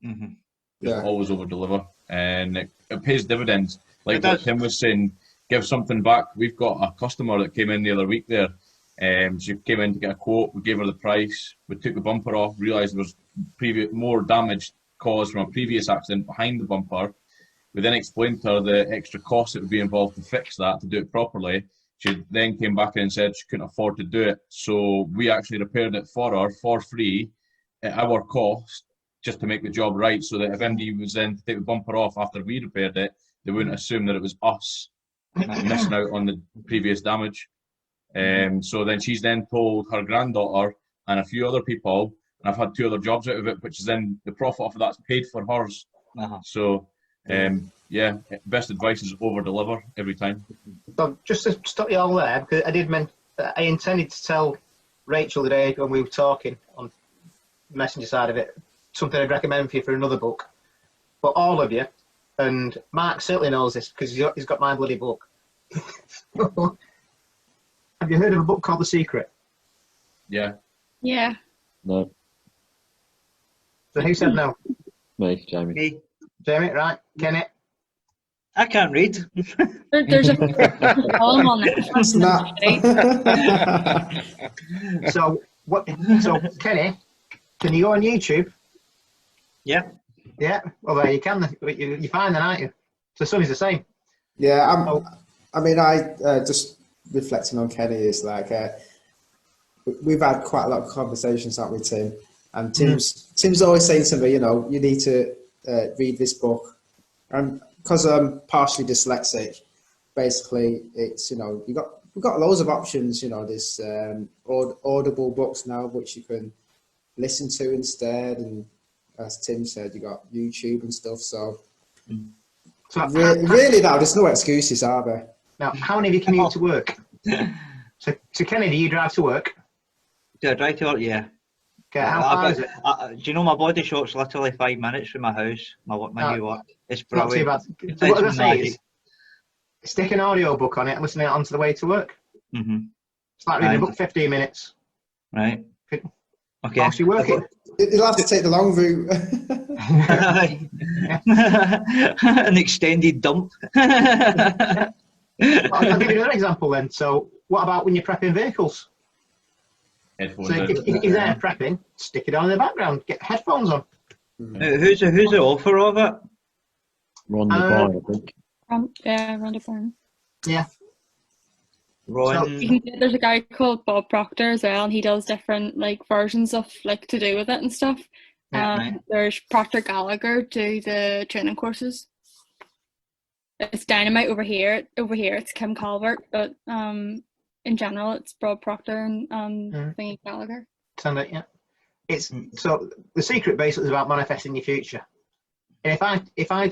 Mm-hmm. Yeah. Always over deliver, and it pays dividends. Like what Tim was saying, give something back. We've got a customer that came in the other week there. She came in to get a quote. We gave her the price. We took the bumper off. Realised there was more damage caused from a previous accident behind the bumper. We then explained to her the extra cost that would be involved to fix that, to do it properly. She then came back in and said she couldn't afford to do it. So we actually repaired it for her for free at our cost, just to make the job right, so that if MD was then to take the bumper off after we repaired it, they wouldn't assume that it was us missing out on the previous damage. So then she's then told her granddaughter and a few other people, and I've had 2 other jobs out of it, which is then the profit off of that's paid for hers. So best advice is over deliver every time. So just to stop you all there, because I intended to tell Rachel today when we were talking on the messenger side of it, something I'd recommend for you for another book. But all of you, and Mark certainly knows this because he's got my bloody book. Have you heard of a book called The Secret? Yeah. Yeah. No. So who said no? Me, Jamie. Me. Jamie, right? Kenny? I can't read. There's a column on there. It's not. So Kenny, can you go on YouTube? Yeah. Yeah. Well, there you can. You find that, aren't you? So Sonny's the same. Yeah, just reflecting on Kenny is like we've had quite a lot of conversations, haven't we, Tim? And Tim's always saying to me, you know, you need to read this book, and because I'm partially dyslexic, basically it's, you know, we've got loads of options. You know, there's audible books now which you can listen to instead, and as Tim said, you got YouTube and stuff. So really now there's no excuses, are there? Now, how many of you commute to work? So Kenny, do you drive to work? Do I drive to work? Yeah. Okay, how far is it? Do you know my Body Shop's literally 5 minutes from my house, my new work. It's It's not too brilliant. bad. It's So what I'm going to say magic. is, stick an audio book on it and listen to it onto the way to work. Hmm. It's like reading a Right. book 15 minutes Right. Okay. Okay. whilst you're working. You'll have to take the long route. An extended dump. I'll give you another example then. So what about when you're prepping vehicles? Headphones So in. if you're there prepping, stick it on in the background, get headphones on. Who's the author of it? Ron the Bar, I think. Yeah, Rhonda Byrne. Ron. You can get, there's a guy called Bob Proctor as well, and he does different like versions of like to do with it and stuff. Yeah, right. There's Proctor Gallagher do the training courses. It's Dynamite over here. Over here, it's Kim Calvert, but in general, it's Bob Proctor and Thingy Gallagher. Send it, yeah. It's so the secret basically is about manifesting your future. And if I